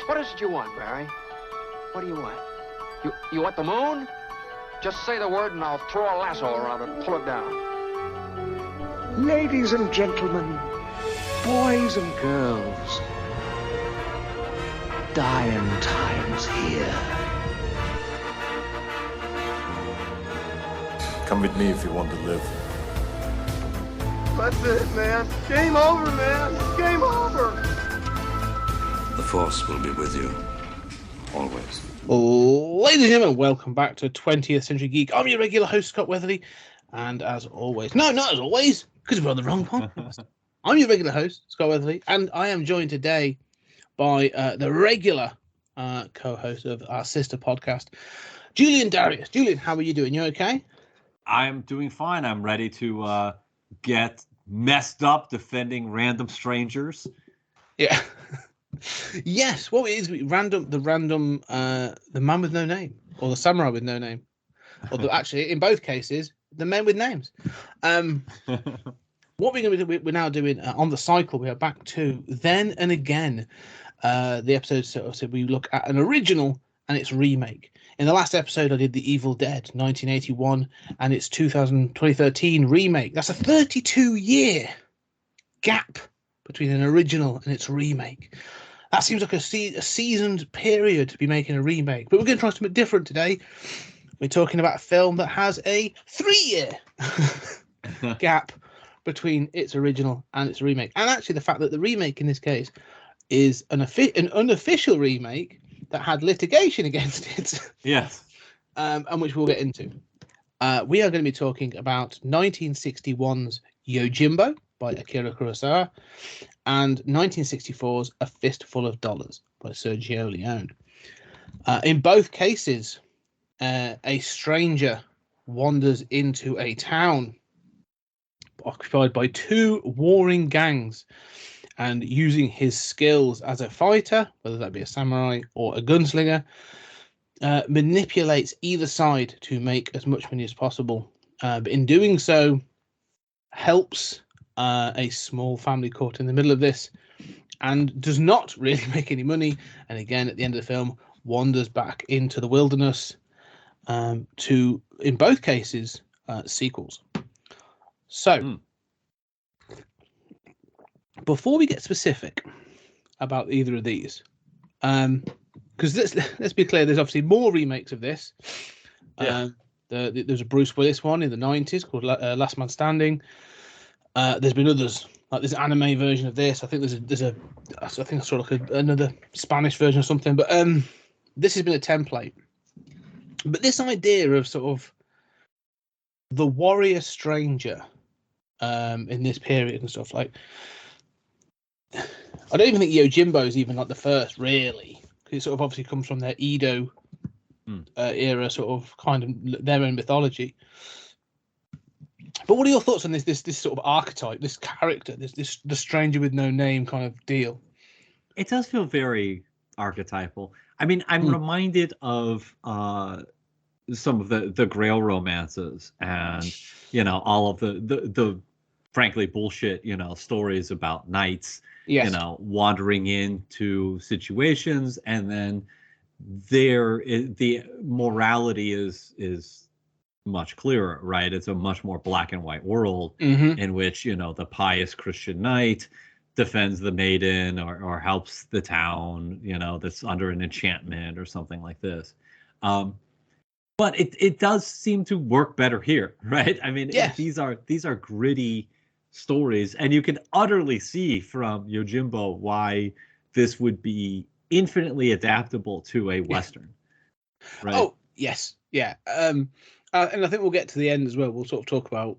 What is it you want, Barry? What do you want? You want the moon? Just say the word and I'll throw a lasso around it and pull it down. Ladies and gentlemen, boys and girls, dying times here. Come with me if you want to live. That's it, man. Game over, man. Game over. The Force will be with you, always. Ladies and gentlemen, welcome back to 20th Century Geek. I'm your regular host, Scott Weatherly, and as always, no, not as always, because we're on the wrong podcast. I'm your regular host, Scott Weatherly, and I am joined today by the regular co-host of our sister podcast, Julian Darius. Julian, how are you doing? You okay? I'm doing fine. I'm ready to get messed up defending random strangers. Yeah. Yes. What is the man with no name, or the samurai with no name, or actually, in both cases, the men with names. What we're going to do, we're now doing on the cycle. We are back to Then and Again. The episode so we look at an original and its remake. In the last episode, I did The Evil Dead, 1981, and its 2013 remake. That's a 32-year gap between an original and its remake. That seems like a seasoned period to be making a remake. But we're going to try something different today. We're talking about a film that has a 3-year gap between its original and its remake. And actually, the fact that the remake in this case is an unofficial remake that had litigation against it. Yes. And which we'll get into. We are going to be talking about 1961's Yojimbo by Akira Kurosawa and 1964's A Fistful of Dollars by Sergio Leone. In both cases, a stranger wanders into a town occupied by two warring gangs, and using his skills as a fighter, whether that be a samurai or a gunslinger, manipulates either side to make as much money as possible. But in doing so, helps a small family caught in the middle of this, and does not really make any money. And again, at the end of the film, wanders back into the wilderness to, in both cases, sequels. So, before we get specific about either of these, because let's be clear, there's obviously more remakes of this. Yeah. There's a Bruce Willis one in the 90s called Last Man Standing. There's been others, like this anime version of this. I think I think I saw like another Spanish version or something. But this has been a template. But this idea of sort of the warrior stranger in this period and stuff, like, I don't even think Yojimbo is even like the first, really, because it sort of obviously comes from their Edo era, sort of kind of their own mythology. But what are your thoughts on this sort of archetype, this character, this the stranger with no name kind of deal? It does feel very archetypal. I mean, I'm reminded of some of the Grail romances, and all of the frankly bullshit stories about knights. Yes. Wandering into situations, and then the morality is much clearer, right? It's a much more black and white world in which the pious Christian knight defends the maiden or helps the town that's under an enchantment or something like this. But it does seem to work better here, right? I mean, yes. These are gritty stories, and you can utterly see from Yojimbo why this would be infinitely adaptable to a Western. Right? Oh, yes. Yeah. And I think we'll get to the end as well. We'll sort of talk about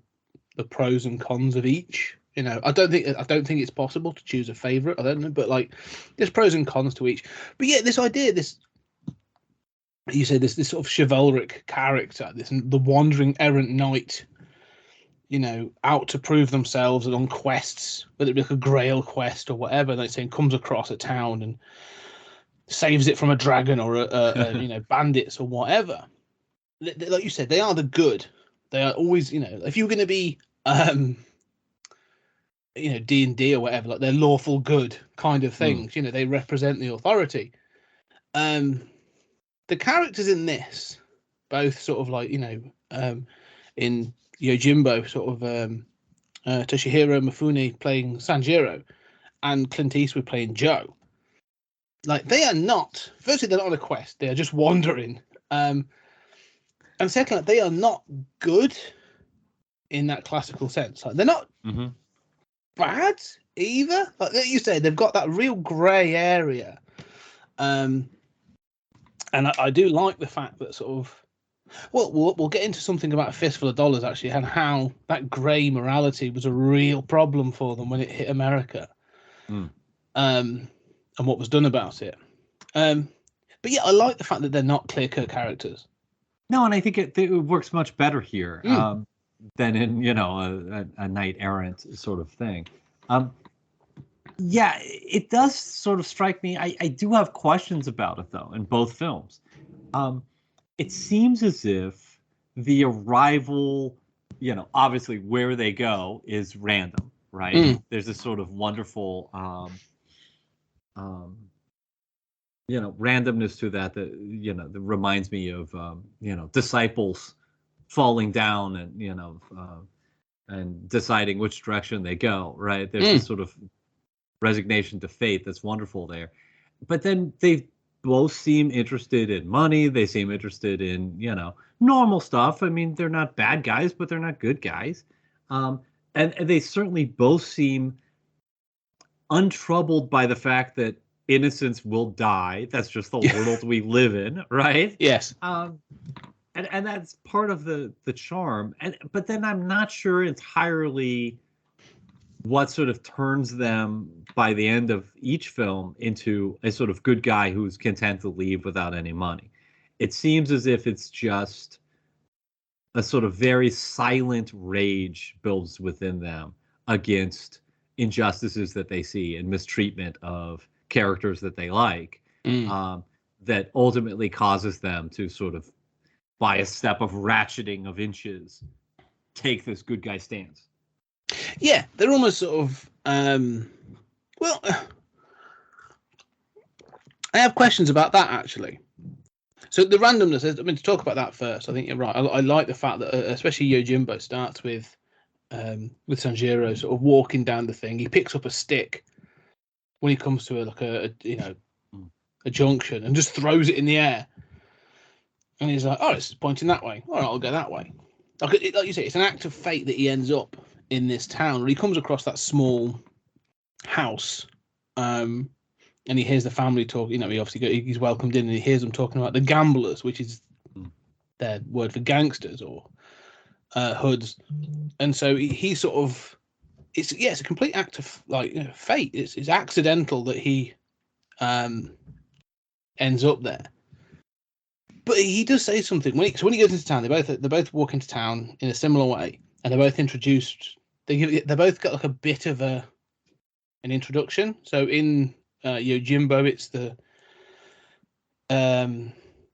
the pros and cons of each. I don't think it's possible to choose a favorite. I don't know, but like, there's pros and cons to each. But yeah, this idea, this sort of chivalric character, the wandering errant knight, out to prove themselves and on quests, whether it be like a Grail quest or whatever. They say comes across a town and saves it from a dragon or a bandits or whatever. Like you said, they are the good. They are always, if you're going to be, D&D or whatever, like they're lawful good kind of things. They represent the authority. The characters in this, both sort of like, in Yojimbo, sort of Toshihiro Mifune playing Sanjiro, and Clint Eastwood playing Joe. Like, they are not. Firstly, they're not on a quest; they are just wandering. And secondly, they are not good in that classical sense. Like, they're not bad either. Like you say, they've got that real grey area. And I do like the fact that sort of, well, we'll get into something about A Fistful of Dollars actually, and how that grey morality was a real problem for them when it hit America, and what was done about it. But yeah, I like the fact that they're not clear-cut characters. No, and I think it works much better here than in a knight errant sort of thing. Yeah, it does sort of strike me. I do have questions about it, though, in both films. It seems as if the arrival, obviously where they go is random, right? There's this sort of wonderful, randomness to that that reminds me of, disciples falling down and, and deciding which direction they go, right? There's this sort of resignation to fate that's wonderful there. But then they both seem interested in money. They seem interested in, normal stuff. I mean, they're not bad guys, but they're not good guys. And they certainly both seem untroubled by the fact that innocence will die. That's just the world we live in, right? Yes. And that's part of the charm. But then I'm not sure entirely what sort of turns them by the end of each film into a sort of good guy who's content to leave without any money. It seems as if it's just a sort of very silent rage builds within them against injustices that they see and mistreatment of characters that they like, that ultimately causes them to sort of, by a step of ratcheting of inches, take this good guy stance. Yeah, they're almost sort of, I have questions about that, actually. So the randomness, to talk about that first, I think you're right. I like the fact that, especially Yojimbo starts with Sanjiro sort of walking down the thing. He picks up a stick when he comes to a junction and just throws it in the air. And he's like, oh, it's pointing that way. All right, I'll go that way. Like you say, it's an act of fate that he ends up in this town where he comes across that small house, and he hears the family talk. He's welcomed in, and he hears them talking about the gamblers, which is their word for gangsters or hoods. And so he sort of, it's a complete act of fate. It's accidental that he ends up there. But he does say something when he goes into town. They both walk into town in a similar way, and they're both introduced. They both got like a bit of an introduction. So in Yojimbo, it's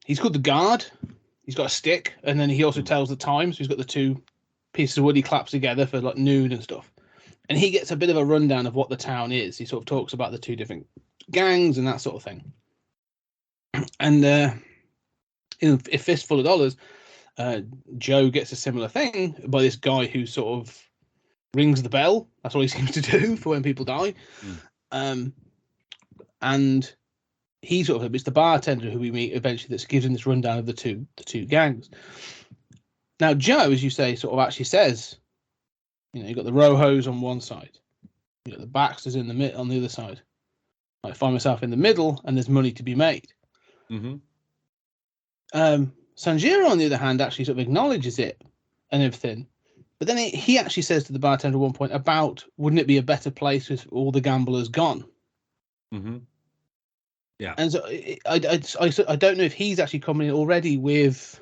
he's called the guard. He's got a stick, and then he also tells the time. So he's got the two pieces of wood he claps together for like noon and stuff. And he gets a bit of a rundown of what the town is. He sort of talks about the two different gangs and that sort of thing. And in A Fistful of Dollars, Joe gets a similar thing by this guy who sort of rings the bell. That's all he seems to do for when people die. And he sort of, it's the bartender who we meet eventually that gives him this rundown of the two gangs. Now, Joe, as you say, sort of actually says, you've got the Rojos on one side, you've got the Baxters in the mid on the other side. I find myself in the middle, and there's money to be made. Sanjiro, on the other hand, actually sort of acknowledges it and everything, but then he actually says to the bartender at one point about, wouldn't it be a better place with all the gamblers gone? Yeah. And so I don't know if he's actually coming in already with,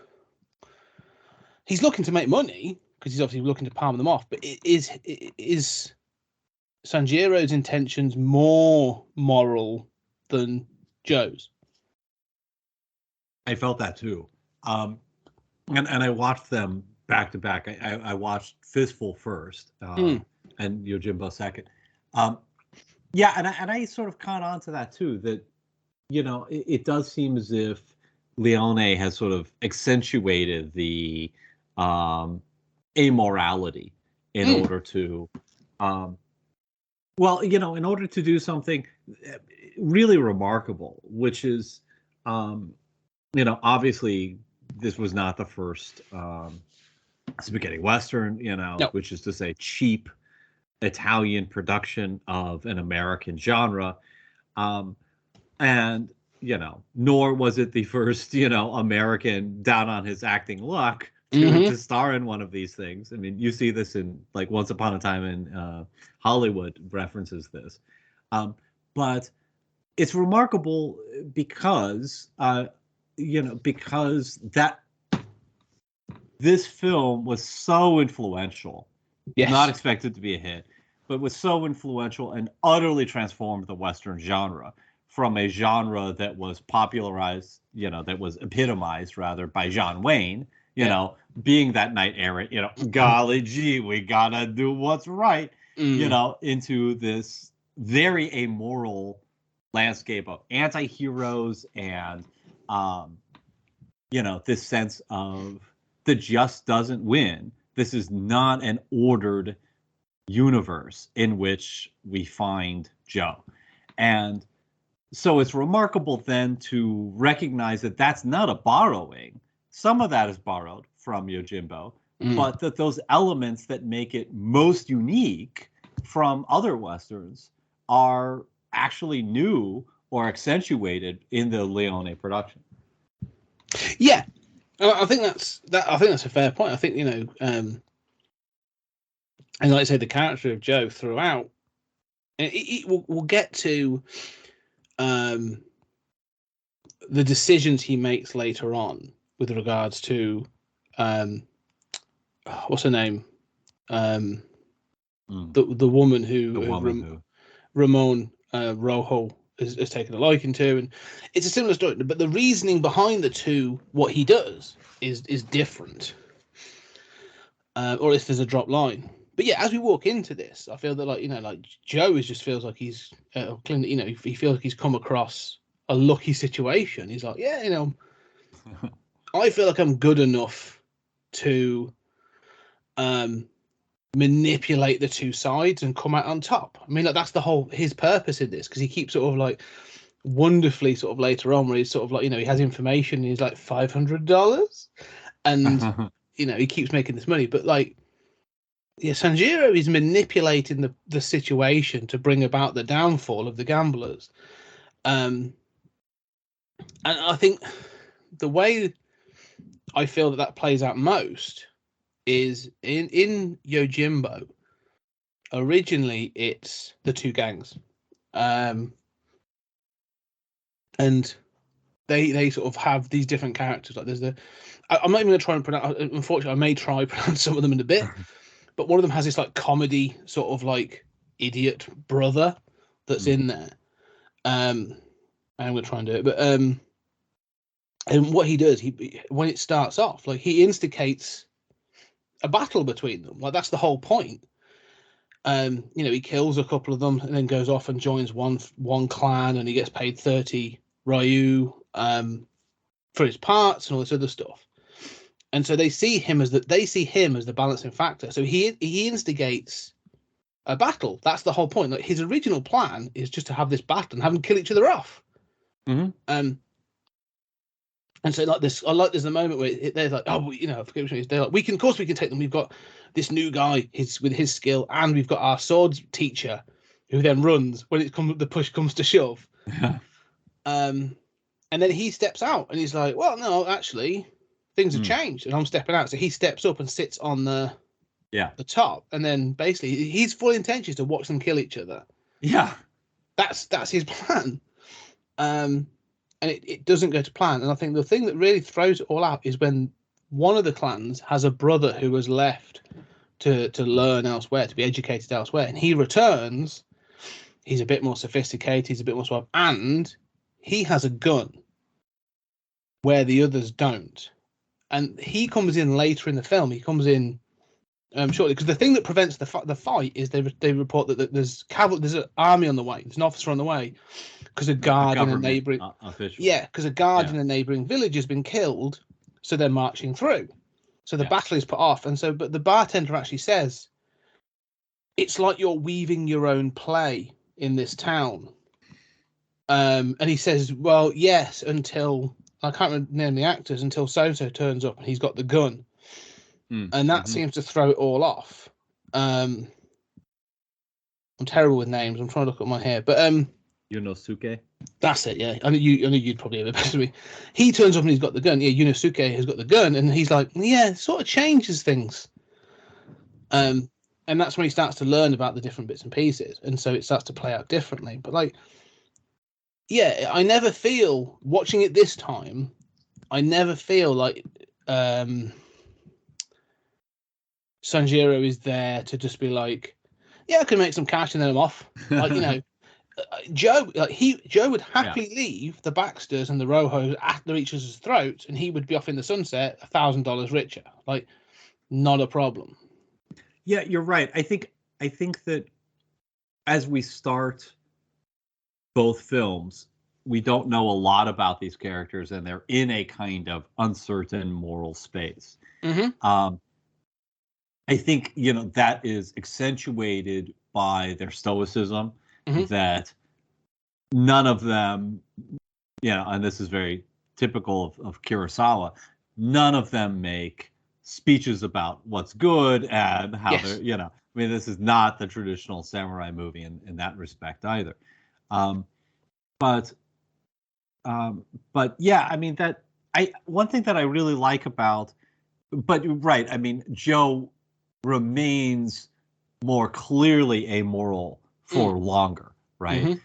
he's looking to make money because he's obviously looking to palm them off, but is Sanjiro's intentions more moral than Joe's? I felt that too. And I watched them back to back. I watched Fistful first, and Yojimbo second. And I sort of caught on to that too, that it does seem as if Leone has sort of accentuated the amorality in order to, in order to do something really remarkable, which is, obviously this was not the first spaghetti Western, No. which is to say cheap Italian production of an American genre. And, nor was it the first, American down on his acting luck to star in one of these things. I mean, you see this in like Once Upon a Time in Hollywood references this. But it's remarkable because, because this film was so influential, not expected to be a hit, but was so influential and utterly transformed the Western genre from a genre that was popularized, that was epitomized rather by John Wayne, being that knight errant, golly gee, we gotta do what's right, into this very amoral landscape of anti-heroes and, this sense of the just doesn't win. This is not an ordered universe in which we find Joe. And so it's remarkable then to recognize that that's not a borrowing. Some of that is borrowed from Yojimbo, but that those elements that make it most unique from other Westerns are actually new or accentuated in the Leone production. Yeah, I think that's a fair point. I think and like I say, the character of Joe throughout, we'll get to the decisions he makes later on with regards to what's her name, the woman who Ramon Rojo has taken a liking to, and it's a similar story, but the reasoning behind the two, what he does is different, or if there's a drop line. But yeah, as we walk into this, I feel that like Joe just feels like he's he feels like he's come across a lucky situation. He's like, I feel like I'm good enough to manipulate the two sides and come out on top. I mean, like that's his purpose in this, because he keeps sort of like wonderfully sort of later on where he's sort of like he has information and he's like $500 and he keeps making this money, but like Sanjiro is manipulating the situation to bring about the downfall of the gamblers, and I think the way I feel that plays out most is in Yojimbo. Originally, it's the two gangs, and they sort of have these different characters. Like there's I'm not even going to try and pronounce. Unfortunately, I may try pronounce some of them in a bit, but one of them has this like comedy sort of like idiot brother that's in there. I'm going to try and do it, but and what he does, when it starts off, like he instigates a battle between them. Like that's the whole point. He kills a couple of them and then goes off and joins one clan, and he gets paid 30 Ryu for his parts and all this other stuff. And so they see him as the balancing factor. So he instigates a battle. That's the whole point. Like his original plan is just to have this battle and have them kill each other off. And so like this, I like there's a moment where they're like, I forget which one it is. They're like, of course we can take them. We've got this new guy, with his skill, and we've got our swords teacher, who then runs when the push comes to shove. And then he steps out, and he's like, well, no, actually, things have changed, and I'm stepping out. So he steps up and sits on the top, and then basically his full intention is to watch them kill each other. Yeah, that's his plan. And it doesn't go to plan. And I think the thing that really throws it all out is when one of the clans has a brother who has left to learn elsewhere, to be educated elsewhere, and he returns. He's a bit more sophisticated, he's a bit more suave, and he has a gun where the others don't. And he comes in later in the film. He comes in shortly, because the thing that prevents the fight is they report that there's an army on the way. There's an officer on the way because a guard in a government neighboring official. because a guard in a neighboring village has been killed, so they're marching through. So the battle is put off, and so but the bartender actually says, "It's like you're weaving your own play in this town." And he says, "Well, yes, until I can't remember name the actors until so-and-so turns up and he's got the gun." And that seems to throw it all off. I'm terrible with names. I'm trying to look at my hair, but Yunosuke. that's it. Yeah, I knew you'd probably have it better than me. He turns up and he's got the gun. Yeah, Yunosuke has got the gun, and he's like, yeah, it sort of changes things. And that's when he starts to learn about the different bits and pieces, and so it starts to play out differently. But like, yeah, I never feel watching it this time. I never feel like Sanjiro is there to just be like, yeah, I can make some cash and then I'm off. Like, you know, Joe would happily leave the Baxters and the Rojos at each other's throats, and he would be off in the sunset $1,000 richer. Like, not a problem. Yeah, you're right. I think that as we start both films, we don't know a lot about these characters, and they're in a kind of uncertain moral space. I think, you know, that is accentuated by their stoicism, that none of them, you know, and this is very typical of Kurosawa, none of them make speeches about what's good and how they're, you know, I mean, this is not the traditional samurai movie in that respect either. But yeah, I mean, one thing that I really like about, but right, I mean, Joe remains more clearly amoral for longer, right?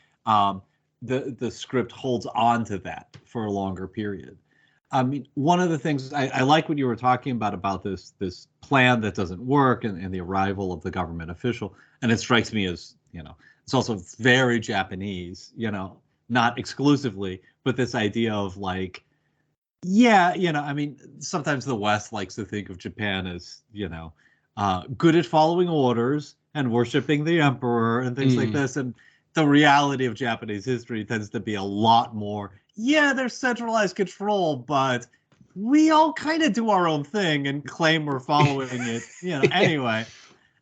The script holds on to that for a longer period. I mean, one of the things I like what you were talking about this plan that doesn't work and the arrival of the government official, and it strikes me as, you know, it's also very Japanese, you know, not exclusively, but this idea of like, yeah, you know, I mean, sometimes the West likes to think of Japan as, you know, good at following orders and worshiping the emperor and things like this. And the reality of Japanese history tends to be a lot more, yeah, there's centralized control, but we all kind of do our own thing and claim we're following it, you know, anyway.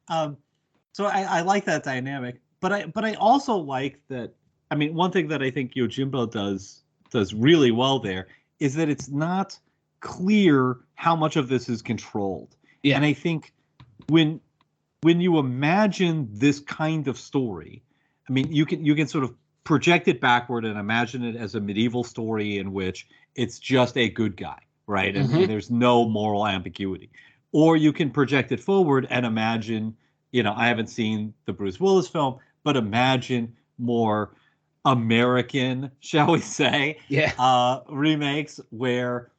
So I like that dynamic, but I also like that. I mean, one thing that I think Yojimbo does really well there is that it's not clear how much of this is controlled. Yeah. And I think when you imagine this kind of story, I mean, you can sort of project it backward and imagine it as a medieval story in which it's just a good guy, right? And there's no moral ambiguity. Or you can project it forward and imagine, you know, I haven't seen the Bruce Willis film, but imagine more American, shall we say, remakes where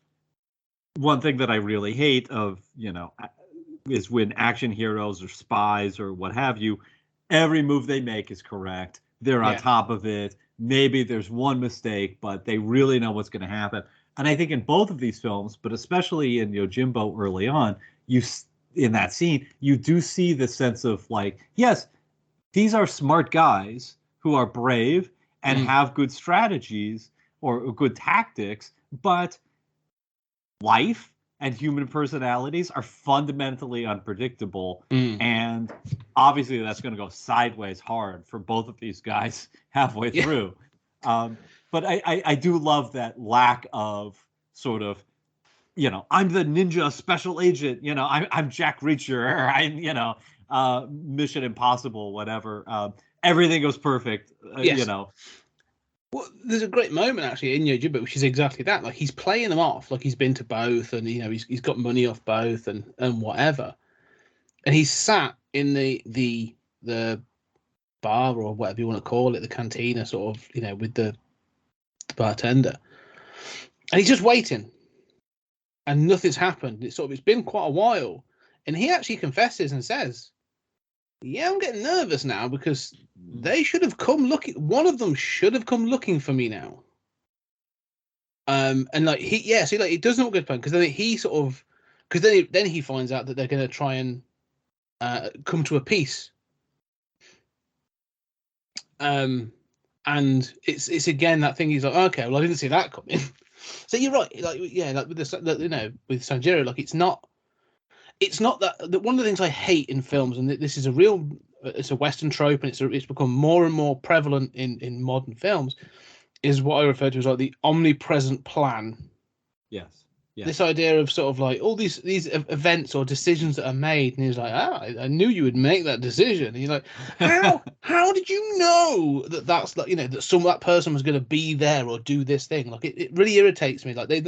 one thing that I really hate of, you know, is when action heroes or spies or what have you, every move they make is correct. They're on top of it. Maybe there's one mistake, but they really know what's going to happen. And I think in both of these films, but especially in Yojimbo early on, in that scene, you do see the sense of like, yes, these are smart guys who are brave and have good strategies or good tactics, but life and human personalities are fundamentally unpredictable. And obviously that's going to go sideways hard for both of these guys halfway through. But I do love that lack of sort of, you know, I'm the ninja special agent, you know, I'm Jack Reacher, I'm, you know, Mission Impossible, whatever. Everything goes perfect, you know. Well, there's a great moment actually in Yojimbo, which is exactly that. Like, he's playing them off, like he's been to both, and you know he's got money off both, and whatever. And he's sat in the bar or whatever you want to call it, the cantina, sort of, you know, with the bartender, and he's just waiting, and nothing's happened. It's been quite a while, and he actually confesses and says, yeah, I'm getting nervous now because they should have come looking. One of them should have come looking for me now. And like so like it does not good fun because then he sort of, because then he finds out that they're going to try and come to a peace. And And it's again that thing. He's like, okay, well, I didn't see that coming. So you're right. Like, yeah, like with with Sanjiro, like it's not that one of the things I hate in films, and this is it's a Western trope, and it's become more and more prevalent in modern films, is what I refer to as like the omnipresent plan. Yes. This idea of sort of like all these events or decisions that are made, and he's like, I knew you would make that decision. And you're like, how did you know that's like, that that person was going to be there or do this thing? Like it really irritates me. Like they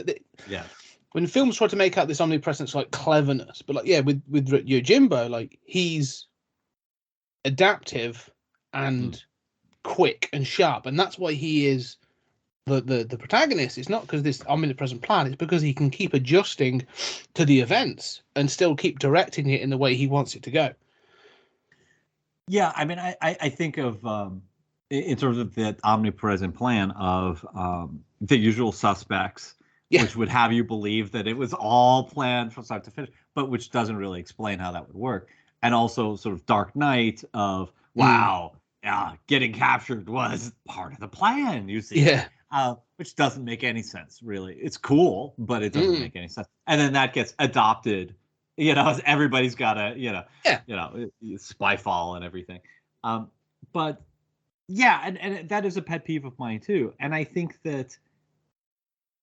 yeah. When films try to make out this omnipresence like cleverness, but like with Yojimbo, like he's adaptive and quick and sharp, and that's why he is the protagonist. It's not because this omnipresent plan, it's because he can keep adjusting to the events and still keep directing it in the way he wants it to go. Yeah, I mean, I think of in terms of that omnipresent plan of The Usual Suspects, which would have you believe that it was all planned from start to finish, but which doesn't really explain how that would work. And also sort of Dark Knight of, wow, getting captured was part of the plan, you see. Yeah. Which doesn't make any sense, really. It's cool, but it doesn't make any sense. And then that gets adopted, as everybody's got a, Spyfall and everything. But yeah, and that is a pet peeve of mine too. And I think that,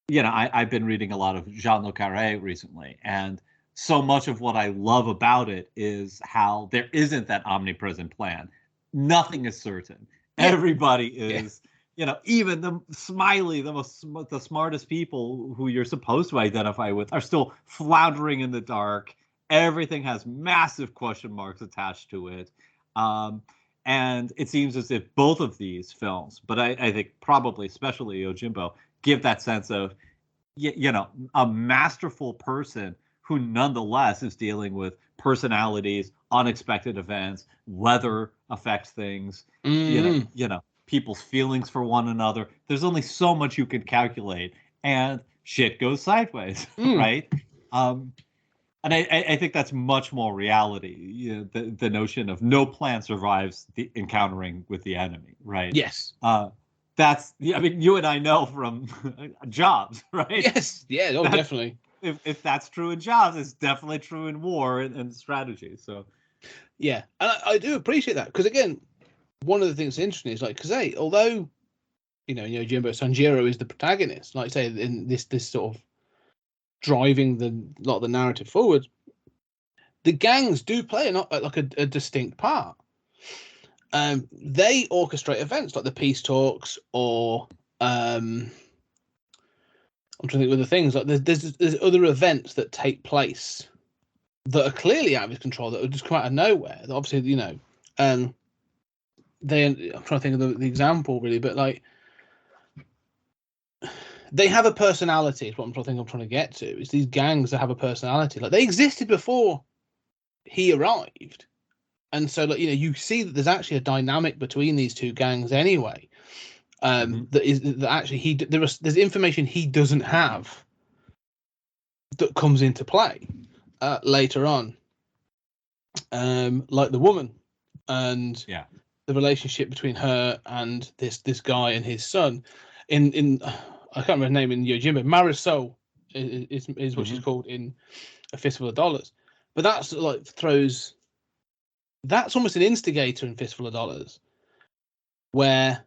I've been reading a lot of Jean Le Carré recently, and so much of what I love about it is how there isn't that omnipresent plan. Nothing is certain. Everybody is. Even the the smartest people who you're supposed to identify with are still floundering in the dark. Everything has massive question marks attached to it. And it seems as if both of these films, but I think probably especially Yojimbo, give that sense of, a masterful person who nonetheless is dealing with personalities, unexpected events, weather affects things, people's feelings for one another. There's only so much you can calculate, and shit goes sideways, right? And I think that's much more reality. The notion of no plan survives the encountering with the enemy, right? Yes. That's, you and I know from jobs, right? Yes. Yeah. No, definitely. If that's true in jobs, it's definitely true in war and strategy. So, yeah, and I do appreciate that, because again, one of the things that's interesting is like, because although Yojimbo Sanjiro is the protagonist, like I say, in this sort of driving a lot of the narrative forward, the gangs do play a distinct part. They orchestrate events like the peace talks, or I'm trying to think of other things, like there's other events that take place that are clearly out of his control, that would just come out of nowhere. That obviously, I'm trying to think of the example really, but like they have a personality. Is what I'm trying to get to. It's these gangs that have a personality. Like they existed before he arrived, and so like you see that there's actually a dynamic between these two gangs anyway. That actually there's information he doesn't have that comes into play later on, like the woman and the relationship between her and this guy and his son. In I can't remember her name in Yojimbo. Marisol is what she's called in A Fistful of Dollars. But that's like that's almost an instigator in Fistful of Dollars, where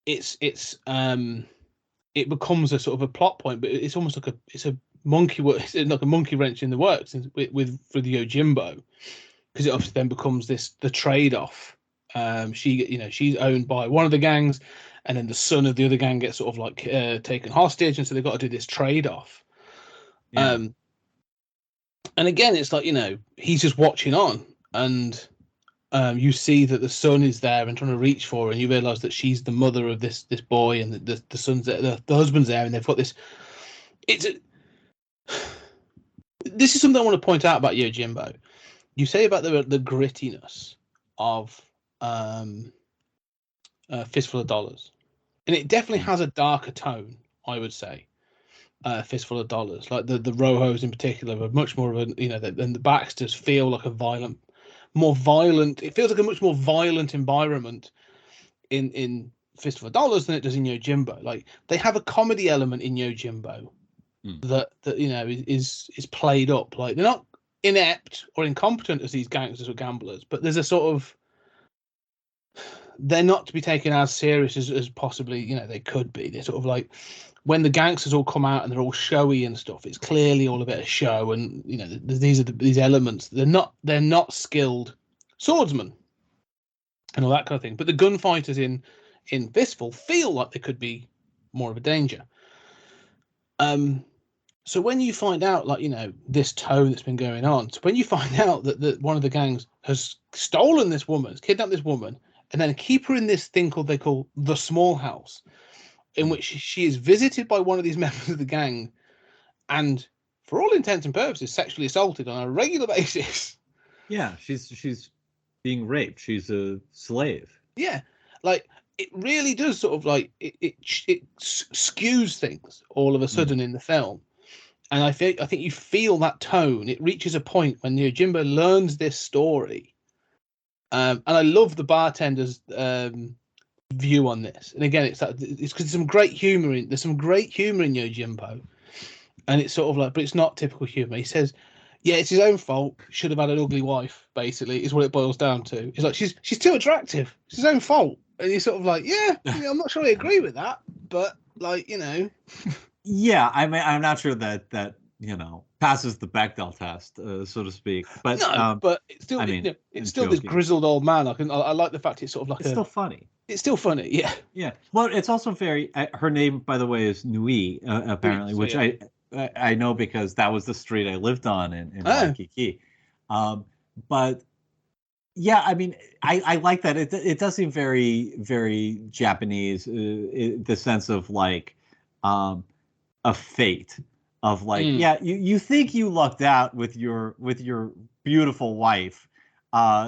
it becomes a sort of a plot point, but it's almost like a monkey wrench in the works for the Yojimbo, because it obviously then becomes the trade-off. She's owned by one of the gangs, and then the son of the other gang gets sort of like taken hostage, and so they've got to do this trade-off. And again, it's like he's just watching on, and you see that the son is there and trying to reach for her, and you realise that she's the mother of this boy, and the son's there, the husband's there, and they've got this. This is something I want to point out about Yojimbo. You say about the grittiness of Fistful of Dollars, and it definitely has a darker tone, I would say. Fistful of Dollars, like the Rojos in particular, are much more of a than the Baxters feel like more violent. It feels like a much more violent environment in Fistful of Dollars than it does in Yojimbo. Like they have a comedy element in Yojimbo that you know is played up. Like they're not inept or incompetent as these gangsters or gamblers, but there's a sort of they're not to be taken as serious as possibly, you know, they could be. They're sort of like when the gangsters all come out and they're all showy and stuff, it's clearly all a bit of show. And, you know, these are these elements. They're not skilled swordsmen and all that kind of thing. But the gunfighters in Fistful feel like they could be more of a danger. So when you find out, like, you know, this tone that's been going on, so when you find out that one of the gangs has stolen this woman, has kidnapped this woman, and then keep her in this thing they call the small house, in which she is visited by one of these members of the gang, and for all intents and purposes, sexually assaulted on a regular basis. Yeah, she's being raped. She's a slave. Yeah, like it really does sort of like it skews things all of a sudden in the film. And I think you feel that tone. It reaches a point when Yojimbo learns this story. And I love the bartender's view on this. And again, it's because there's some great humor in Yojimbo, and it's sort of like, but it's not typical humor. He says, "Yeah, it's his own fault. Should have had an ugly wife." Basically, is what it boils down to. It's like she's too attractive. It's his own fault. And he's sort of like, yeah, I'm not sure I agree with that, but like, you know, yeah, I mean, I'm not sure that you know passes the Bechdel test, so to speak. But no, but it's still, I mean, you know, it's still joking. This grizzled old man. I like the fact it's sort of like it's still funny. It's still funny, yeah. Yeah. Well, it's also very. Her name, by the way, is Nui, apparently, which yeah. I know because that was the street I lived on in Waikiki. But yeah, I mean, I like that. It does seem very, very Japanese. The sense of like a fate of like, yeah, you think you lucked out with your beautiful wife,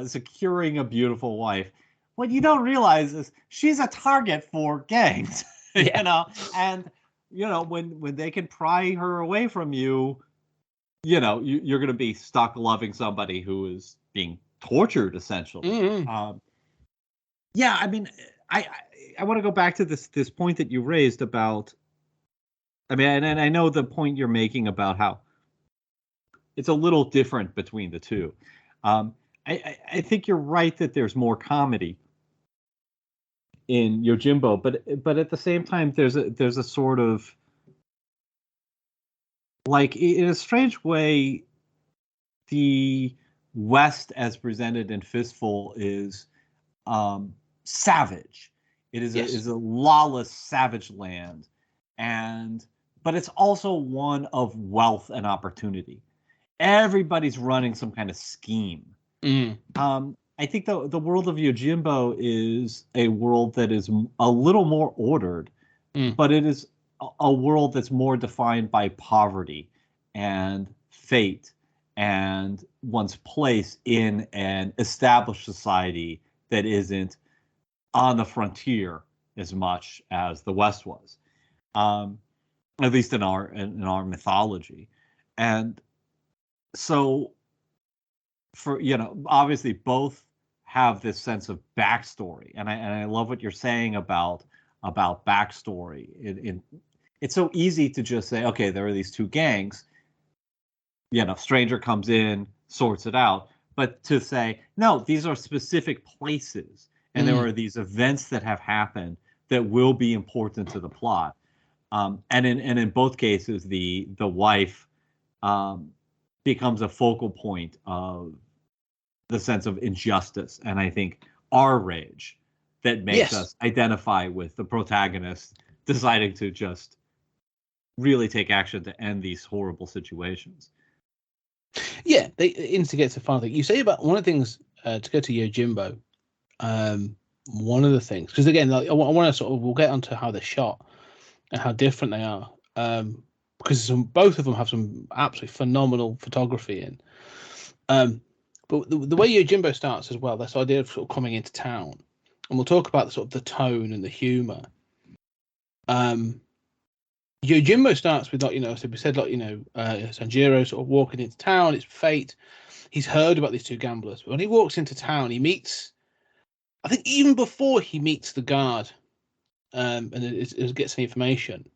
securing a beautiful wife. What you don't realize is she's a target for gangs, you know, and you know when they can pry her away from you, you know, you're going to be stuck loving somebody who is being tortured essentially. Yeah, I mean, I want to go back to this point that you raised about. I mean, and I know the point you're making about how it's a little different between the two. I think you're right that there's more comedy in Yojimbo, but at the same time, there's a sort of like in a strange way, the West as presented in Fistful is savage. It is is a lawless, savage land, but it's also one of wealth and opportunity. Everybody's running some kind of scheme. I think the world of Yojimbo is a world that is a little more ordered, but it is a world that's more defined by poverty and fate and one's place in an established society that isn't on the frontier as much as the West was, at least in our mythology. And so, for you know, obviously both have this sense of backstory, and I love what you're saying about backstory. It's so easy to just say, okay, there are these two gangs. You know, stranger comes in, sorts it out. But to say, no, these are specific places, and there are these events that have happened that will be important to the plot. And in both cases, the wife becomes a focal point of the sense of injustice, and I think our rage that makes us identify with the protagonist deciding to just really take action to end these horrible situations. Yeah, they instigate a fun thing. You say about one of the things to go to Yojimbo. One of the things, because again, like, I want to sort of, we'll get onto how they're shot and how different they are, because both of them have some absolutely phenomenal photography in. But the way Yojimbo starts as well, this idea of sort of coming into town, and we'll talk about the sort of the tone and the humor. Yojimbo starts with, like, you know, so we said, like, you know, Sanjiro sort of walking into town. It's fate. He's heard about these two gamblers, but when he walks into town, he meets, I think even before he meets the guard and it gets the information.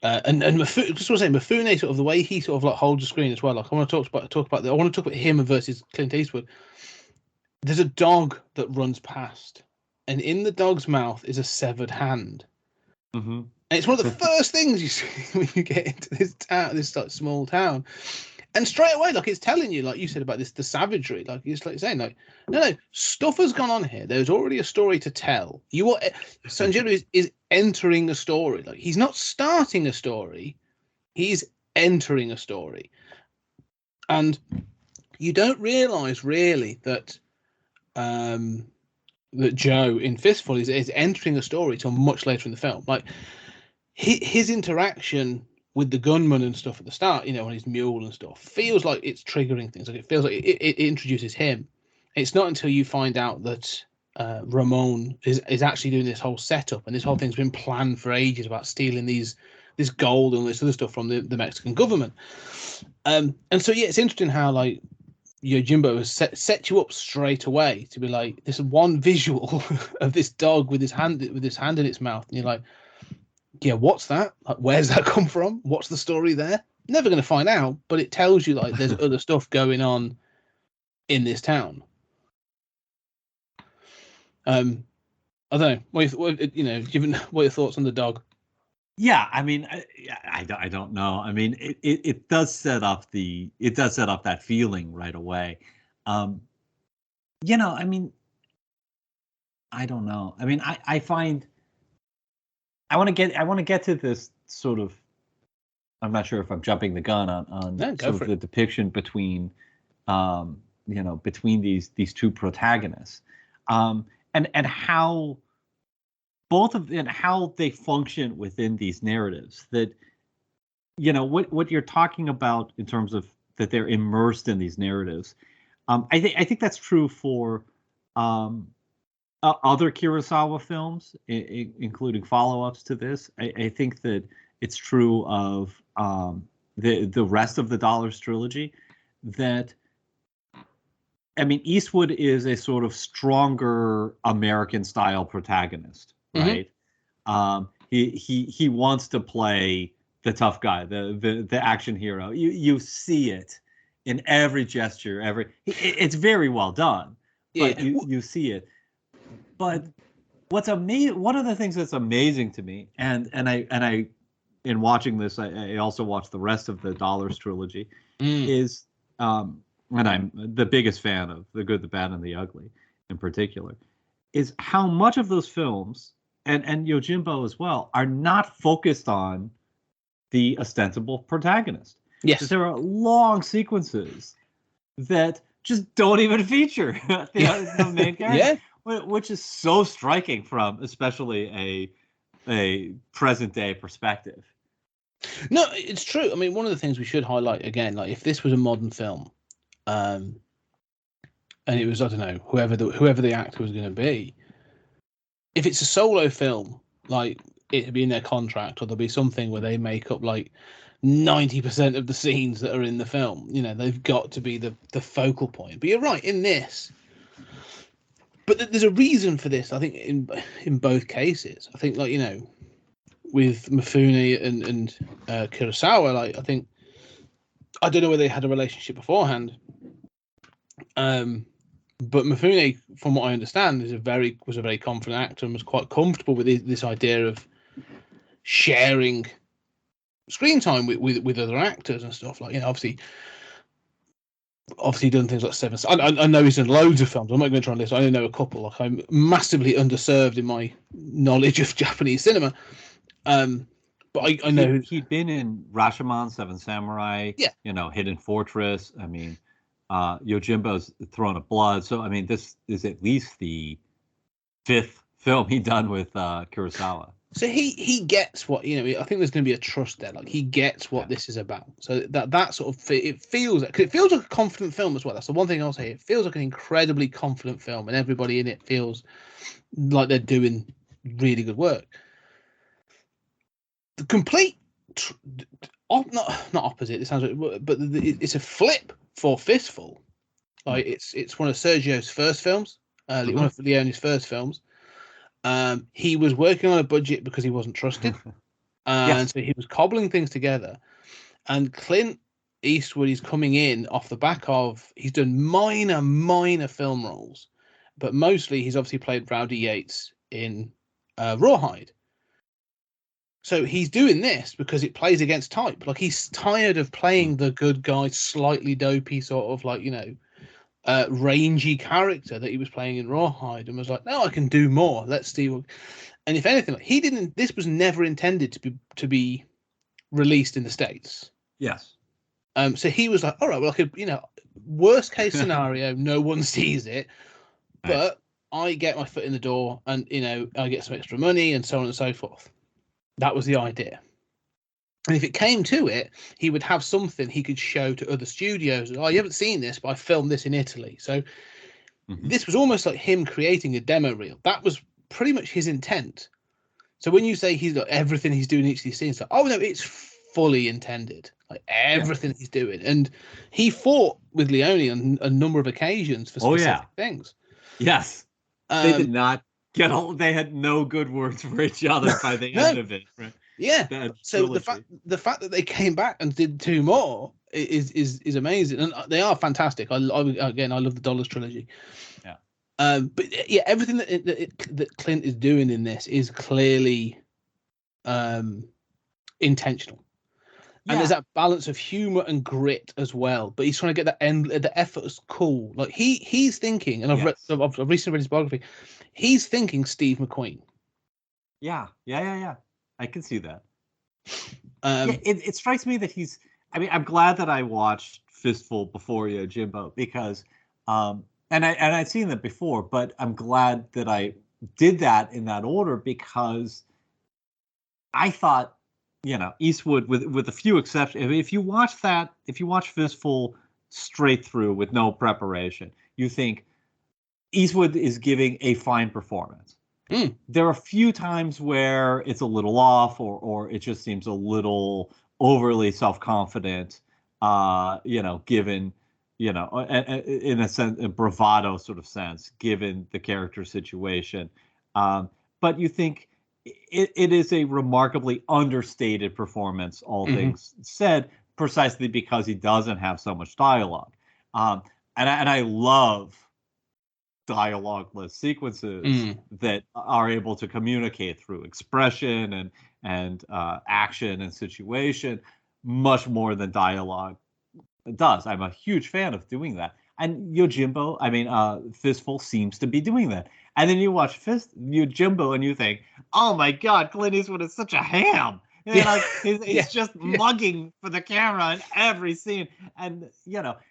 And Mifune, just want to say, Mifune, sort of the way he sort of like holds the screen as well. Like I want to talk about him versus Clint Eastwood. There's a dog that runs past, and in the dog's mouth is a severed hand. Mm-hmm. And it's one of the first things you see when you get into this town, this like small town. And straight away, like it's telling you, like you said about this, the savagery, like it's like saying, like, no, stuff has gone on here. There's already a story to tell. Sanjiro is entering a story. Like he's not starting a story, he's entering a story. And you don't realize really that that Joe in Fistful is entering a story till much later in the film. Like his interaction with the gunman and stuff at the start, you know, on his mule and stuff, feels like it's triggering things. Like it feels like it introduces him. It's not until you find out that Ramon is actually doing this whole setup, and this whole thing's been planned for ages about stealing this gold and this other stuff from the Mexican government. And so yeah, it's interesting how like Yojimbo has set you up straight away to be like this one visual of this dog with his hand in its mouth, and you're like, yeah, what's that? Like, where's that come from? What's the story there? Never going to find out, but it tells you like there's other stuff going on in this town. I don't know. What are your thoughts on the dog? Yeah, I mean, I don't know. I mean, it does set up that feeling right away. You know, I mean, I don't know. I mean, I find I want to get to this sort of. I'm not sure if I'm jumping the gun on sort of the depiction between, between these two protagonists, and how both of and how they function within these narratives. That, you know, what you're talking about in terms of that they're immersed in these narratives. I think that's true for other Kurosawa films, including follow-ups to this. I think that it's true of the rest of the Dollars trilogy. That, I mean, Eastwood is a sort of stronger American-style protagonist, right? He wants to play the tough guy, the action hero. You see it in every gesture, it's very well done. But you see it. But what's amazing, one of the things that's amazing to me, and I in watching this, I also watched the rest of the Dollars trilogy, is and I'm the biggest fan of The Good, the Bad, and the Ugly in particular, is how much of those films and Yojimbo as well are not focused on the ostensible protagonist. Yes, there are long sequences that just don't even feature the main character. Yeah. Which is so striking from especially a present day perspective. No, it's true. I mean, one of the things we should highlight again, like if this was a modern film, and it was, I don't know, whoever the actor was going to be, if it's a solo film, like it'd be in their contract, or there'll be something where they make up like 90% of the scenes that are in the film. You know, they've got to be the focal point. But you're right, in this. But there's a reason for this, I think, in both cases. I think, like, you know, with Mifune and Kurosawa, like, I think, I don't know whether they had a relationship beforehand, but Mifune, from what I understand, was a very confident actor and was quite comfortable with this idea of sharing screen time with other actors and stuff. Like, you know, obviously done things like Seven. I know he's done loads of films. I'm not going to try and list. I only know a couple. Like, I'm massively underserved in my knowledge of Japanese cinema. But I know he'd been in Rashomon, Seven Samurai. Yeah. You know, Hidden Fortress. I mean, Yojimbo's Throne of Blood. So I mean, this is at least the 5th film he'd done with Kurosawa. So he gets what, you know. I think there's going to be a trust there. Like, he gets what this is about. So that sort of it feels like a confident film as well. That's the one thing I'll say. It feels like an incredibly confident film, and everybody in it feels like they're doing really good work. The complete not opposite. It sounds like, but it's a flip for Fistful. Like, it's one of Sergio's first films, one of Leone's first films. He was working on a budget because he wasn't trusted. And so he was cobbling things together. And Clint Eastwood is coming in off the back of, he's done minor film roles, but mostly he's obviously played Rowdy Yates in Rawhide. So he's doing this because it plays against type. Like, he's tired of playing the good guy, slightly dopey, sort of like, rangy character that he was playing in Rawhide, and was like, no, I can do more. Let's see what. And if anything, he didn't. This was never intended to be released in the States. Yes. So he was like, all right, well, I could, worst case scenario, no one sees it, but I get my foot in the door, and I get some extra money, and so on and so forth. That was the idea. And if it came to it, he would have something he could show to other studios. Oh, you haven't seen this, but I filmed this in Italy. So this was almost like him creating a demo reel. That was pretty much his intent. So when you say he's got everything he's doing in each of these scenes, like, oh no, it's fully intended. Like everything he's doing. And he fought with Leone on a number of occasions for specific things. Yes. They did not get all, they had no good words for each other by the end of it. Right? Yeah. So the fact that they came back and did 2 more is amazing, and they are fantastic. I love the Dollars trilogy. Yeah. But yeah, everything that Clint is doing in this is clearly intentional. And there's that balance of humor and grit as well. But he's trying to get the effort is cool. Like he's thinking, and I've recently read his biography. He's thinking Steve McQueen. Yeah. I can see that. It strikes me that he's. I mean, I'm glad that I watched Fistful before Yojimbo because, and I'd seen that before, but I'm glad that I did that in that order because I thought, Eastwood, with a few exceptions, if you watch Fistful straight through with no preparation, you think Eastwood is giving a fine performance. There are a few times where it's a little off, or it just seems a little overly self-confident, given, in a sense, a bravado sort of sense, given the character situation. But you think it is a remarkably understated performance, all things said, precisely because he doesn't have so much dialogue. And I love dialogueless sequences that are able to communicate through expression and action and situation much more than dialogue does. I'm a huge fan of doing that. And Yojimbo, Fistful seems to be doing that. And then you watch Yojimbo and you think, oh my God, Clint Eastwood is such a ham. He's just mugging for the camera in every scene. And,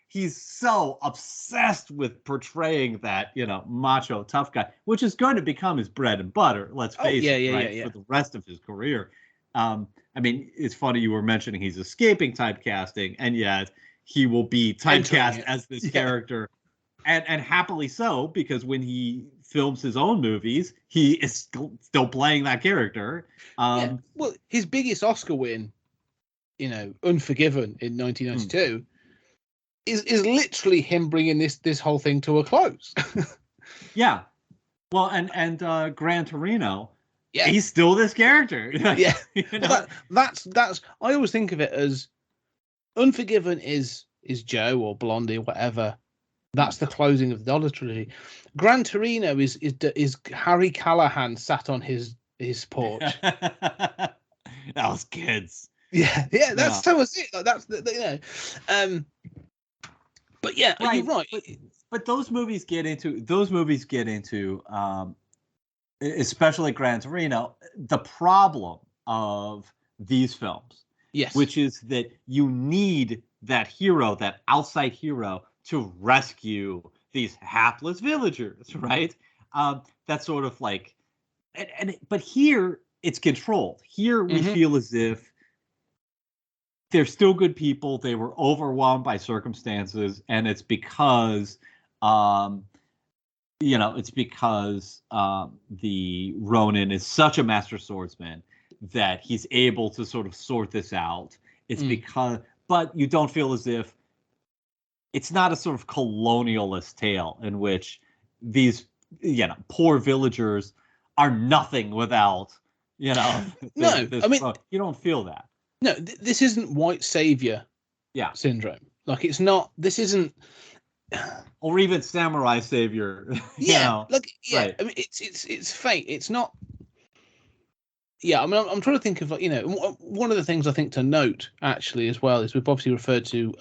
he's so obsessed with portraying that, macho tough guy, which is going to become his bread and butter, let's face it, for the rest of his career. It's funny you were mentioning he's escaping typecasting, and yet he will be typecast as this character. And happily so, because when he films his own movies, he is still playing that character. Well, his biggest Oscar win, Unforgiven in 1992, is literally him bringing this whole thing to a close. Yeah. Well, and Gran Torino, he's still this character. Yeah. That's I always think of it as Unforgiven is Joe or Blondie or whatever. That's the closing of the Dollars trilogy. Gran Torino is Harry Callahan sat on his porch. Those kids. Yeah, that's Thomas. Like, that's but yeah, right. You're right. But those movies get into especially Gran Torino, the problem of these films. Yes. Which is that you need that hero, that outside hero, to rescue these hapless villagers, right? That's sort of like, but here it's controlled. Here we feel as if they're still good people. They were overwhelmed by circumstances, and it's because, the Ronin is such a master swordsman that he's able to sort of sort this out. It's because, but you don't feel as if it's not a sort of colonialist tale in which these, poor villagers are nothing without, No, I mean, you don't feel that. No, this isn't white savior syndrome. Like, it's not. This isn't. Or even samurai savior. Right. I mean, it's fate. It's not. Yeah, I mean, I'm trying to think of, one of the things I think to note actually as well is we've obviously referred to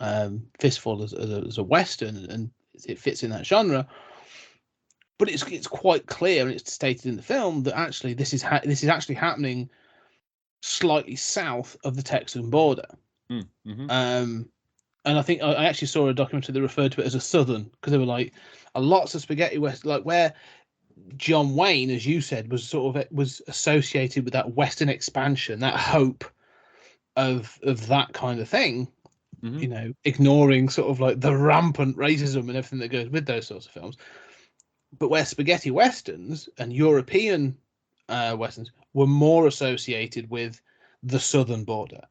Fistful as a Western, and it fits in that genre. But it's quite clear, and it's stated in the film, that actually this is actually happening slightly south of the Texan border. And I think I actually saw a documentary that referred to it as a southern, because they were like lots of spaghetti west, like where John Wayne, as you said, was associated with that Western expansion, that hope of that kind of thing. Ignoring sort of like the rampant racism and everything that goes with those sorts of films. But where spaghetti westerns and European westerns were more associated with the southern border.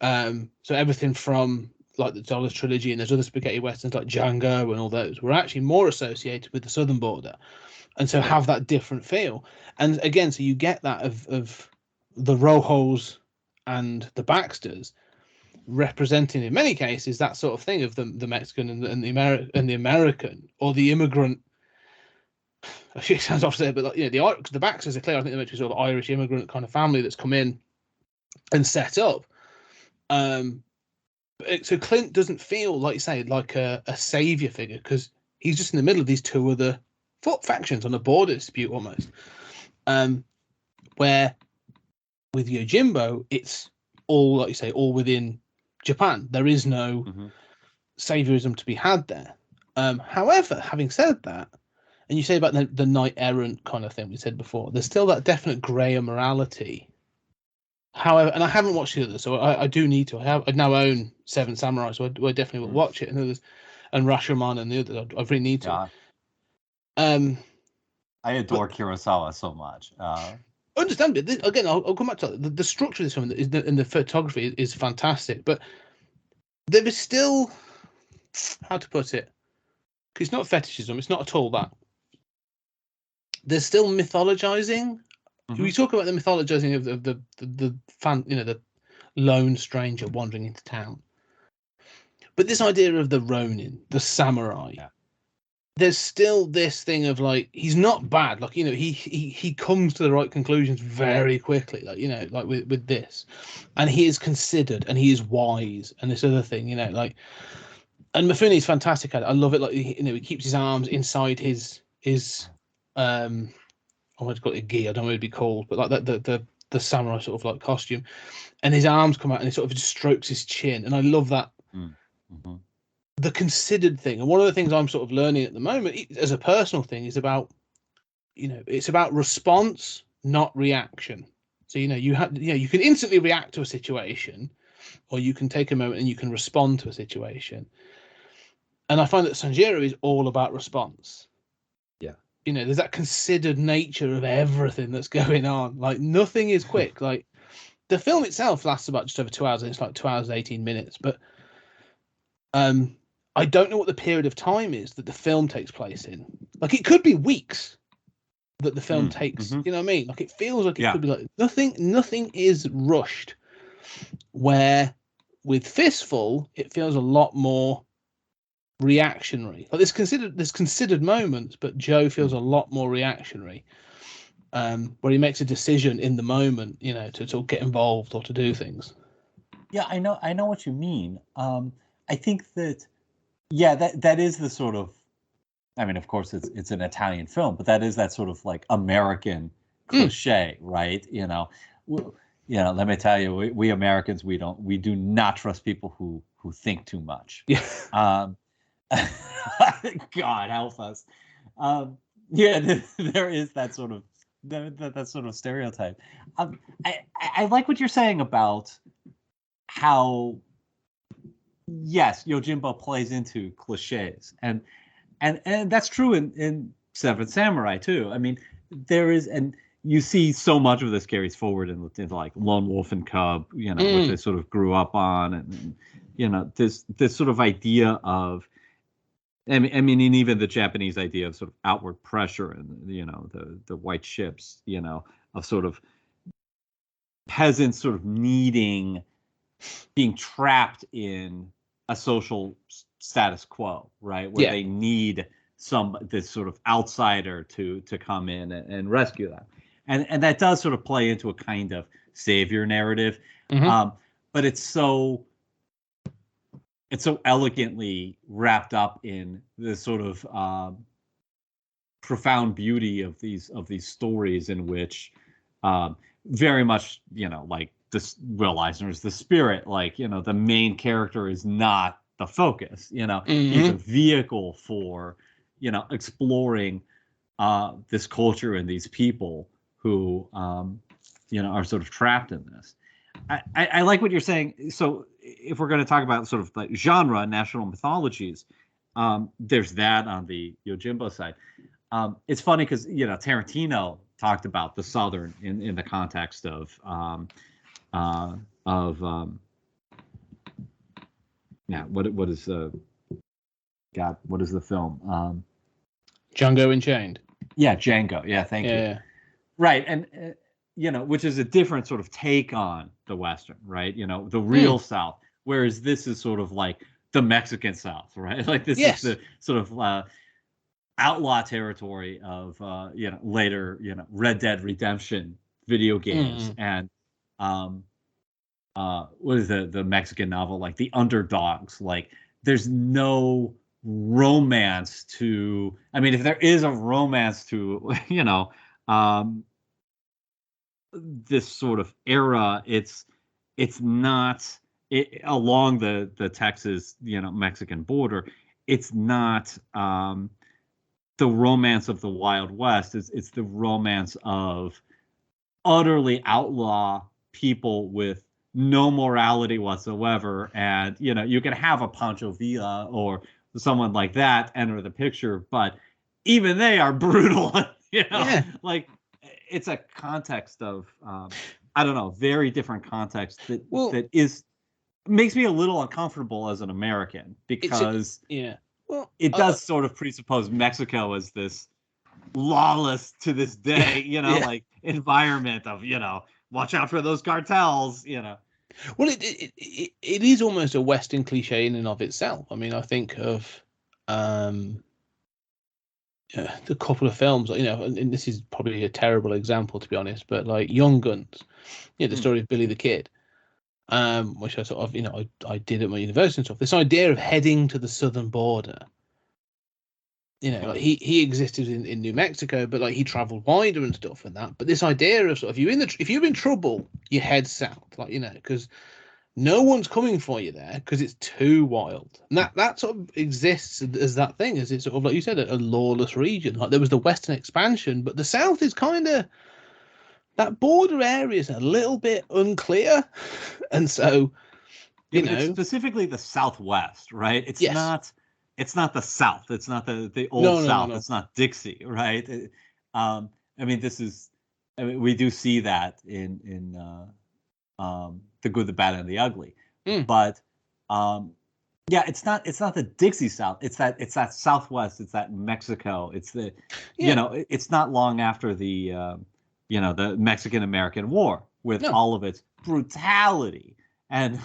So everything from like the Dollars trilogy and there's other spaghetti westerns like Django and all those were actually more associated with the southern border, and so have that different feel. And again, so you get that of the Rojos and the Baxters representing in many cases that sort of thing of the Mexican and the American or the immigrant. It sounds off to say, but the Baxters are clear. I think they're meant to be sort of Irish immigrant kind of family that's come in and set up. So Clint doesn't feel, like you say, like a savior figure, because he's just in the middle of these two other foot factions on a border dispute almost. Where with Yojimbo, it's all, like you say, all within Japan. There is no saviorism to be had there. However, having said that, and you say about the knight errant kind of thing we said before, there's still that definite grey morality. However, and I haven't watched the others, so I do need to. I now own Seven Samurai, so I definitely will watch it. And Rashomon and the others, I really need to. I adore Kurosawa so much. Understand it. Again, I'll come back to the structure of this film and the photography is fantastic, but there is still, how to put it, because it's not fetishism. It's not at all that. There's still mythologizing. We talk about the mythologizing of the fan, the lone stranger wandering into town. But this idea of the Ronin, the samurai, there's still this thing of like, he's not bad. Like, he comes to the right conclusions very quickly. Like, like with this, and he is considered and he is wise. And this other thing, and Mifune's fantastic at it. I love it. Like, he keeps his arms inside his I want to call it a gi. I don't know what it'd be called, but like the samurai sort of like costume, and his arms come out and he sort of just strokes his chin, and I love that. The considered thing, and one of the things I'm sort of learning at the moment as a personal thing is about, it's about response, not reaction. So you can instantly react to a situation, or you can take a moment and you can respond to a situation. And I find that Sanjiro is all about response. There's that considered nature of everything that's going on. Like, nothing is quick. Like, the film itself lasts about just over 2 hours, and it's like 2 hours and 18 minutes. But I don't know what the period of time is that the film takes place in. Like, it could be weeks that the film takes. You know what I mean? Like, it feels like it could be like nothing is rushed. Where with Fistful, it feels a lot more reactionary. Like, there's considered moments, but Joe feels a lot more reactionary, where he makes a decision in the moment, to sort of get involved or to do things. Yeah, I know what you mean. I think that that is the sort of, I mean, of course it's an Italian film, but that is that sort of like American cliche, right? Let me tell you, we Americans, we do not trust people who think too much. God help us. There is that sort of stereotype. I like what you're saying about how, yes, Yojimbo plays into cliches, and that's true in Seven Samurai too. I mean, there is, and you see so much of this carries forward in like Lone Wolf and Cub, which they sort of grew up on, and this sort of idea of I mean, and even the Japanese idea of sort of outward pressure and, the white ships, of sort of peasants sort of being trapped in a social status quo, right? Where they need this sort of outsider to come in and rescue them. And that does sort of play into a kind of savior narrative. But it's so elegantly wrapped up in the sort of profound beauty of these stories, in which very much, like this Will Eisner's The Spirit, like, the main character is not the focus, he's a vehicle for, exploring this culture and these people who, are sort of trapped in this. I like what you're saying. So if we're going to talk about sort of like genre, national mythologies, there's that on the Yojimbo side. It's funny because, Tarantino talked about the Southern in the context of what is the film? Django Unchained. Yeah, Django. Yeah, thank you. Right, and which is a different sort of take on the Western, right? The real South, whereas this is sort of like the Mexican South, right? Like this is the sort of outlaw territory of later Red Dead Redemption video games and what is the Mexican novel, like The Underdogs. Like there's no romance to, I mean, if there is a romance to this sort of era, it's not along the Texas Mexican border. It's not the romance of the Wild West. It's the romance of utterly outlaw people with no morality whatsoever. And you can have a Pancho Villa or someone like that enter the picture, but even they are brutal. Like it's a context of I don't know, very different context that makes me a little uncomfortable as an American, because it does sort of presuppose Mexico as this lawless to this day, like environment of, watch out for those cartels, Well, it is almost a Western cliche in and of itself. I mean, I think of the couple of films, and this is probably a terrible example, to be honest, but like Young Guns, the story of Billy the Kid, which I sort of, I did at my university and stuff. This idea of heading to the southern border. Like he existed in New Mexico, but like he traveled wider and stuff and that. But this idea of sort of if you're in trouble, you head south, like because no one's coming for you there because it's too wild. And that sort of exists as that thing, as it's sort of like you said, a lawless region. Like there was the Western expansion, but the South is kind of, that border area is a little bit unclear, and so it's specifically the Southwest, right? It's not. It's not the South. It's not the old South. No. It's not Dixie, right? I mean, we do see that in The Good, the Bad, and the Ugly. But it's not the Dixie South. It's that Southwest. It's that Mexico. It's the it's not long after the the Mexican-American War with all of its brutality, and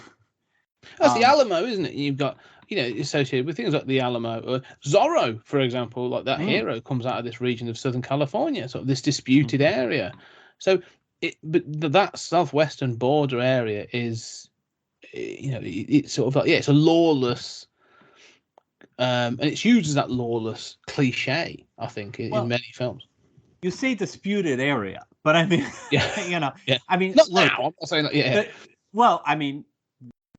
that's the Alamo, isn't it? You've got associated with things like the Alamo, or Zorro, for example, like that hero comes out of this region of Southern California, sort of this disputed area. So, but that southwestern border area is, it's sort of like it's a lawless, and it's used as that lawless cliche, I think, in many films. You say disputed area, but I mean, I mean, not look, now. I'm not saying that. Well, I mean.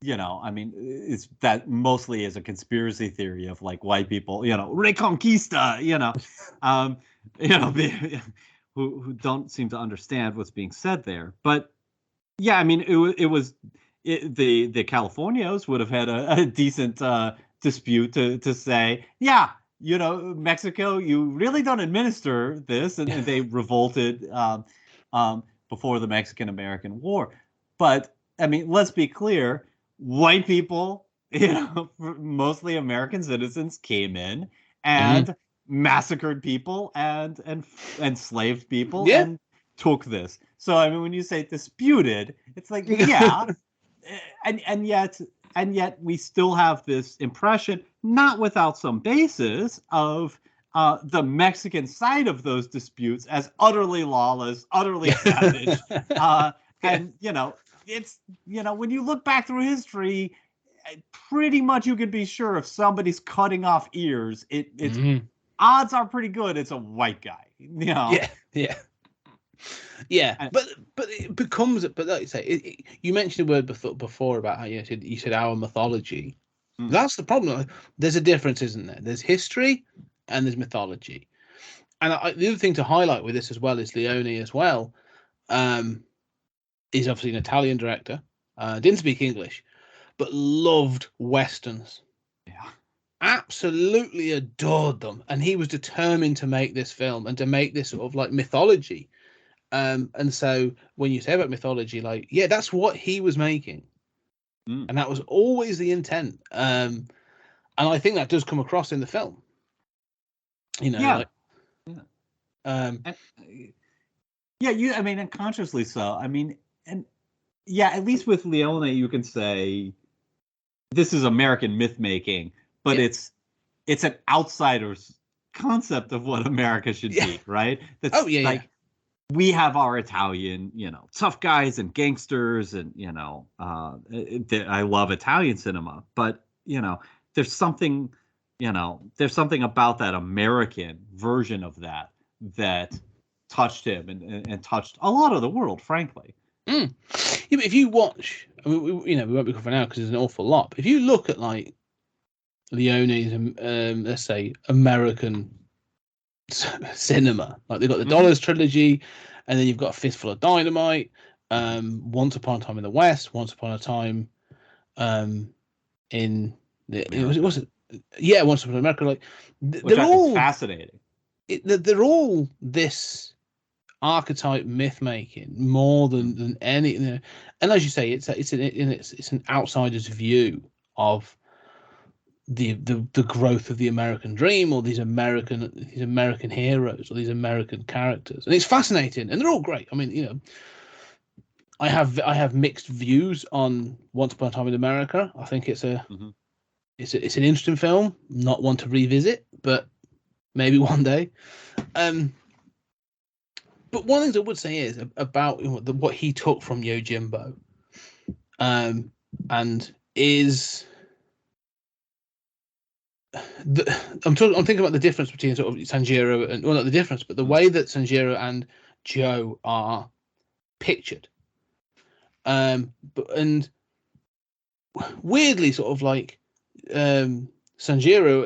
It's that mostly as a conspiracy theory of like white people, Reconquista, who don't seem to understand what's being said there. But yeah, I mean, the Californios would have had a decent dispute to say, Mexico, you really don't administer this, and they revolted before the Mexican-American War. But I mean, let's be clear. White people mostly American citizens came in and massacred people and enslaved people Yeah. and took this. So I mean, when you say disputed, it's like, yeah, and yet we still have this impression, not without some basis, of the Mexican side of those disputes as utterly lawless, utterly savage, and it's when you look back through history, pretty much you can be sure if somebody's cutting off ears, it's odds are pretty good it's a white guy. Yeah, but it becomes, but like you say, you mentioned the word before about how you said our mythology. That's the problem. There's a difference, isn't there? There's history and there's mythology. And the other thing to highlight with this as well is Leone as well. Is obviously an Italian director. Didn't speak English, but loved westerns. Yeah, absolutely adored them, and he was determined to make this film and to make this sort of like mythology. And so when you say about mythology, like, yeah, that's what he was making, and that was always the intent. And I think that does come across in the film. I mean, and consciously so. I mean, and yeah, at least with Leone, you can say this is American myth making, but it's an outsider's concept of what America should be, right? That's we have our Italian, tough guys and gangsters, and I love Italian cinema, but there's something about that American version of that touched him and touched a lot of the world, frankly. Yeah, but if you watch, I mean, we won't be covering now because there's an awful lot. But if you look at like Leone's, let's say, American cinema, like they've got the Dollars trilogy, and then you've got A Fistful of Dynamite, Once Upon a Time in the West, Once Upon a Time, in the Once Upon a America. Like they're all fascinating. They're all this archetype myth making more than any, and as you say, it's an outsider's view of the growth of the American dream, or these American heroes, or these American characters, and it's fascinating, and they're all great. I mean, I have mixed views on Once Upon a Time in America. I think it's an interesting film, not one to revisit, but maybe one day. But one of the things I would say is about what he took from Yojimbo, and is I'm thinking about the difference between sort of Sanjiro and, well, not the difference, but the way that Sanjiro and Joe are pictured, and weirdly, sort of like Sanjiro,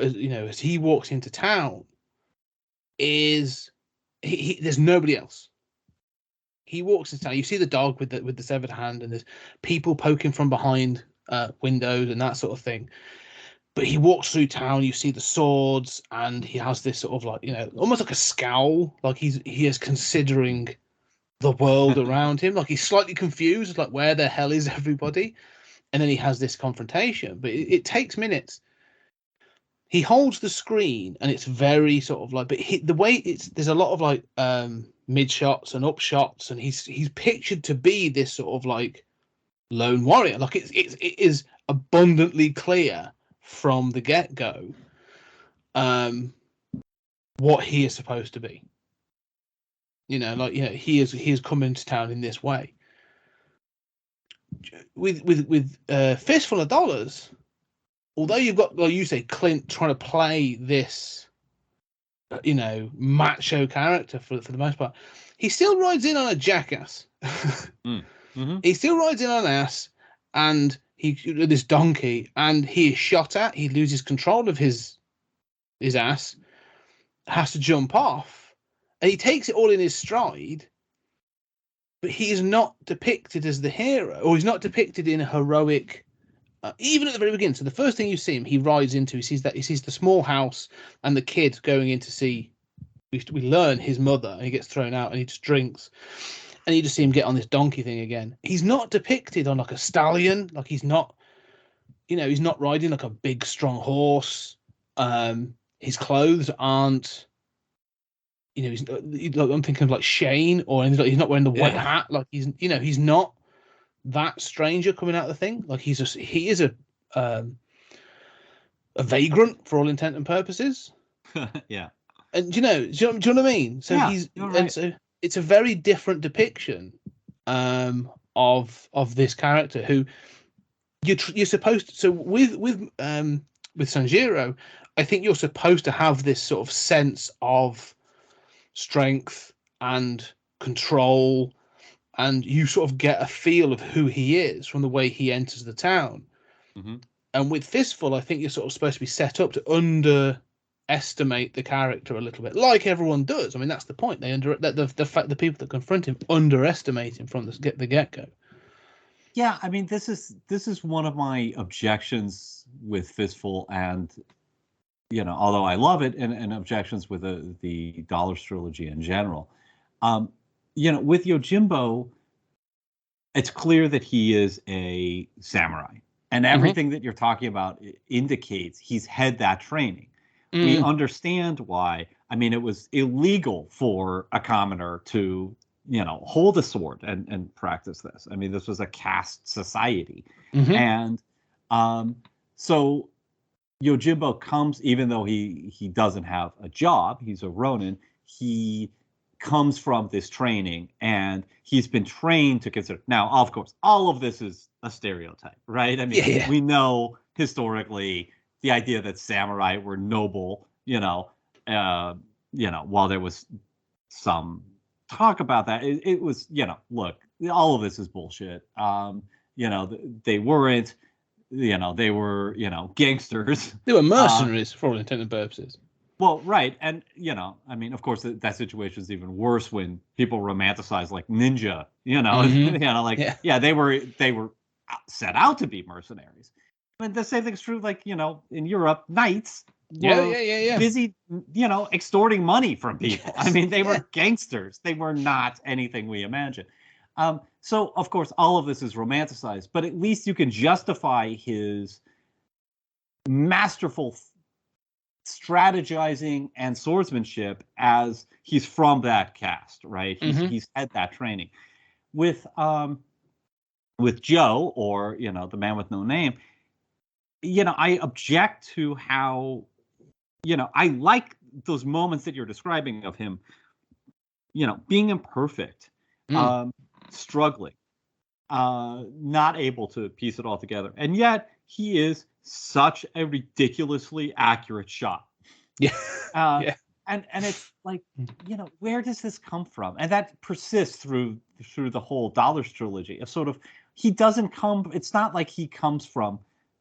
as he walks into town, is there's nobody else. He walks into town. You see the dog with the severed hand, and there's people poking from behind windows and that sort of thing. But he walks through town. You see the swords, and he has this sort of like almost like a scowl, like he is considering the world around him. Like he's slightly confused, like where the hell is everybody? And then he has this confrontation. But it takes minutes. He holds the screen, and it's very sort of like, but the way there's a lot of like mid shots and up shots, and he's pictured to be this sort of like lone warrior. Like it is abundantly clear from the get go what he is supposed to be. He is coming to town in this way. With Fistful of Dollars. Although you've got, like you say, Clint trying to play this, macho character for the most part, he still rides in on a jackass. He still rides in on an ass, and this donkey, and he is shot at. He loses control of his ass, has to jump off, and he takes it all in his stride. But he is not depicted as the hero, or he's not depicted in a heroic. Even at the very beginning, so the first thing you see him, he rides into. He sees the small house and the kid going in to see. We learn his mother, and he gets thrown out, and he just drinks, and you just see him get on this donkey thing again. He's not depicted on like a stallion, like he's not. he's not riding like a big strong horse. His clothes aren't, I'm thinking of like Shane, or he's not wearing the white hat. Like he's not that stranger coming out of the thing. Like he is a vagrant for all intent and purposes. Yeah. And do you know what I mean? So so it's a very different depiction of this character who you're supposed to. So with Sanjiro, I think you're supposed to have this sort of sense of strength and control, and you sort of get a feel of who he is from the way he enters the town. Mm-hmm. And with Fistful, I think you're sort of supposed to be set up to underestimate the character a little bit, like everyone does. I mean, that's the point. The people that confront him underestimate him from the get-go. Yeah, I mean, this is one of my objections with Fistful, and although I love it, and objections with the Dollars trilogy in general. With Yojimbo, it's clear that he is a samurai, and everything that you're talking about indicates he's had that training. We understand why. I mean, it was illegal for a commoner to hold a sword and practice this. I mean, this was a caste society. And so Yojimbo comes, even though he doesn't have a job, he's a Ronin, he comes from this training, and he's been trained to consider. Now, of course, all of this is a stereotype, right? I mean, we know historically the idea that samurai were noble, while there was some talk about that, it was, look, all of this is bullshit. They weren't, they were, gangsters. They were mercenaries for all intents and purposes. Well, right. And, I mean, of course, that situation is even worse when people romanticize like ninja, they were set out to be mercenaries. I mean, the same thing's true, like, in Europe, knights were busy, extorting money from people. Yes. I mean, they were gangsters. They were not anything we imagine. So, of course, all of this is romanticized, but at least you can justify his masterful strategizing and swordsmanship as he's from that caste, right? He's had that training. With Joe, or the man with no name, I object to how, I like those moments that you're describing of him, being imperfect, struggling, not able to piece it all together, and yet he is such a ridiculously accurate shot. And it's like, where does this come from? And that persists through the whole Dollars trilogy. Of sort of, he doesn't come. It's not like he comes from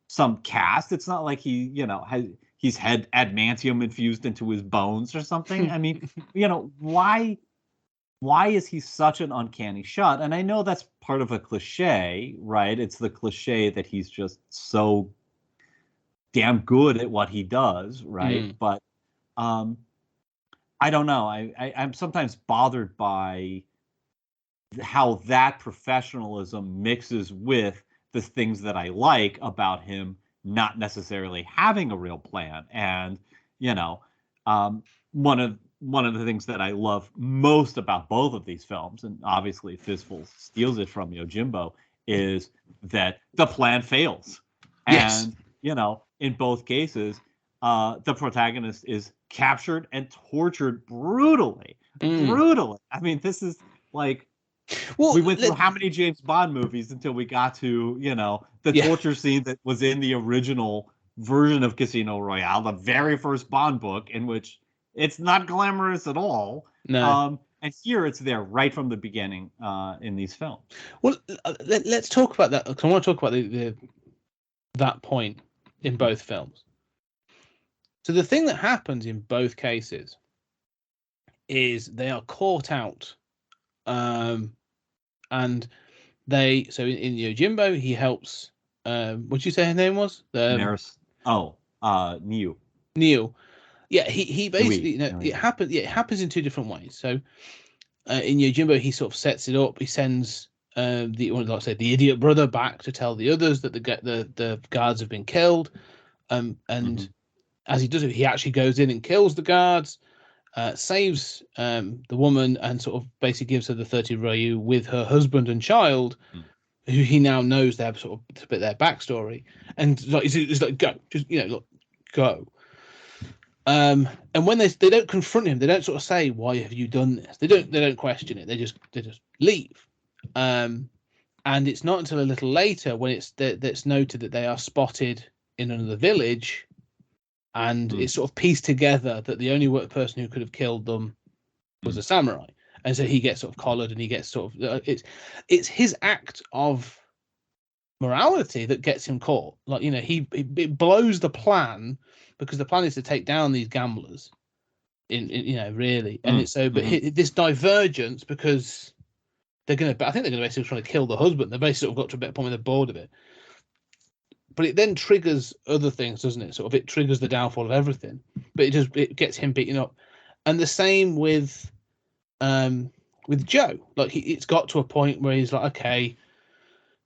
some caste. It's not like he's had adamantium infused into his bones or something. I mean, why is he such an uncanny shot? And I know that's part of a cliche, right? It's the cliche that he's just so damn good at what he does, right? But I don't know. I'm sometimes bothered by how that professionalism mixes with the things that I like about him not necessarily having a real plan. And one of the things that I love most about both of these films, and obviously Fistful steals it from Yojimbo, is that the plan fails. Yes. And in both cases, the protagonist is captured and tortured brutally. I mean, this is like, we went through how many James Bond movies until we got to, the torture scene that was in the original version of Casino Royale, the very first Bond book, in which it's not glamorous at all. No. And here it's there right from the beginning in these films. Well, let's talk about that, because I want to talk about that point in both films. So the thing that happens in both cases is they are caught out, and in Yojimbo, he helps. What did you say his name was? Neil. Neil. Yeah, he basically it happens. Yeah, it happens in two different ways. So in Yojimbo, he sort of sets it up. He sends like I say, the idiot brother back to tell the others that the guards have been killed. And as he does it, he actually goes in and kills the guards, saves the woman, and sort of basically gives her the 30 Ryu with her husband and child, who he now knows their sort of a bit their backstory. And like he's like, go, just look, go. And when they don't confront him, they don't sort of say, why have you done this? They don't question it. They just leave. And it's not until a little later when that's noted that they are spotted in another village, and it's sort of pieced together that the only person who could have killed them was a samurai. And so he gets sort of collared, and he gets sort of it's his act of morality that gets him caught. Like, it blows the plan, because the plan is to take down these gamblers in really. And it's so, but this divergence, because I think they're going to basically try to kill the husband. They basically sort of got to a better point where they're bored of it. But it then triggers other things, doesn't it? Sort of, it triggers the downfall of everything. But it gets him beaten up. And the same with Joe. Like, it's got to a point where he's like, okay,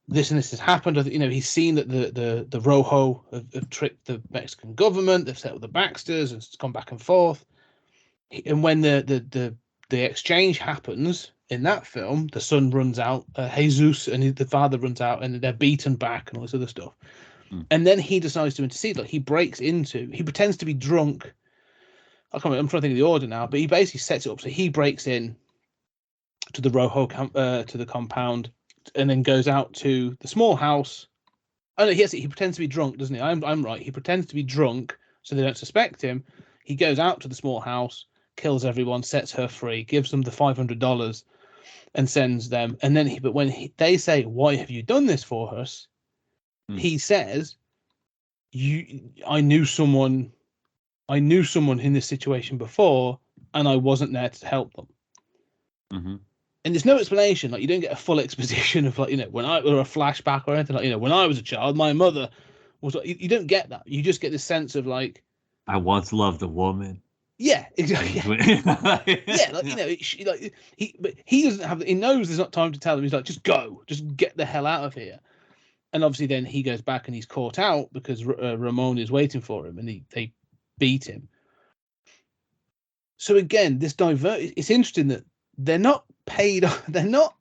this and this has happened. He's seen that the Rojo have tricked the Mexican government. They've set up the Baxters, and it's gone back and forth. And when the exchange happens in that film, the son runs out, Jesus, and the father runs out, and they're beaten back and all this other stuff. And then he decides to intercede. Like, he pretends to be drunk. I'm trying to think of the order now, but he basically sets it up so he breaks in to the Rojo to the compound, and then goes out to the small house. Oh no, he pretends to be drunk, doesn't he? I'm right. He pretends to be drunk so they don't suspect him. He goes out to the small house, kills everyone, sets her free, gives them the $500, and sends them. And then they say, "Why have you done this for us?" He says, I knew someone in this situation before, and I wasn't there to help them." And there's no explanation. Like, you don't get a full exposition of, like, when or a flashback or anything. Like, when I was a child, my mother was. You don't get that. You just get this sense of, like, I once loved a woman. Yeah, exactly. Yeah, like, but he doesn't have. He knows there's not time to tell him. He's like, just go, just get the hell out of here. And obviously, then he goes back and he's caught out because Ramon is waiting for him, and they beat him. So again, it's interesting that they're not paid, they're not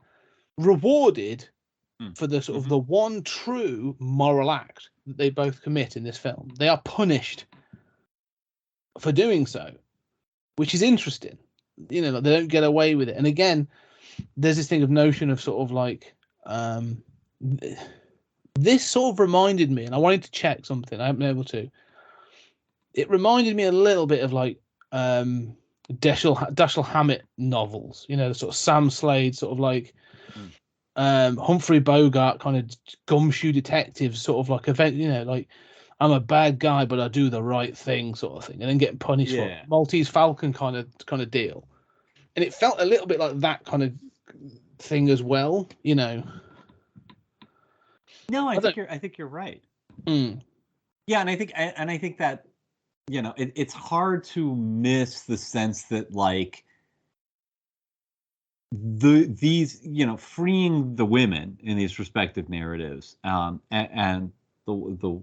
rewarded for the sort of the one true moral act that they both commit in this film. They are punished for doing so, which is interesting. They don't get away with it. And again, there's this thing of notion of sort of like, this sort of reminded me, and I wanted to check something, I haven't been able to. It reminded me a little bit of like Dashiell Hammett novels, the sort of Sam Slade sort of like Humphrey Bogart kind of gumshoe detective sort of like event, like, I'm a bad guy but I do the right thing sort of thing, and then getting punished for it. Maltese Falcon kind of deal. And it felt a little bit like that kind of thing as well, No, I think you're right. Yeah, and I think that it's hard to miss the sense that, like, these freeing the women in these respective narratives, and the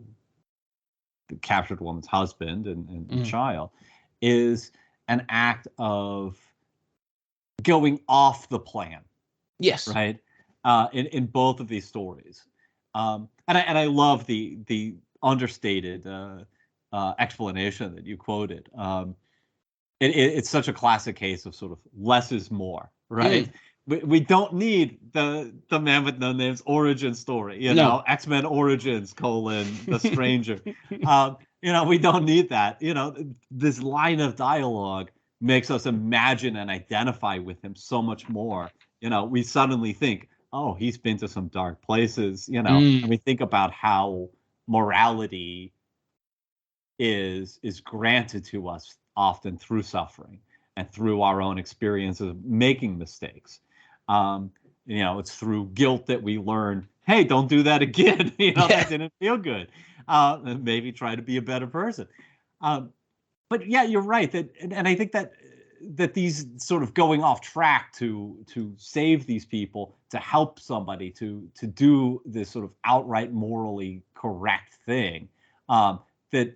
captured woman's husband and child is an act of going off the plan. Yes. Right. In both of these stories. And I love the understated explanation that you quoted. It's such a classic case of sort of less is more, right? We don't need the Man with No Name's origin story, X-Men Origins : The Stranger. We don't need that. This line of dialogue makes us imagine and identify with him so much more. We suddenly think, oh, he's been to some dark places, and we think about how morality is granted to us often through suffering and through our own experiences of making mistakes. It's through guilt that we learn, hey, don't do that again. That didn't feel good. And maybe try to be a better person. But yeah, you're right. And I think that that these sort of going off track to save these people, to help somebody, to do this sort of outright morally correct thing, that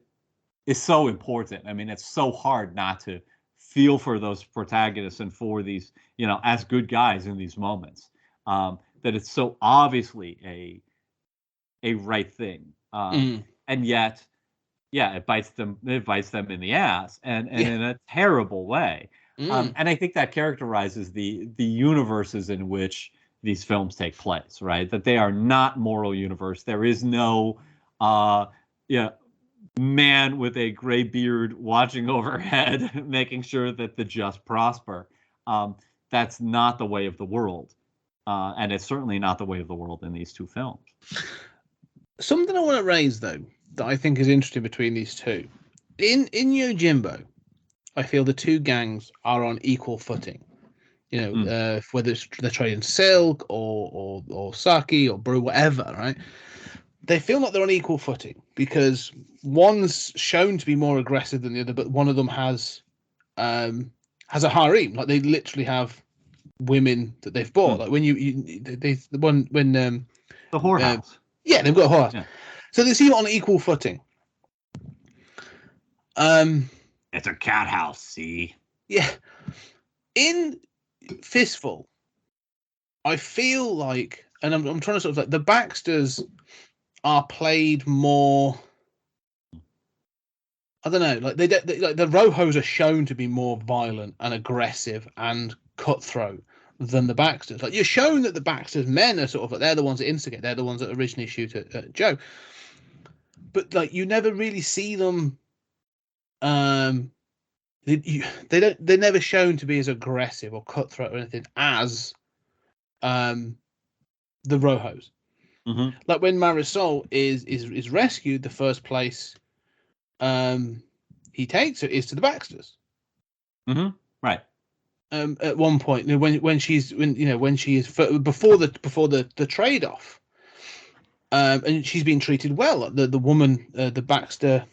is so important. I mean, it's so hard not to feel for those protagonists and for these, as good guys in these moments. That it's so obviously a right thing, and yet, yeah, it bites them in the ass, and in a terrible way. And I think that characterizes the universes in which these films take place, right? That they are not moral universe. There is no, man with a gray beard watching overhead, making sure that the just prosper. That's not the way of the world, and it's certainly not the way of the world in these two films. Something I want to raise, though, that I think is interesting between these two. In Yojimbo, I feel the two gangs are on equal footing. Whether they're trading silk or sake or brew, whatever, right? They feel like they're on equal footing because one's shown to be more aggressive than the other, but one of them has a harem. Like, they literally have women that they've bought. Like when the whorehouse. They've got a whorehouse. Yeah. So they seem on equal footing. It's a cat house, see? Yeah. In Fistful, I feel like, and I'm trying to sort of like, the Baxters are played more. I don't know, like they like the Rojos are shown to be more violent and aggressive and cutthroat than the Baxters. Like, you're shown that the Baxters men are sort of like, they're the ones that instigate, they're the ones that originally shoot at Joe, but like you never really see them. They're never shown to be as aggressive or cutthroat or anything as the Rojos. Mm-hmm. Like when Marisol is rescued, the first place he takes her is to the Baxters. Mm-hmm. Right. At one point, when she is before the trade off, and she's been treated well. The woman, the Baxter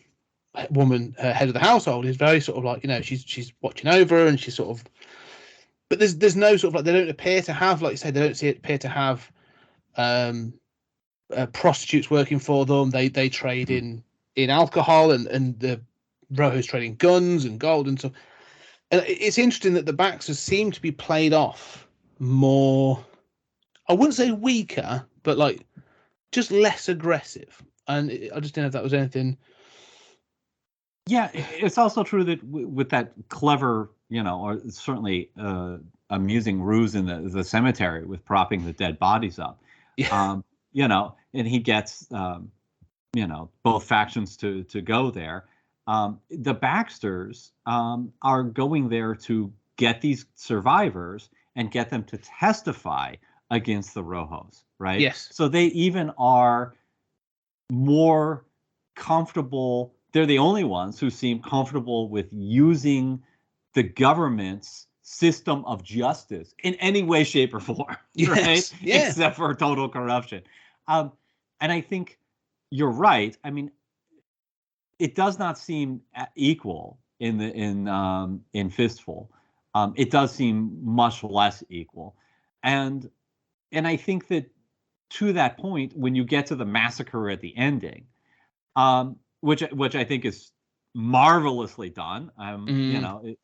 woman, head of the household, is very sort of like, she's watching over her, and she's sort of. But there's no sort of like, they don't appear to have, like you said, they don't appear to have prostitutes working for them. They trade in alcohol, and the Rojos trading guns and gold and stuff. And it's interesting that the Baxters seem to be played off more. I wouldn't say weaker, but like just less aggressive. And I just didn't know if that was anything. Yeah, it's also true that with that clever, or certainly amusing ruse in the cemetery with propping the dead bodies up. Yeah. And he gets, both factions to go there. The Baxters are going there to get these survivors and get them to testify against the Rojos, right? Yes. So they even are more comfortable. They're the only ones who seem comfortable with using the government's system of justice in any way, shape, or form, right? Yeah. Except for total corruption. And I think you're right. I mean, it does not seem equal in Fistful. It does seem much less equal, and I think that to that point, when you get to the massacre at the ending, which I think is marvelously done.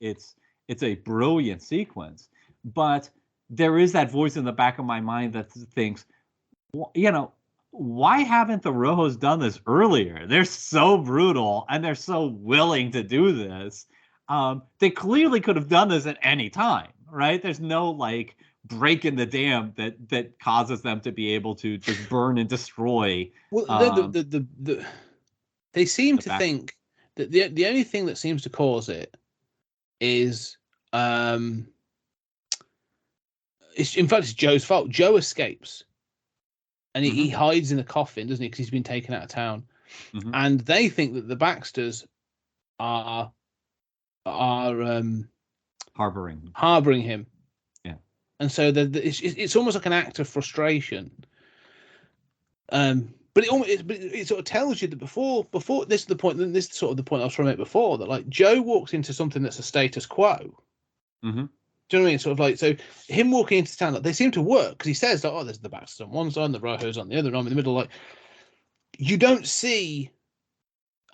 It's a brilliant sequence, but there is that voice in the back of my mind that thinks, why haven't the Rojos done this earlier? They're so brutal and they're so willing to do this. They clearly could have done this at any time, right? There's no like break in the dam that causes them to be able to just burn and destroy. Well, they seem to think that the only thing that seems to cause it is it's Joe's fault. Joe escapes. And he hides in a coffin, doesn't he? Because he's been taken out of town. Mm-hmm. And they think that the Baxters are harboring him. Yeah. And so it's almost like an act of frustration. But it sort of tells you that before this is the point. This is sort of the point I was trying to make before, that like Joe walks into something that's a status quo, Mm-hmm. Do you know what I mean? Sort of like, so him walking into town, like, they seem to work because he says, like, oh, there's the Baxters on one side and the Rojos on the other, and I'm in the middle. Like, you don't see,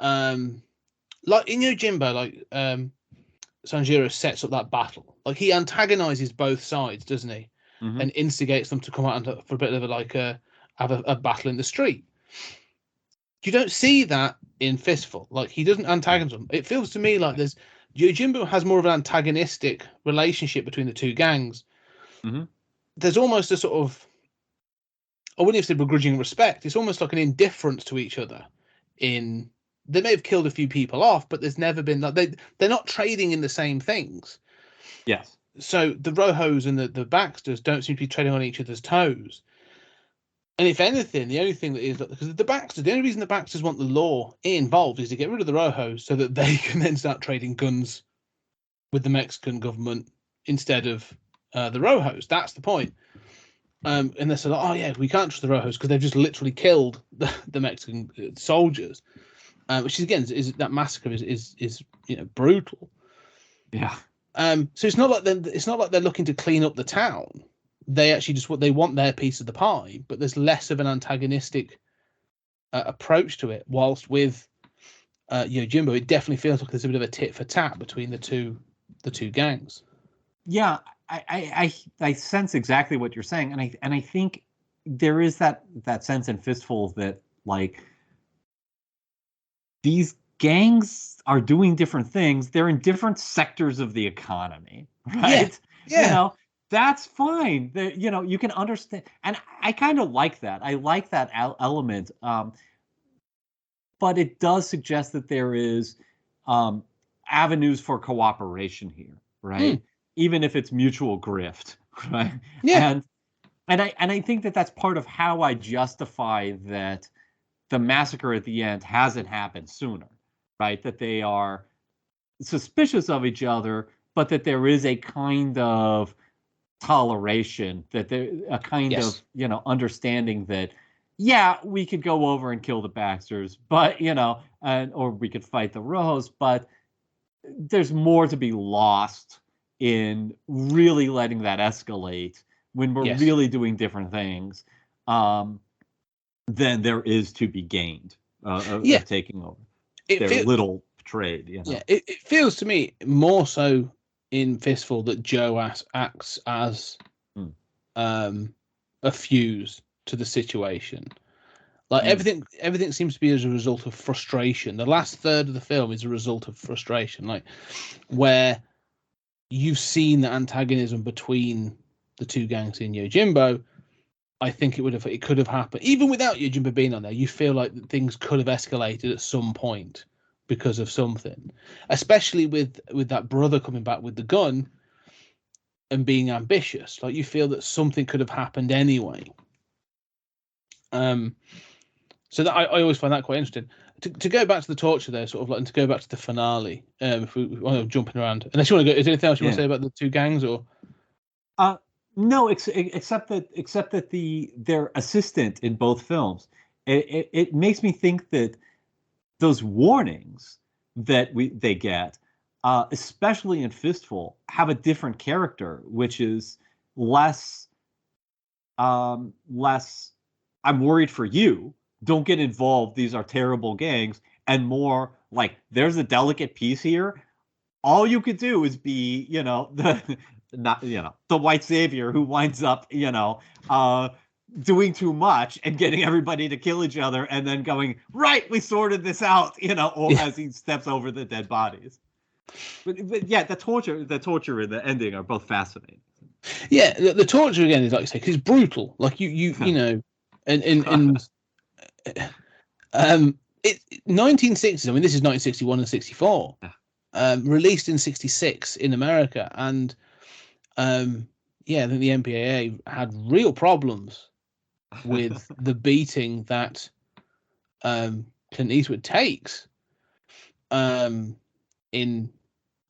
like in Yojimbo, like Sanjiro sets up that battle. Like, he antagonizes both sides, doesn't he? Mm-hmm. And instigates them to come out and for a bit of have a battle in the street. You don't see that in Fistful. Like, he doesn't antagonize them. It feels to me like Yojimbo has more of an antagonistic relationship between the two gangs. Mm-hmm. There's almost a sort of, I wouldn't even say begrudging respect. It's almost like an indifference to each other. They may have killed a few people off, but there's never been like they're not trading in the same things. Yes. So the Rojos and the Baxters don't seem to be treading on each other's toes. And if anything, the only thing that is, because the only reason the Baxters want the law involved is to get rid of the Rojos so that they can then start trading guns with the Mexican government instead of the Rojos. That's the point. And they said, oh yeah, we can't trust the Rojos because they've just literally killed the Mexican soldiers, which is, again, is that massacre is brutal. Yeah. So it's not like they're looking to clean up the town. They actually they want their piece of the pie, but there's less of an antagonistic approach to it. Whilst with Yojimbo, it definitely feels like there's a bit of a tit for tat between the two gangs. Yeah, I sense exactly what you're saying, and I think there is that sense in Fistful that, like, these gangs are doing different things. They're in different sectors of the economy, right? Yeah. That's fine. You can understand, and I kind of like that. I like that element, but it does suggest that there is avenues for cooperation here, right? Even if it's mutual grift, right? Yeah. And I think that that's part of how I justify that the massacre at the end hasn't happened sooner, right? That they are suspicious of each other, but that there is a kind of toleration, that there a kind of understanding that, yeah, we could go over and kill the Baxters, but or we could fight the Rojos, but there's more to be lost in really letting that escalate when we're really doing different things than there is to be gained of taking over their little trade. Yeah, it feels to me more so in Fistful that Joe acts as a fuse to the situation. Like, everything seems to be as a result of frustration. The last third of the film is a result of frustration, like where you've seen the antagonism between the two gangs in Yojimbo. I think it could have happened even without Yojimbo being on there. You feel like things could have escalated at some point because of something, especially with that brother coming back with the gun and being ambitious. Like, you feel that something could have happened anyway. So that I always find that quite interesting. To go back to the torture there, sort of like, and to go back to the finale. If we jumping around, unless you want to go, is there anything else you want to say about the two gangs, or? No, except that their assistant in both films, it makes me think that those warnings that they get, especially in Fistful, have a different character, which is less I'm worried for you. Don't get involved. These are terrible gangs. And more like, there's a delicate piece here. All you could do is be, the white savior who winds up, doing too much and getting everybody to kill each other, and then going, right, we sorted this out, as he steps over the dead bodies. But yeah, the torture and the ending are both fascinating. Yeah, the torture again is, like you say, because it's brutal. Like you know, and 1960s. I mean, this is 1961 and 64. Released in 66 in America, and I think the MPAA had real problems with the beating that Clint Eastwood takes in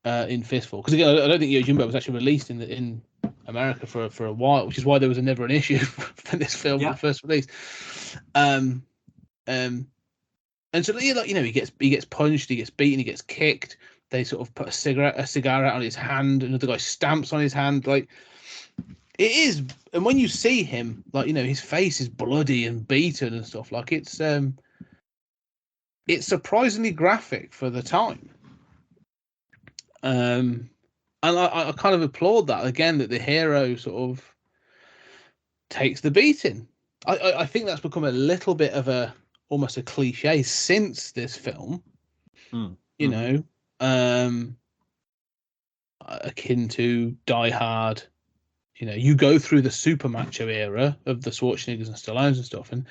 Fistful. Because again, I don't think Yojimbo was actually released in America for a while, which is why there was never an issue for this film when it first released. And so, like, he gets punched, he gets beaten, he gets kicked. they sort of put a cigar out on his hand, another guy stamps on his hand. Like, it is, and when you see him, like, you know, his face is bloody and beaten and stuff. Like, it's surprisingly graphic for the time. And I kind of applaud that again, that the hero sort of takes the beating. I think that's become a little bit of almost a cliche since this film. You know, akin to Die Hard. You know, you go through the super macho era of the Schwarzeneggers and Stallones and stuff, and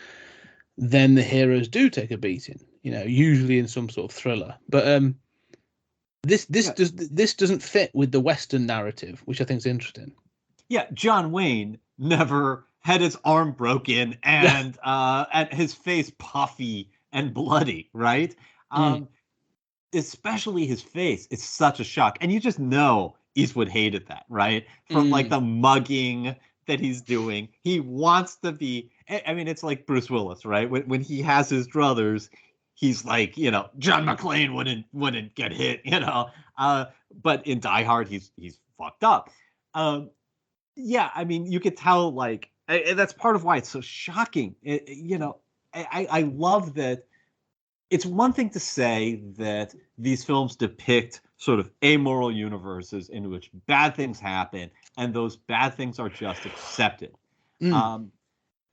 then the heroes do take a beating. You know, usually in some sort of thriller. But this doesn't fit with the Western narrative, which I think is interesting. Yeah, John Wayne never had his arm broken and his face puffy and bloody, right? Especially his face. It's such a shock, and you just know Eastwood hated that, right? From like the mugging that he's doing. He wants to be. I mean, it's like Bruce Willis, right? When he has his druthers, he's like, you know, John McClane wouldn't get hit, you know. But in Die Hard, he's fucked up. Yeah, I mean, you could tell, like, that's part of why it's so shocking. You know, I love that. It's one thing to say that these films depict sort of amoral universes in which bad things happen, and those bad things are just accepted.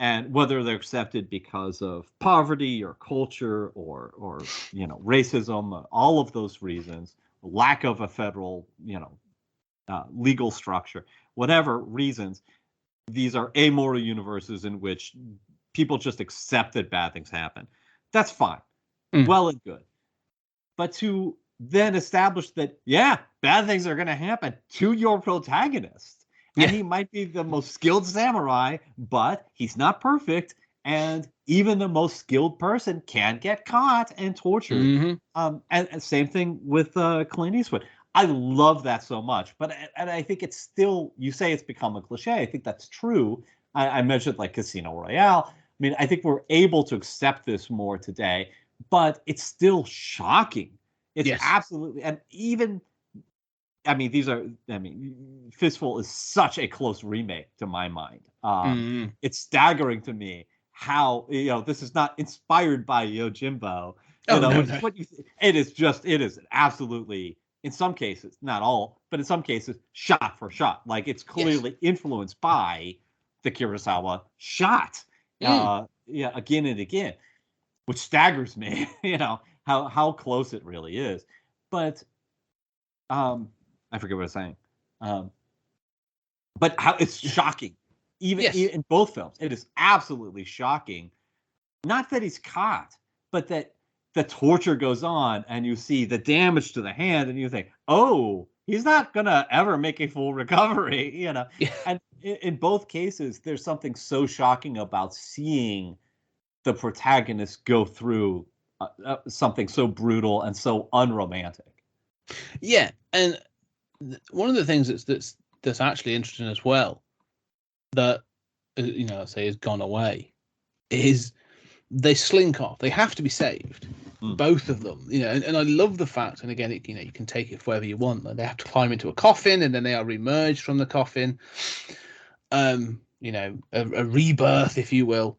And whether they're accepted because of poverty or culture or you know, racism, all of those reasons, lack of a federal, you know, legal structure, whatever reasons, these are amoral universes in which people just accept that bad things happen. That's fine. Well and good. But to then establish that, yeah, bad things are going to happen to your protagonist. And he might be the most skilled samurai, but he's not perfect. And even the most skilled person can get caught and tortured. And same thing with Clint Eastwood. I love that so much. And I think it's still, you say it's become a cliche. I think that's true. I mentioned like Casino Royale. I mean, I think we're able to accept this more today. But it's still shocking. It's absolutely, and even, I mean, Fistful is such a close remake to my mind. It's staggering to me how, you know, this is not inspired by Yojimbo. It is absolutely, in some cases, not all, but in some cases, shot for shot. Like, it's clearly influenced by the Kurosawa shot. Again and again. Which staggers me, you know, how close it really is. But I forget what I was saying. But how it's shocking. Even in both films, it is absolutely shocking. Not that he's caught, but that the torture goes on and you see the damage to the hand and you think, oh, he's not going to ever make a full recovery, you know. And in both cases, there's something so shocking about seeing the protagonist go through something so brutal and so unromantic. Yeah, and one of the things that's actually interesting as well, that, you know, say has gone away, is they slink off. They have to be saved, both of them. You know, and I love the fact, and again, you know, you can take it wherever you want. Like, they have to climb into a coffin, and then they are remerged from the coffin. You know, a rebirth, if you will.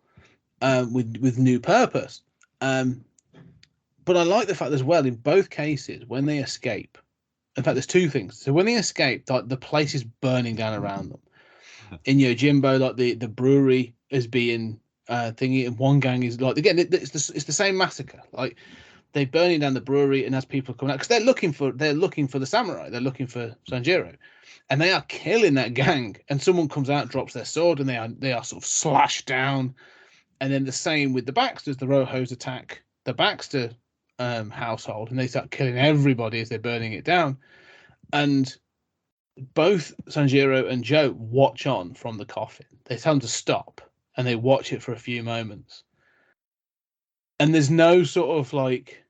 With new purpose. But I like the fact as well, in both cases, when they escape, in fact, there's two things. So when they escape, like, the place is burning down around them. In Yojimbo, like, the brewery is being thingy, and one gang is like, again, it's the same massacre. Like, they're burning down the brewery, and as people are coming out, because they're looking for the samurai, they're looking for Sanjiro, and they are killing that gang. And someone comes out, drops their sword, and they are sort of slashed down. And then the same with the Baxters. The Rojos attack the Baxter household, and they start killing everybody as they're burning it down. And both Sanjiro and Joe watch on from the coffin. They tell them to stop, and they watch it for a few moments. And there's no sort of like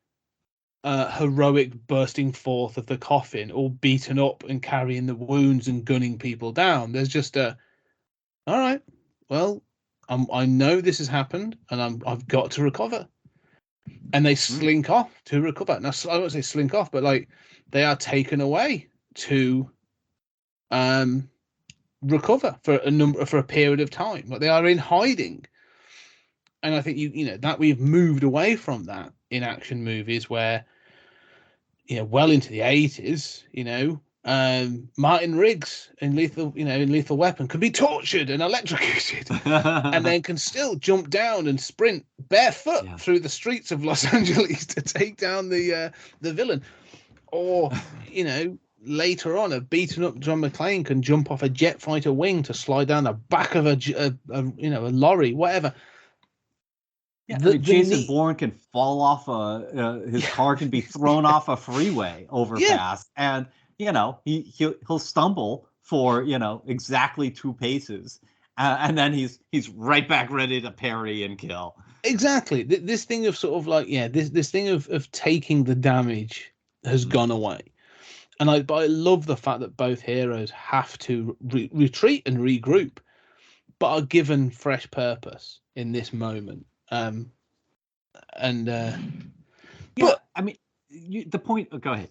heroic bursting forth of the coffin, all beaten up and carrying the wounds and gunning people down. There's just all right, well, I know this has happened, and I've got to recover. and they slink off to recover. Now, I won't say slink off, but like they are taken away to recover for a period of time. Like they are in hiding. And I think you know that we've moved away from that in action movies where, you know, well into the 80s, you know, Martin Riggs in Lethal Weapon could be tortured and electrocuted and then can still jump down and sprint barefoot through the streets of Los Angeles to take down the villain. Or, you know, later on, a beaten up John McClane can jump off a jet fighter wing to slide down the back of a lorry, whatever. Yeah, Jason Bourne can fall off his car can be thrown off a freeway overpass, and you know he'll stumble for exactly 2 paces, and then he's right back ready to parry and kill. Exactly. This thing of sort of like this thing of taking the damage has gone away, and I love the fact that both heroes have to retreat and regroup, but are given fresh purpose in this moment. But I mean, the point. Go ahead.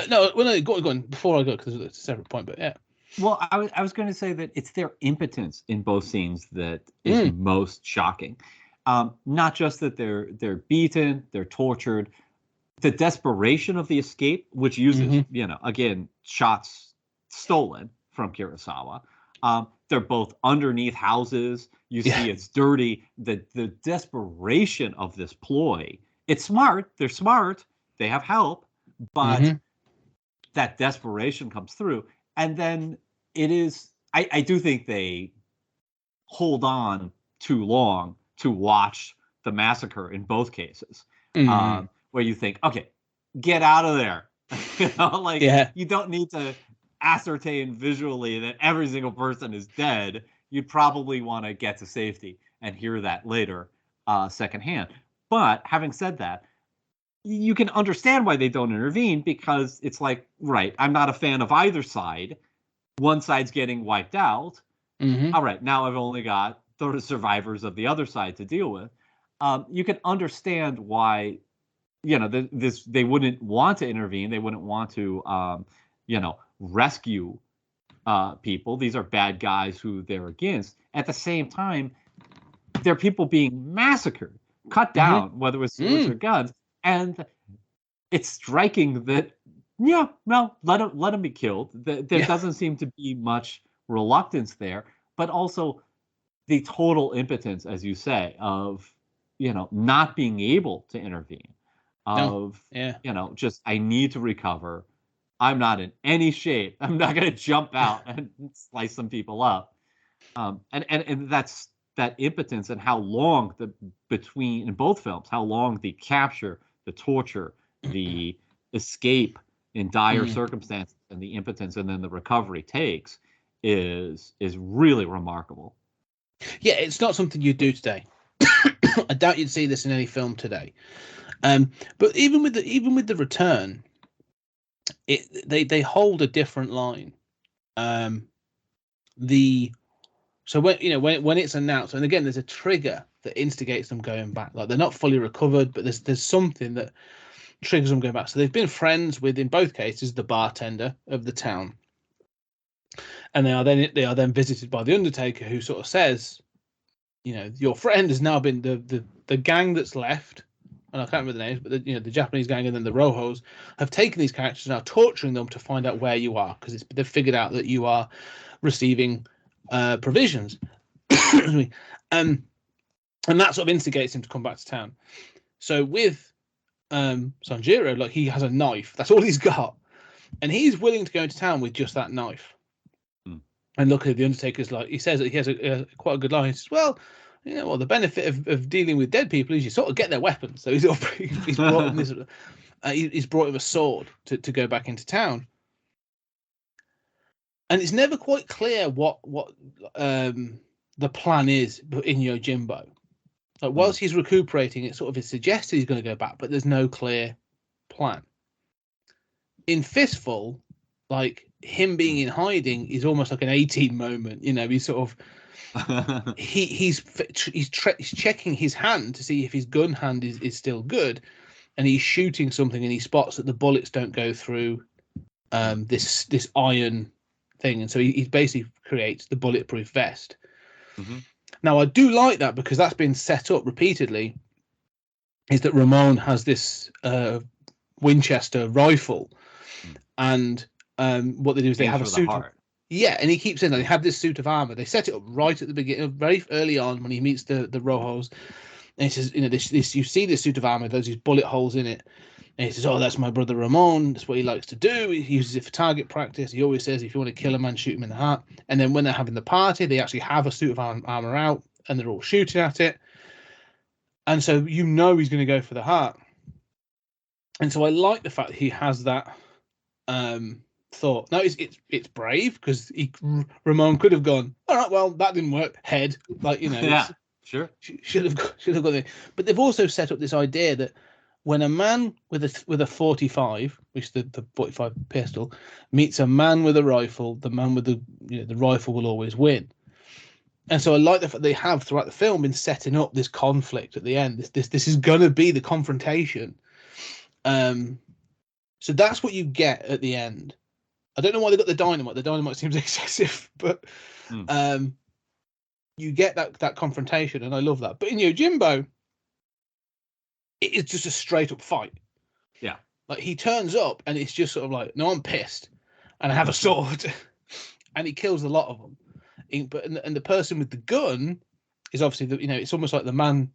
No, go on before I go because it's a separate point. But yeah. Well, I was going to say that it's their impotence in both scenes that is most shocking. Not just that they're beaten, they're tortured, the desperation of the escape, which uses again shots stolen from Kurosawa. They're both underneath houses. You see it's dirty. The desperation of this ploy. It's smart. They're smart. They have help. But that desperation comes through. And then it is... I do think they hold on too long to watch the massacre in both cases. Where you think, okay, get out of there. You don't need to ascertain visually that every single person is dead. You'd probably want to get to safety and hear that later secondhand. But having said that, you can understand why they don't intervene, because it's like, right, I'm not a fan of either side. One side's getting wiped out. All right, now I've only got the survivors of the other side to deal with. You can understand why, they wouldn't want to intervene. They wouldn't want to, rescue people. These are bad guys who they're against. At the same time, they're people being massacred, cut down, whether with swords or guns. And it's striking that, let them be killed. There doesn't seem to be much reluctance there, but also the total impotence, as you say, of, not being able to intervene, just, I need to recover. I'm not in any shape. I'm not going to jump out and slice some people up. And that's that impotence, and how long in both films, how long the capture, the torture, the escape in dire circumstances, and the impotence, and then the recovery takes is really remarkable. Yeah, it's not something you do today. I doubt you'd see this in any film today. But even with the return, they hold a different line. So when it's announced, and again, there's a trigger that instigates them going back. Like, they're not fully recovered, but there's something that triggers them going back. So they've been friends with, in both cases, the bartender of the town, and they are then visited by the Undertaker, who sort of says, your friend has now been the gang that's left, and I can't remember the names, but the Japanese gang and then the Rojos have taken these characters and are torturing them to find out where you are, because they've figured out that you are receiving provisions. And that sort of instigates him to come back to town. So with Sanjiro, like, he has a knife. That's all he's got, and he's willing to go into town with just that knife. And look at the Undertaker's, like, he says that he has quite a good line. He says, well, the benefit of dealing with dead people is you sort of get their weapons. So he's brought him this. He's brought him a sword to go back into town. And it's never quite clear what the plan is in Yojimbo. Like, whilst he's recuperating, it sort of is suggested he's going to go back, but there's no clear plan. In Fistful, like, him being in hiding is almost like an 18 moment. He's sort of, he's checking his hand to see if his gun hand is still good, and he's shooting something, and he spots that the bullets don't go through this iron thing, and so he basically creates the bulletproof vest. Mm-hmm. Now, I do like that because that's been set up repeatedly. Is that Ramon has this Winchester rifle, and what they do is they have a suit. Yeah, and he keeps saying that they have this suit of armor. They set it up right at the beginning, very early on when he meets the Rojos, and he says, this you see this suit of armor. There's these bullet holes in it, and he says, "Oh, that's my brother Ramon. That's what he likes to do. He uses it for target practice. He always says, if you want to kill a man, shoot him in the heart." And then when they're having the party, they actually have a suit of armor out, and they're all shooting at it. And so he's going to go for the heart. And so I like the fact that he has that thought. Now it's brave because Ramon could have gone, all right, well, that didn't work. Head, yeah, sure, should have gone there. But they've also set up this idea that when a man with a 45, which is the 45 pistol, meets a man with a rifle, the man with the rifle will always win. And so I like the fact they have throughout the film been setting up this conflict at the end. This is going to be the confrontation. So that's what you get at the end. I don't know why they got the dynamite. The dynamite seems excessive, but you get that confrontation, and I love that. But in Yojimbo, it is just a straight up fight. Yeah, like he turns up, and it's just sort of like, no, I'm pissed, and I have a sword, and he kills a lot of them. But the person with the gun is obviously it's almost like the man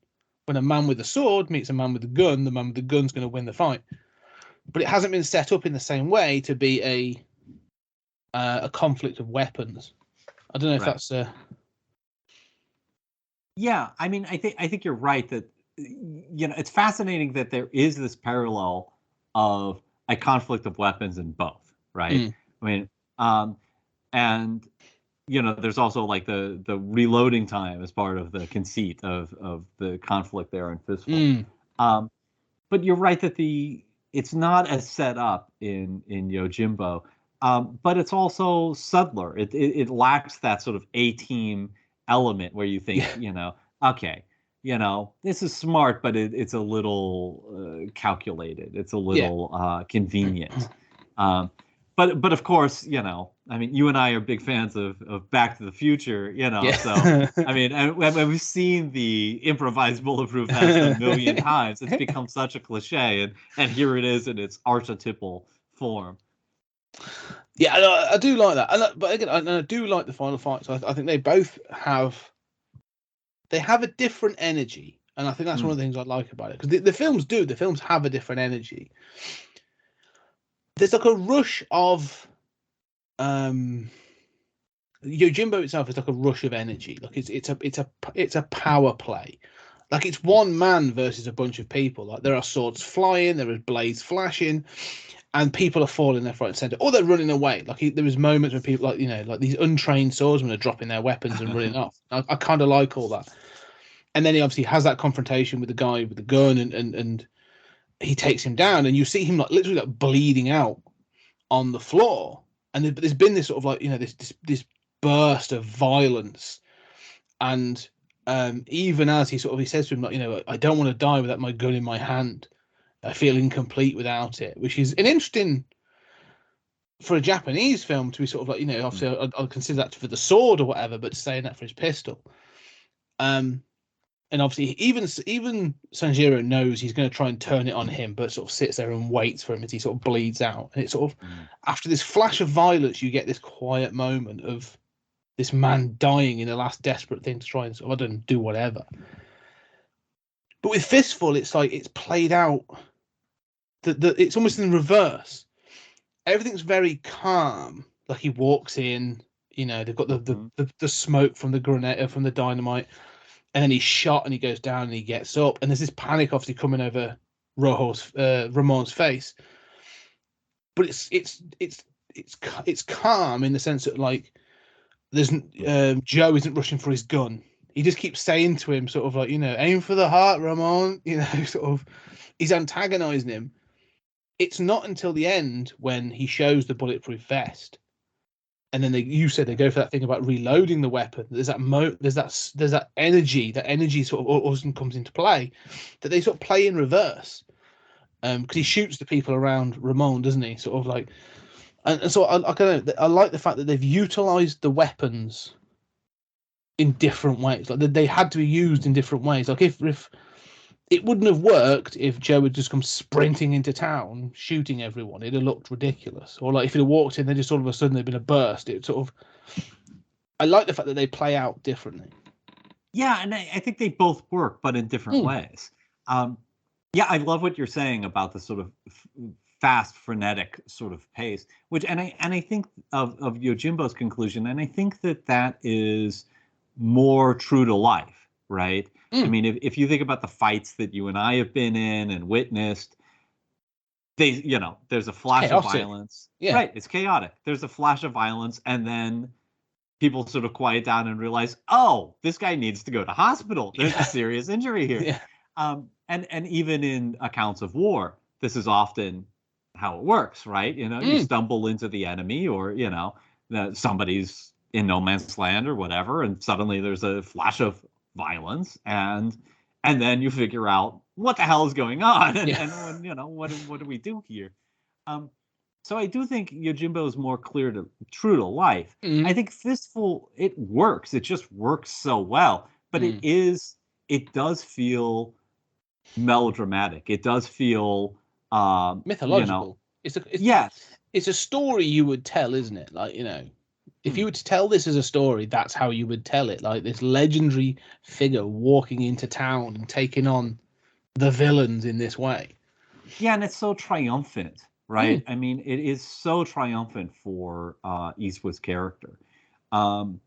when a man with a sword meets a man with a gun, the man with the gun's going to win the fight. But it hasn't been set up in the same way to be a conflict of weapons. I don't know if that's Yeah, I mean, I think you're right that it's fascinating that there is this parallel of a conflict of weapons in both, right? I mean, and there's also like the reloading time as part of the conceit of the conflict there in Fistful. But you're right that it's not as set up in Yojimbo, but it's also subtler. It lacks that sort of A-team element where you think, okay, this is smart, but it's a little calculated. It's a little convenient. But of course, I mean, you and I are big fans of Back to the Future, so, I mean, and we've seen the improvised bulletproof vest a million times. It's become such a cliche, and here it is in its archetypal form. Yeah, I do like that. But again, I do like the final fights. I think they both have a different energy. And I think that's one of the things I like about it. Because the films have a different energy. There's like a rush of Yojimbo itself is like a rush of energy. Like it's a power play. Like it's one man versus a bunch of people. Like there are swords flying, there are blades flashing, and people are falling left, right, and center, or they're running away. Like there was moments when people like these untrained swordsmen are dropping their weapons and running off. I kind of like all that. And then he obviously has that confrontation with the guy with the gun, and he takes him down, and you see him like literally like bleeding out on the floor. And there's been this sort of like this burst of violence, and even as he says to him like I don't want to die without my gun in my hand. I feel incomplete without it, which is an interesting for a Japanese film to be sort of like obviously I'll consider that for the sword or whatever, but saying that for his pistol. And obviously, even Sanjiro knows he's going to try and turn it on him, but sort of sits there and waits for him as he sort of bleeds out. And it's sort of after this flash of violence, you get this quiet moment of this man dying in the last desperate thing to try and sort of do whatever. But with Fistful, it's like it's played out. It's almost in reverse. Everything's very calm. Like he walks in, they've got the smoke from the grenade from the dynamite. And then he's shot and he goes down and he gets up. And there's this panic obviously coming over Ramon's face. But it's calm in the sense that like there's Joe isn't rushing for his gun. He just keeps saying to him sort of like, aim for the heart, Ramon. Sort of he's antagonizing him. It's not until the end when he shows the bulletproof vest and then you said they go for that thing about reloading the weapon. There's that energy. That energy sort of also comes into play, that they sort of play in reverse. Because he shoots the people around Ramon, doesn't he? Sort of like, and so I like the fact that they've utilized the weapons in different ways. Like they had to be used in different ways. Like if it wouldn't have worked if Joe had just come sprinting into town shooting everyone. It'd have looked ridiculous. Or like if it had walked in, then just all of a sudden there'd been a burst. It sort of. I like the fact that they play out differently. Yeah, and I think they both work, but in different ways. Yeah, I love what you're saying about the sort of fast, frenetic sort of pace. And I think of Yojimbo's conclusion, and I think that is more true to life, right? I mean, if you think about the fights that you and I have been in and witnessed, there's a flash of violence. Yeah. Right, it's chaotic. There's a flash of violence, and then people sort of quiet down and realize, oh, this guy needs to go to hospital. There's a serious injury here. Yeah. And even in accounts of war, this is often how it works, right? You stumble into the enemy, or somebody's in no man's land or whatever, and suddenly there's a flash of violence, and then you figure out what the hell is going on, and what do we do here? So I do think Yojimbo is more true to life. I think Fistful, it works. It just works so well, but it does feel melodramatic. It does feel mythological. It's a story you would tell, isn't it? Like, if you were to tell this as a story, that's how you would tell it. Like this legendary figure walking into town and taking on the villains in this way. Yeah, and it's so triumphant, right? I mean, it is so triumphant for Eastwood's character. And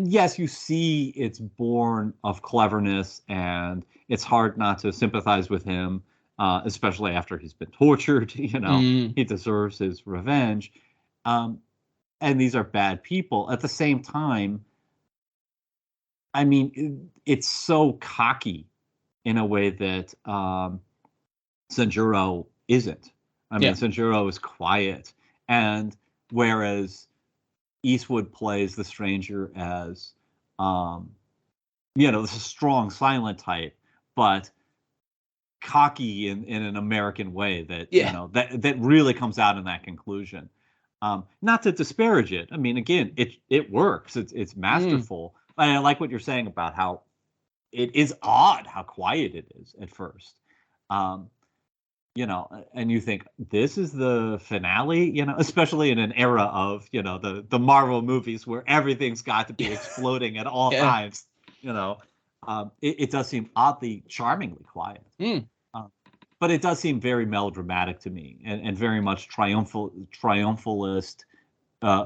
yes, you see it's born of cleverness, and it's hard not to sympathize with him, especially after he's been tortured. He deserves his revenge. And these are bad people. At the same time, I mean, it's so cocky in a way that Sanjuro isn't. I mean, Sanjuro is quiet. And whereas Eastwood plays the stranger as, this strong, silent type, but cocky in an American way that, that really comes out in that conclusion. Not to disparage it. I mean, again, it works. It's masterful. And I like what you're saying about how it is odd how quiet it is at first. And you think this is the finale, especially in an era of, the Marvel movies where everything's got to be exploding at all times. It does seem oddly, charmingly quiet. But it does seem very melodramatic to me, and very much triumphalist,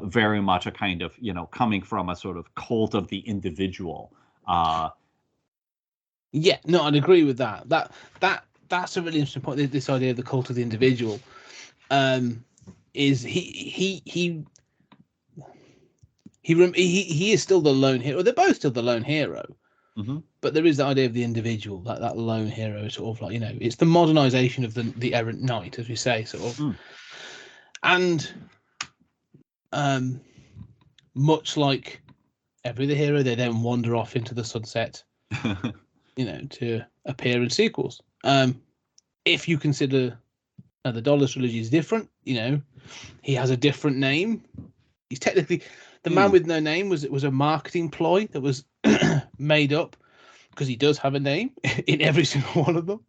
very much a kind of, coming from a sort of cult of the individual. Yeah, no, I'd agree with that. That's a really interesting point. This idea of the cult of the individual, is he is still the lone hero. They're both still the lone hero. But there is the idea of the individual, that lone hero, sort of like, it's the modernization of the errant knight, as we say, sort of. And much like every other hero, they then wander off into the sunset, to appear in sequels. If you consider the Dollars trilogy is different, he has a different name. He's technically the man with no name. Was a marketing ploy that was made up, because he does have a name in every single one of them.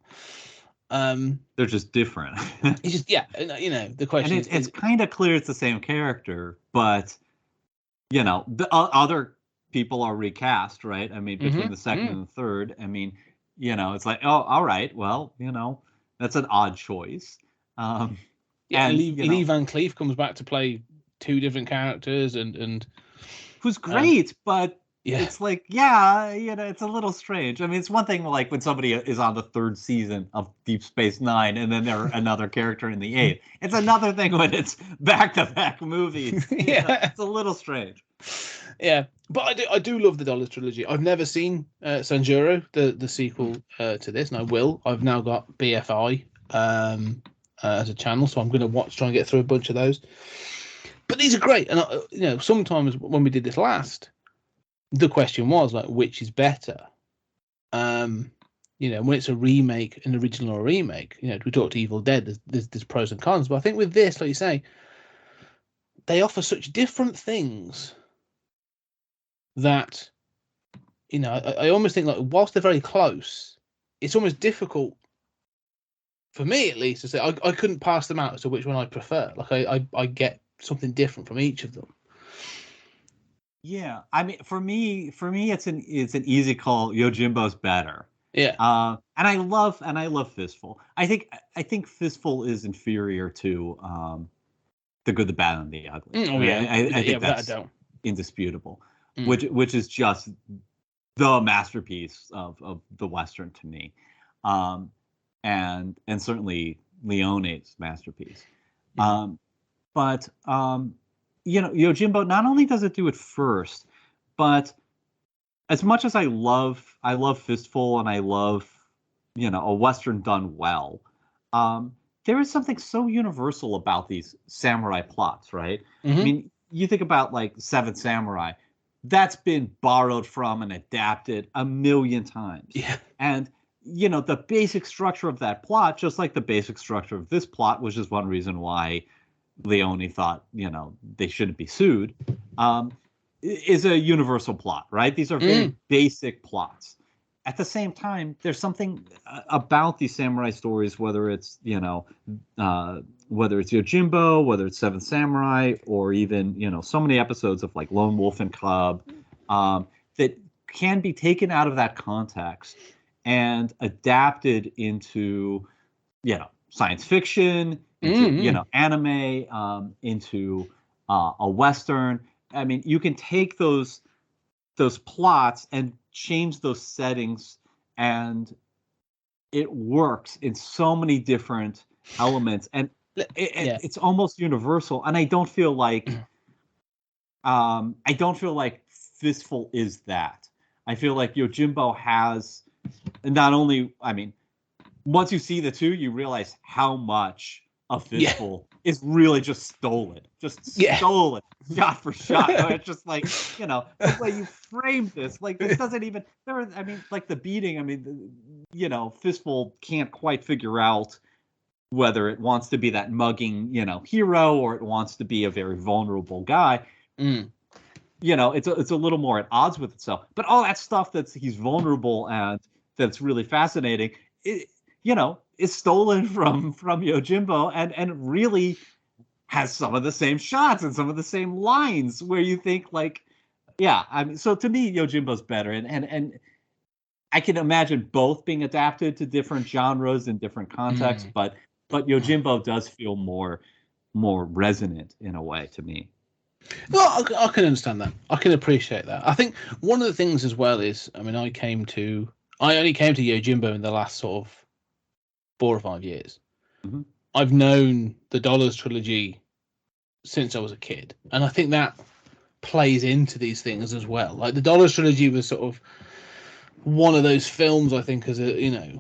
They're just different. It's just the question is it's kind of clear it's the same character, but the other people are recast, right? I mean, between the second and the third, I mean, it's like, oh, all right, well, that's an odd choice. And Lee Van Cleef comes back to play two different characters, and who's great, but it's like, it's a little strange. I mean, it's one thing like when somebody is on the third season of Deep Space Nine and then they're another character in the eighth. It's another thing when it's back-to-back movies. It's a little strange. Yeah, but I do love the Dollars trilogy. I've never seen Sanjuro, the sequel to this, and I will. I've now got BFI as a channel, so I'm going to try and get through a bunch of those. But these are great, and sometimes when we did this last, the question was like, which is better? When it's a remake, an original or a remake, we talked to Evil Dead. There's pros and cons, but I think with this, like you say, they offer such different things that I almost think like whilst they're very close, it's almost difficult for me at least to say I couldn't pass them out as to which one I prefer. Like I get something different from each of them. Yeah, I mean, for me, it's an easy call. Yojimbo's better. Yeah. And I love Fistful. I think Fistful is inferior to The Good, the Bad, and the Ugly. I think that's indisputable. Which is just the masterpiece of the Western to me, and certainly Leone's masterpiece. But Yojimbo, not only does it do it first, but as much as I love Fistful and I love a Western done well, there is something so universal about these samurai plots, right? Mm-hmm. I mean, you think about like Seven Samurai. That's been borrowed from and adapted a million times. Yeah. And, the basic structure of that plot, just like the basic structure of this plot, which is one reason why Leone thought, they shouldn't be sued, is a universal plot, right? These are very basic plots. At the same time, there's something about these samurai stories, whether it's, whether it's Yojimbo, whether it's Seven Samurai, or even, so many episodes of like Lone Wolf and Cub, that can be taken out of that context and adapted into, science fiction, into, anime, into a Western. I mean, you can take those plots and change those settings, and it works in so many different elements, and it's almost universal. And I don't feel like Fistful is that. I feel like Yojimbo has not only, I mean, once you see the two, you realize how much of Fistful is really just stolen. Stolen, shot for shot. It's just like, the way you framed this, like this doesn't even, like the beating, Fistful can't quite figure out whether it wants to be that mugging, hero, or it wants to be a very vulnerable guy. It's a little more at odds with itself. But all that stuff he's vulnerable and that's really fascinating, is stolen from Yojimbo and really has some of the same shots and some of the same lines where you think like, so to me, Yojimbo's better. And I can imagine both being adapted to different genres in different contexts, but Yojimbo does feel more resonant in a way to me. Well, I can understand that. I can appreciate that. I think one of the things as well is, I only came to Yojimbo in the last sort of 4 or 5 years. Mm-hmm. I've known the Dollars trilogy since I was a kid, and I think that plays into these things as well. Like the Dollars trilogy was sort of one of those films, I think, as a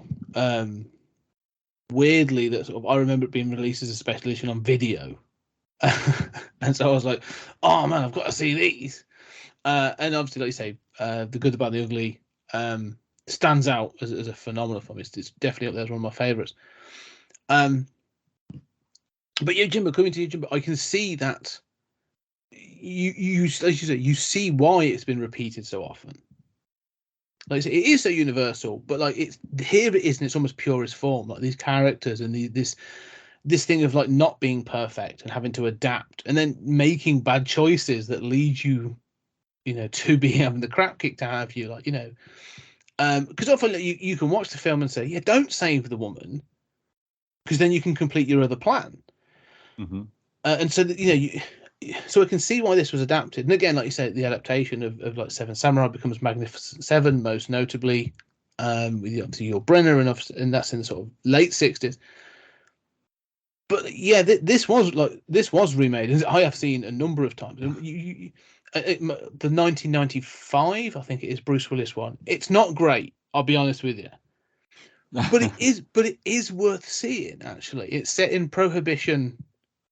weirdly that sort of I remember it being released as a special edition on video. And so I was like, oh man, I've got to see these. And obviously, like you say, The Good, the Bad, the Ugly stands out as a phenomenal film. It's definitely up there as one of my favorites. But Yojimbo, coming to Yojimbo, I can see that you as you say, you see why it's been repeated so often. Like I say, it is so universal, but like it's here it is in its almost purest form. Like these characters and this thing of like not being perfect and having to adapt and then making bad choices that lead you, to be having the crap kicked out of you. Like, because often you can watch the film and say, don't save the woman, because then you can complete your other plan. Mm-hmm. And so that, so I can see why this was adapted. And again, like you said, the adaptation of like Seven Samurai becomes Magnificent Seven, most notably, with obviously Yul Brynner, and that's in the sort of late 60s. But this was remade, and I have seen a number of times. And the 1995, I think it is, Bruce Willis one. It's not great, I'll be honest with you, but it is worth seeing. Actually, it's set in Prohibition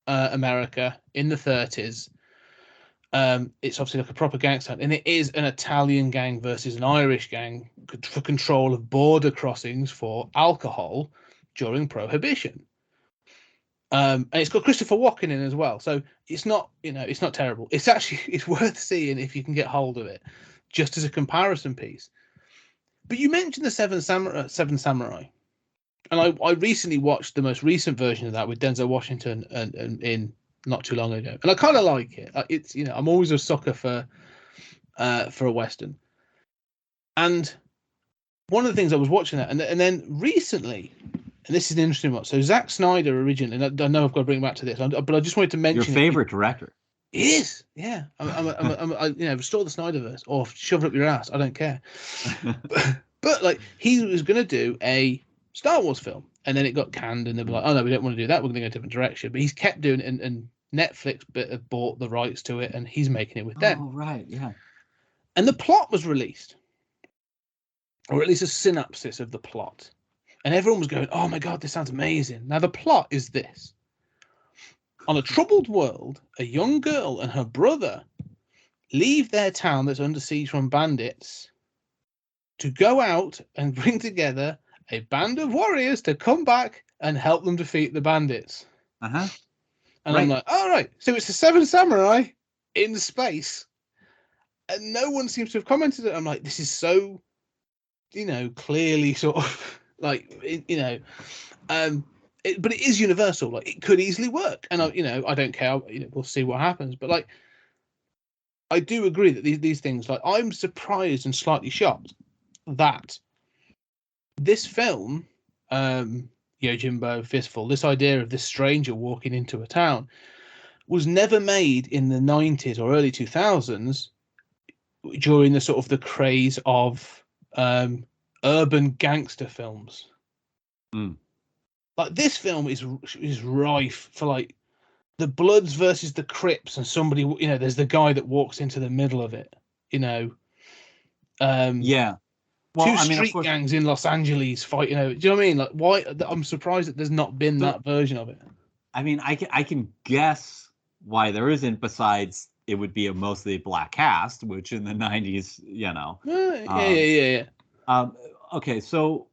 America in the 30s. It's obviously like a proper gangster, and it is an Italian gang versus an Irish gang for control of border crossings for alcohol during Prohibition. And it's got Christopher Walken in as well, so it's not, it's not terrible. It's worth seeing if you can get hold of it, just as a comparison piece. But you mentioned the Seven Samurai, and I recently watched the most recent version of that with Denzel Washington and in not too long ago, and I kind of like it. It's I'm always a sucker for a Western, and one of the things I was watching that, and then recently. And this is an interesting one. So Zack Snyder originally, and I know I've got to bring back to this, but I just wanted to mention your favorite director. It is, yeah. Restore the Snyderverse or shove it up your ass. I don't care. but like he was going to do a Star Wars film, and then it got canned, and they were like, "Oh no, we don't want to do that. We're going to go a different direction." But he's kept doing it, and Netflix bought the rights to it, and he's making it with them. Oh right, yeah. And the plot was released, or at least a synopsis of the plot. And everyone was going, "Oh my God, this sounds amazing." Now, the plot is this. On a troubled world, a young girl and her brother leave their town that's under siege from bandits to go out and bring together a band of warriors to come back and help them defeat the bandits. Uh-huh. And right. I'm like, all right. So it's the Seven Samurai in space. And no one seems to have commented it. I'm like, this is so, clearly sort of... but it is universal. Like it could easily work, and I don't care. We'll see what happens. But like, I do agree that these things. Like, I'm surprised and slightly shocked that this film, Yojimbo, Fistful, this idea of this stranger walking into a town, was never made in the 90s or early 2000s during the sort of the craze of urban gangster films. Like this film is rife for like the Bloods versus the Crips, and somebody, there's the guy that walks into the middle of it, yeah. Well, two street gangs in Los Angeles fighting over. Do you know what I mean? Like, why? I'm surprised that there's not been that version of it. I mean, I can guess why there isn't. Besides, it would be a mostly black cast, which in the 90s, Yeah. Okay, so,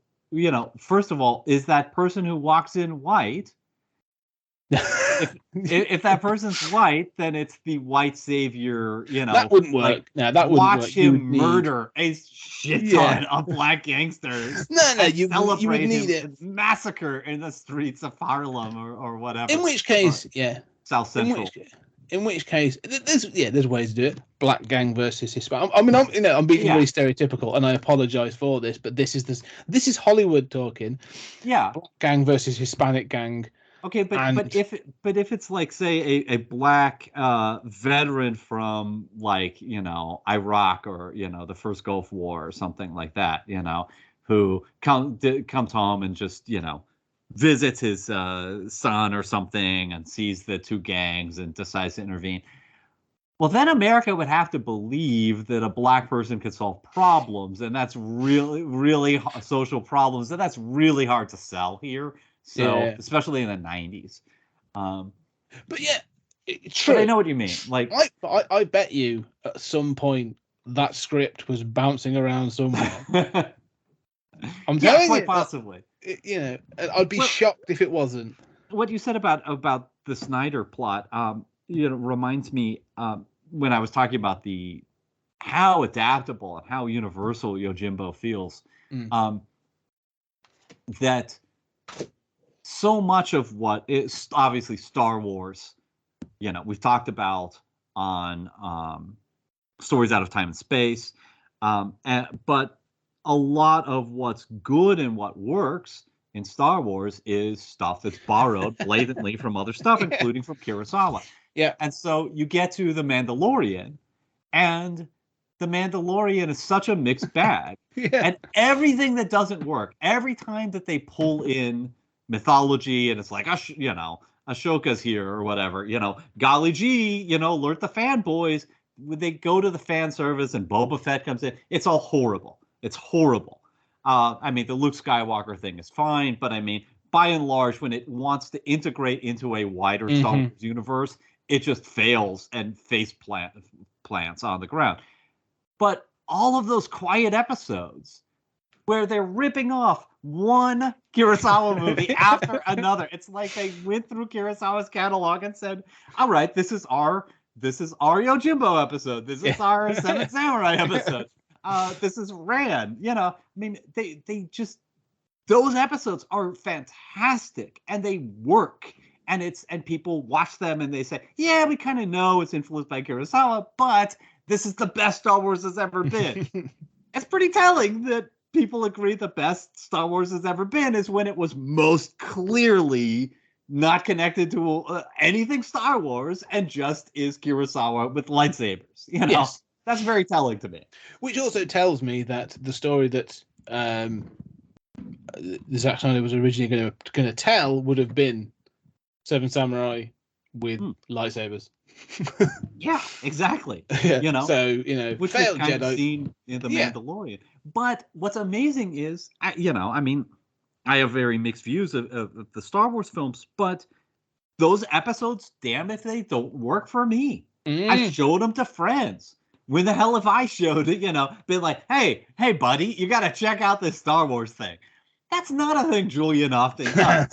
first of all, is that person who walks in white? if that person's white, then it's the white savior, That wouldn't work. Like, no, that wouldn't work. Watch him murder a shit ton of black gangsters. you would need it. Massacre in the streets of Harlem or whatever. In which case, South Central. In which case, there's ways to do it. Black gang versus Hispanic. I mean, I'm being really stereotypical, and I apologize for this, but this is Hollywood talking. Yeah, black gang versus Hispanic gang. Okay, but if it's like, say, a black veteran from like Iraq or the first Gulf War or something like that, who comes home and just visits his son or something and sees the two gangs and decides to intervene. Well, then America would have to believe that a black person could solve problems, and that's really, really social problems, and that's really hard to sell here. So, especially in the 90s. But yeah, it's true. But I know what you mean. Like, I bet you at some point that script was bouncing around somewhere. I'm telling quite you, possibly. I'd be shocked if it wasn't. What you said about the Snyder plot, reminds me when I was talking about how adaptable and how universal Yojimbo feels. That so much of what is obviously Star Wars, we've talked about on Stories Out of Time and Space, but a lot of what's good and what works in Star Wars is stuff that's borrowed blatantly from other stuff, including from Kurosawa. Yeah. And so you get to The Mandalorian, and The Mandalorian is such a mixed bag. And everything that doesn't work, every time that they pull in mythology and it's like, Ashoka's here or whatever, golly gee, alert the fanboys. When they go to the fan service and Boba Fett comes in, it's all horrible. It's horrible. I mean, the Luke Skywalker thing is fine, but I mean, by and large, when it wants to integrate into a wider Star Wars universe, it just fails and plants on the ground. But all of those quiet episodes where they're ripping off one Kurosawa movie after another. It's like they went through Kurosawa's catalog and said, all right, this is our Yojimbo episode. This is our Seven Samurai episode. This is Ran. I mean, they just, those episodes are fantastic and they work. And people watch them and they say, yeah, we kind of know it's influenced by Kurosawa, but this is the best Star Wars has ever been. It's pretty telling that people agree the best Star Wars has ever been is when it was most clearly not connected to anything Star Wars and just is Kurosawa with lightsabers. Yes. That's very telling to me. Which also tells me that the story that Zack Snyder was originally going to tell would have been Seven Samurai with lightsabers. Yeah, exactly. Yeah. So which failed was kind Jedi of seen in the Mandalorian. But what's amazing is, I have very mixed views of the Star Wars films, but those episodes, damn if they don't work for me. I showed them to friends. When the hell have I showed it? Been like, hey, buddy, you got to check out this Star Wars thing. That's not a thing Julian often does.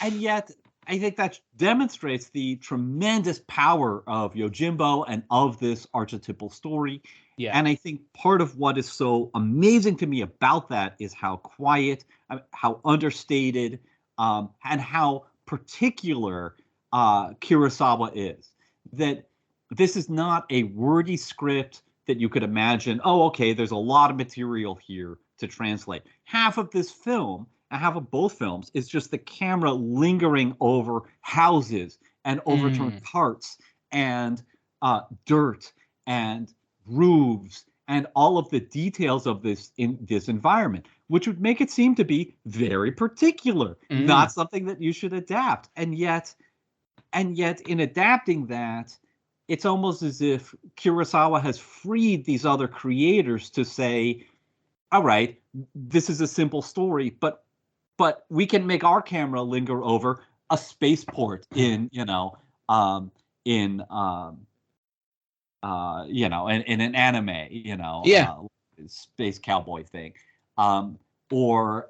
And yet, I think that demonstrates the tremendous power of Yojimbo and of this archetypal story. Yeah. And I think part of what is so amazing to me about that is how quiet, how understated, and how particular Kurosawa is. That this is not a wordy script that you could imagine, oh, okay, there's a lot of material here to translate. Half of this film, and half of both films, is just the camera lingering over houses and overturned carts and dirt and roofs and all of the details of this environment, which would make it seem to be very particular, not something that you should adapt. And yet in adapting that, it's almost as if Kurosawa has freed these other creators to say, all right, this is a simple story, but we can make our camera linger over a spaceport in an anime, space cowboy thing, or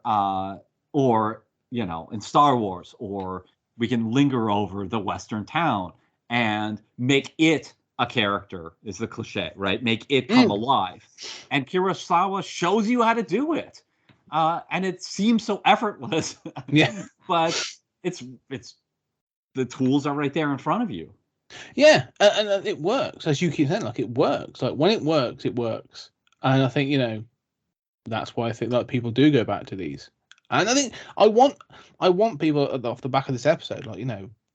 in Star Wars, or we can linger over the Western town and make it a character, is the cliche, right? Make it come alive. And Kurosawa shows you how to do it. And it seems so effortless. Yeah. But it's the tools are right there in front of you. Yeah, and it works, as you keep saying, like it works. Like when it works, it works. And I think, that's why I think like people do go back to these. And I think I want people off the back of this episode, like,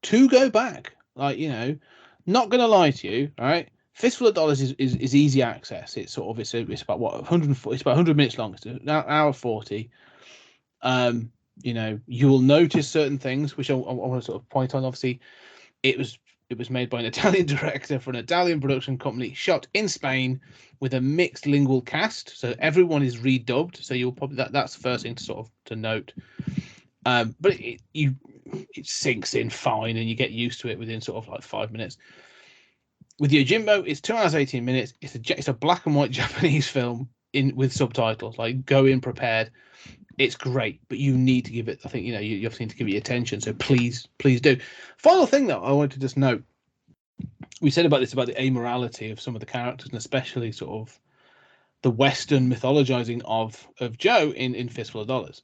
to go back. Like, not gonna lie to you, all right? Fistful of Dollars is easy access. It's sort of it's about 140. It's about 100 minutes long. It's an hour 40. You will notice certain things which I want to sort of point on. Obviously, it was made by an Italian director for an Italian production company, shot in Spain with a mixed lingual cast. So everyone is redubbed. So you'll probably that's the first thing to sort of to note. But it sinks in fine and you get used to it within sort of like 5 minutes. With Yojimbo, it's 2 hours 18 minutes. It's a black and white Japanese film with subtitles. Like, go in prepared. It's great, but you need to give it. I think you obviously need to give it your attention. So please do. Final thing though, I wanted to just note. We said about the amorality of some of the characters, and especially sort of the Western mythologizing of Joe in Fistful of Dollars.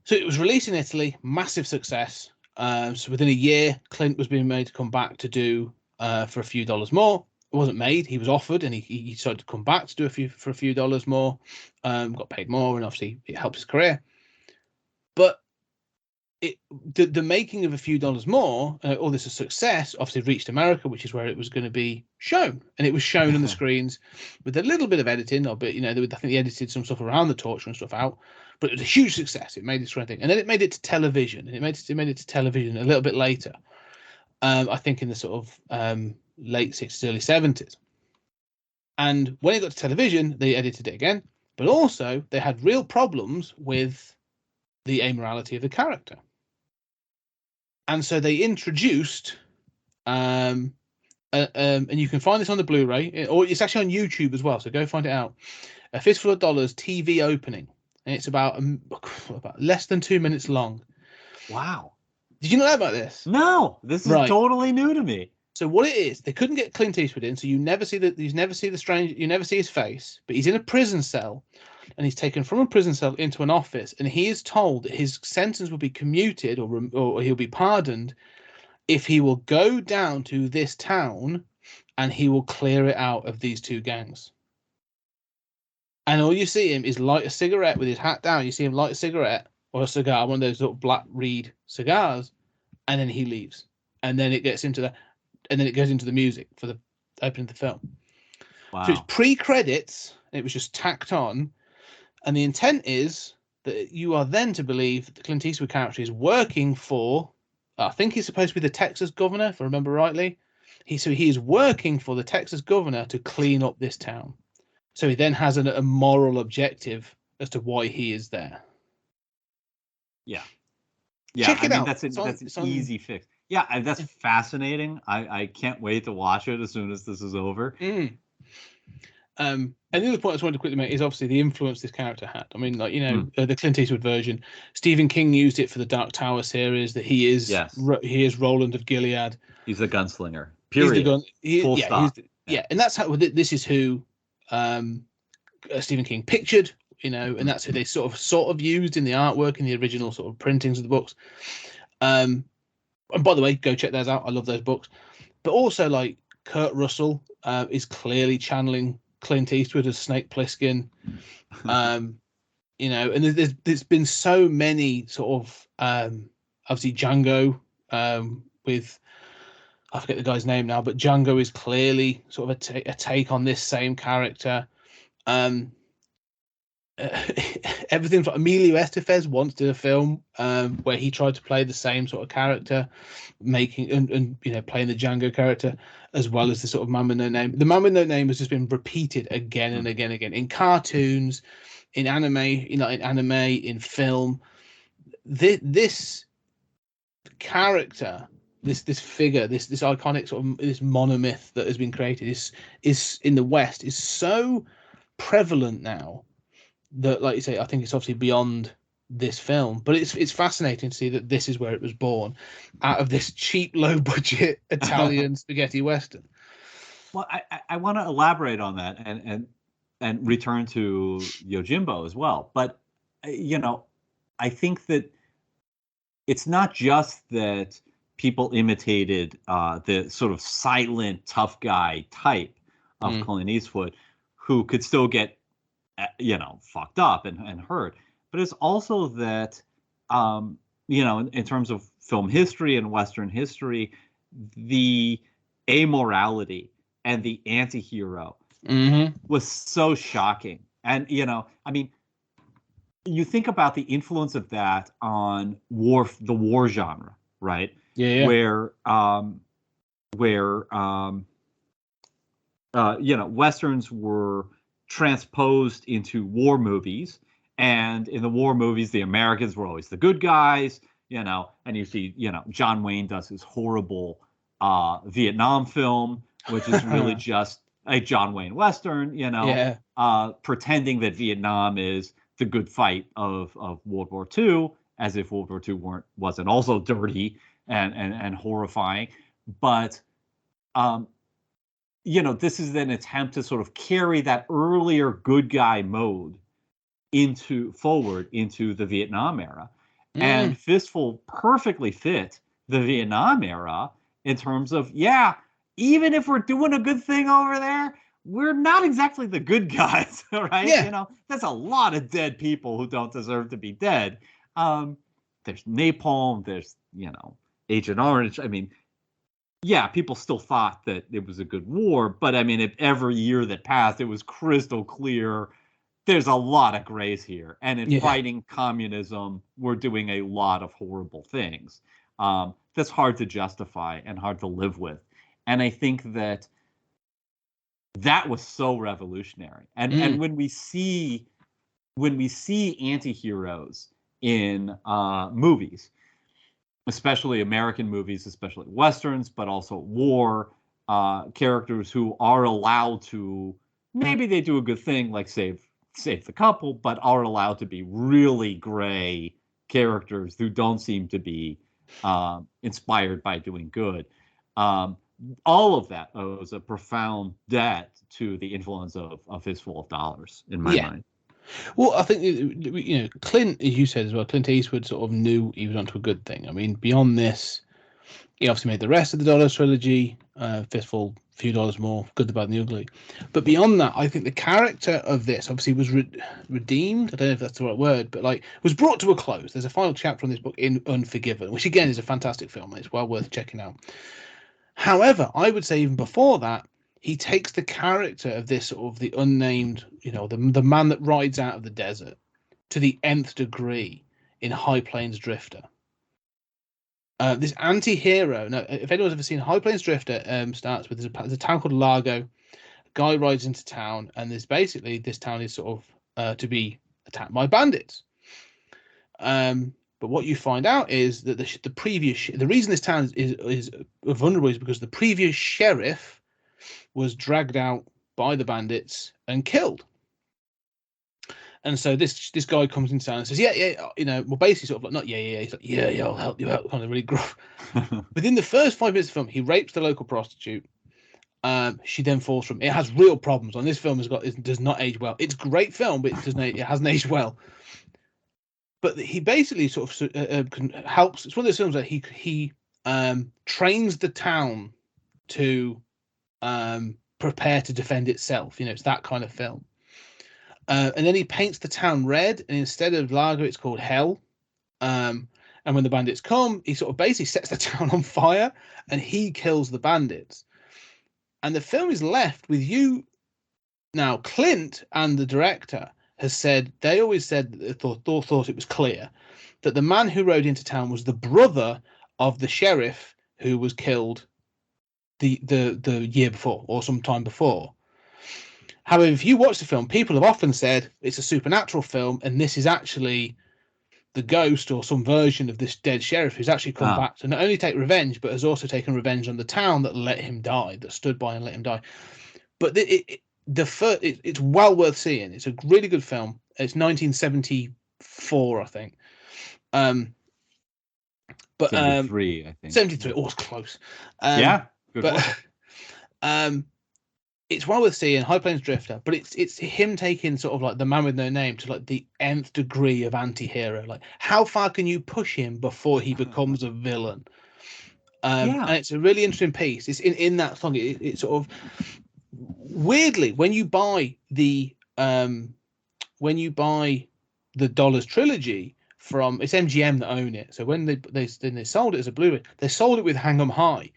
So it was released in Italy, massive success. So within a year, Clint was being made to come back to do for a few dollars more. It wasn't made; he was offered, and he decided to come back to do for a few dollars more. Got paid more, and obviously it helped his career. But the making of a few dollars more, all this success, obviously reached America, which is where it was going to be shown, and it was shown on the screens with a little bit of editing. I think they edited some stuff around the torture and stuff out. But it was a huge success. It made this kind of thing, and then it made it to television. And it made it to television a little bit later. I think in the sort of late 60s, early 70s. And when it got to television, they edited it again. But also, they had real problems with the amorality of the character. And so they introduced, and you can find this on the Blu-ray, or it's actually on YouTube as well. So go find it out. A Fistful of Dollars TV opening, and it's about less than 2 minutes long. Wow. Did you know about this? No, this is totally new to me. So what it is, they couldn't get Clint Eastwood in, so you never see his face, but he's in a prison cell, and he's taken from a prison cell into an office, and he is told that his sentence will be commuted or he'll be pardoned if he will go down to this town and he will clear it out of these two gangs. And all you see him is light a cigarette with his hat down. You see him light a cigarette or a cigar, one of those little black reed cigars, and then he leaves. And then it gets into and then it goes into the music for the opening of the film. Wow. So it's pre-credits, and it was just tacked on. And the intent is that you are then to believe that the Clint Eastwood character is working for, I think he's supposed to be the Texas governor, if I remember rightly. He is working for the Texas governor to clean up this town. So he then has a moral objective as to why he is there. Yeah. Check it out. That's an easy fix. Yeah, and that's fascinating. I can't wait to watch it as soon as this is over. And the other point I just wanted to quickly make is obviously the influence this character had. I mean, like, the Clint Eastwood version, Stephen King used it for the Dark Tower series. That he is Roland of Gilead. He's a gunslinger. Period. Full stop. And that's how this is who Stephen King pictured. And that's who they sort of used in the artwork in the original sort of printings of the books. And by the way, go check those out. I love those books. But also, like, Kurt Russell is clearly channeling Clint Eastwood as Snake Plissken. And there's been so many sort of obviously Django with, I forget the guy's name now, but Django is clearly sort of a take on this same character. Everything from Emilio Estevez once did a film where he tried to play the same sort of character, making and playing the Django character as well as the sort of Man with No Name. The Man with No Name has just been repeated again and again in cartoons, in anime, in film. This character, this figure, this iconic sort of this monomyth that has been created is in the West is so prevalent now that, like you say, I think it's obviously beyond this film, but it's fascinating to see that this is where it was born, out of this cheap, low budget Italian spaghetti western. Well, I want to elaborate on that and return to Yojimbo as well. But I think that it's not just that people imitated the sort of silent, tough guy type of Clint Eastwood, who could still get fucked up and hurt. But it's also that, in terms of film history and Western history, the amorality and the anti-hero was so shocking. And, you think about the influence of that on the war genre, right? Yeah. Where Westerns were transposed into war movies, and in the war movies the Americans were always the good guys, and you see John Wayne does his horrible Vietnam film, which is really just a John Wayne Western, pretending that Vietnam is the good fight of World War II, as if World War II wasn't also dirty and horrifying. But this is an attempt to sort of carry that earlier good guy mode into the Vietnam era. And Fistful perfectly fit the Vietnam era in terms of, even if we're doing a good thing over there, we're not exactly the good guys, right? Yeah. That's a lot of dead people who don't deserve to be dead. There's napalm, there's, Agent Orange. I mean, people still thought that it was a good war, but I mean, every year that passed, it was crystal clear there's a lot of grays here. And in fighting communism, we're doing a lot of horrible things. That's hard to justify and hard to live with. And I think that was so revolutionary. And when we see anti-heroes in movies, especially American movies, especially Westerns, but also war characters who are allowed to, maybe they do a good thing like save the couple, but are allowed to be really gray characters who don't seem to be inspired by doing good. All of that owes a profound debt to the influence of A Fistful of Dollars, in my mind. Well, I think, you know, Clint, as you said as well, Clint Eastwood sort of knew he was onto a good thing. I mean, beyond this, he obviously made the rest of the Dollars trilogy, Fistful, Few Dollars More, Good, the Bad, and the Ugly. But beyond that, I think the character of this obviously was redeemed. I don't know if that's the right word, but like was brought to a close. There's a final chapter in this book in Unforgiven, which again is a fantastic film. It's well worth checking out. However, I would say even before that, he takes the character of this sort of the unnamed, you know, the man that rides out of the desert to the nth degree in High Plains Drifter. This anti-hero. Now, if anyone's ever seen High Plains Drifter, starts with there's a town called Largo. A guy rides into town, and there's basically this town is sort of to be attacked by bandits. But what you find out is that the reason this town is vulnerable is because the previous sheriff was dragged out by the bandits and killed. And so this guy comes in town and says, yeah, you know, well, basically sort of like, not yeah. He's like, yeah, I'll help you out, kind of really gruff. Within the first 5 minutes of the film, he rapes the local prostitute. She then falls from. It has real problems. On this film it does not age well. It's a great film, but it hasn't aged well. But he basically sort of helps. It's one of those films that he trains the town to prepare to defend itself. You know, it's that kind of film. And then he paints the town red, and instead of Largo, it's called Hell. And when the bandits come, he sort of basically sets the town on fire, and he kills the bandits. And the film is left with you. Now, Clint and the director has said, they always said that they thought it was clear that the man who rode into town was the brother of the sheriff who was killed the year before or sometime before. However, if you watch the film, people have often said it's a supernatural film, and this is actually the ghost or some version of this dead sheriff who's actually come back to not only take revenge, but has also taken revenge on the town that let him die, that stood by and let him die. But it's well worth seeing. It's a really good film. It's 1974, I think. But 73, I think. 73. Oh, it's close. Yeah, good but one. It's well worth seeing, High Plains Drifter, but it's him taking sort of like the man with no name to like the nth degree of anti-hero. Like, how far can you push him before he becomes a villain? And it's a really interesting piece. It's in that song. It sort of weirdly, when you buy the Dollars trilogy from, it's MGM that own it. So when they sold it as a Blu-ray, they sold it with Hang 'em High,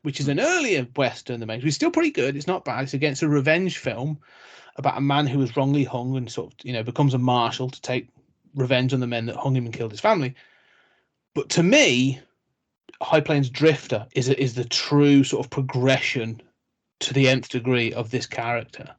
which is an earlier Western that makes. It's still pretty good. It's not bad. It's against a revenge film about a man who was wrongly hung and sort of, you know, becomes a marshal to take revenge on the men that hung him and killed his family. But to me, High Plains Drifter is the true sort of progression to the nth degree of this character.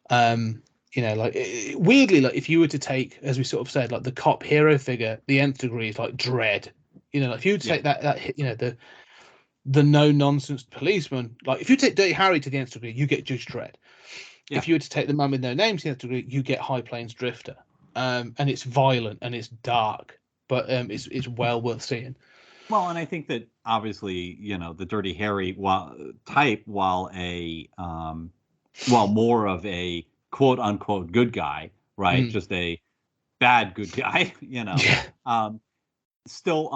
You know, like weirdly, like if you were to take, as we sort of said, like the cop hero figure, the nth degree is like Dredd. You know, like if you were to take that, you know, the no nonsense policeman, like if you take Dirty Harry to the nth degree, you get Judge Dredd. Yeah. If you were to take the man with no name to the nth degree, you get High Plains Drifter. And it's violent and it's dark, but it's well worth seeing. Well, and I think that obviously, you know, the Dirty Harry while more of a quote unquote good guy, right? Just a bad good guy, you know, still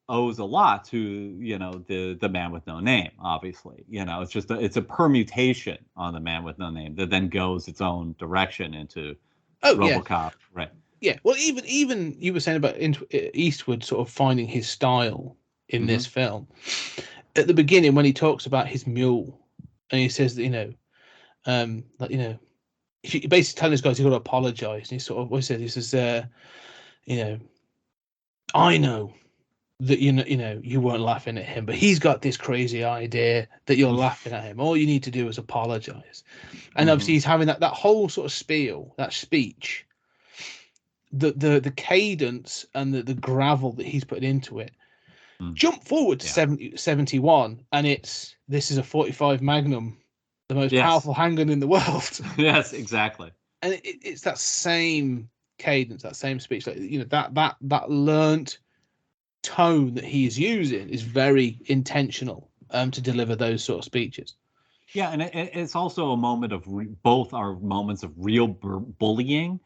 owes a lot to, you know, the man with no name. Obviously, you know, it's just it's a permutation on the man with no name that then goes its own direction into RoboCop, right? Yeah, well, even you were saying about Eastwood sort of finding his style in this film. At the beginning, when he talks about his mule, and he says that, you know, like, you know, if you basically telling this guy he's got to apologize, and he sort of always says, he says, you know, I know that you know you weren't laughing at him, but he's got this crazy idea that you're laughing at him. All you need to do is apologize. And obviously he's having that whole sort of spiel, that speech. the cadence and the gravel that he's putting into it. Jump forward to 71, and this is a 45 Magnum, the most powerful handgun in the world. Yes, exactly. And it's that same cadence, that same speech, like, you know, that learnt tone that he is using is very intentional to deliver those sort of speeches. Yeah, and it's also a moment of both are moments of real bullying,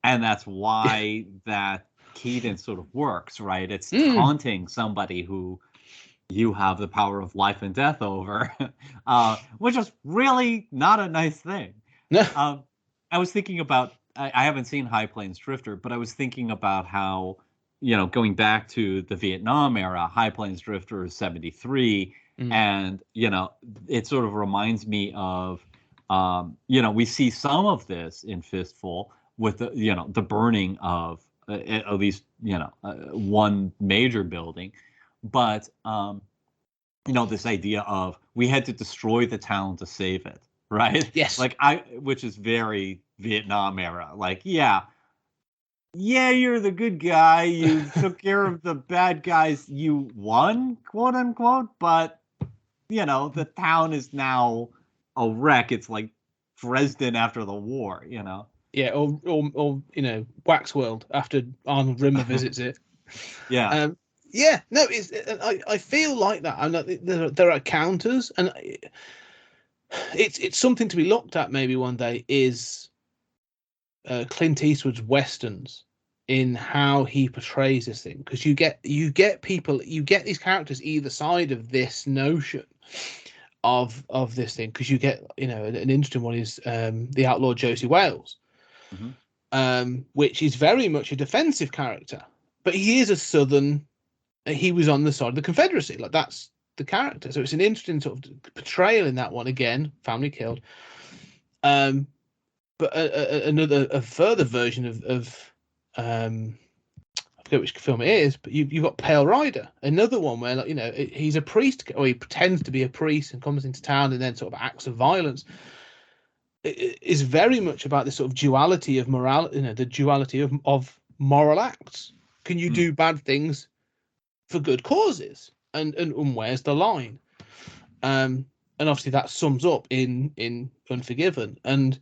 and that's why that cadence sort of works, right? It's taunting somebody who you have the power of life and death over, which is really not a nice thing. No. I was thinking about, I haven't seen High Plains Drifter, but I was thinking about how, you know, going back to the Vietnam era, High Plains Drifter is 73, and, you know, it sort of reminds me of, you know, we see some of this in Fistful with the, you know, the burning of at least, you know, one major building, but, you know, this idea of we had to destroy the town to save it, right? Yes. Like which is very Vietnam era. Like, yeah, you're the good guy. You took care of the bad guys. You won, quote unquote. But, you know, the town is now a wreck. It's like Dresden after the war, you know? Yeah, or you know, Waxworld after Arnold Rimmer visits it. Yeah. Yeah, no, I feel like that. And there are counters, and it's something to be looked at maybe one day, is Clint Eastwood's westerns in how he portrays this thing, because you get people, you get these characters either side of this notion of this thing, because you get, you know, an interesting one is the outlaw Josie Wales, which is very much a defensive character, but he is a southern. He was on the side of the Confederacy, like that's the character. So it's an interesting sort of portrayal in that one. Again, family killed. But a further version of I forget which film it is, but you've got Pale Rider, another one where, like, you know, he's a priest, or he pretends to be a priest and comes into town and then sort of acts of violence. It is very much about this sort of duality of morality, you know, the duality of moral acts. Can you do bad things for good causes, and where's the line? And obviously that sums up in Unforgiven, and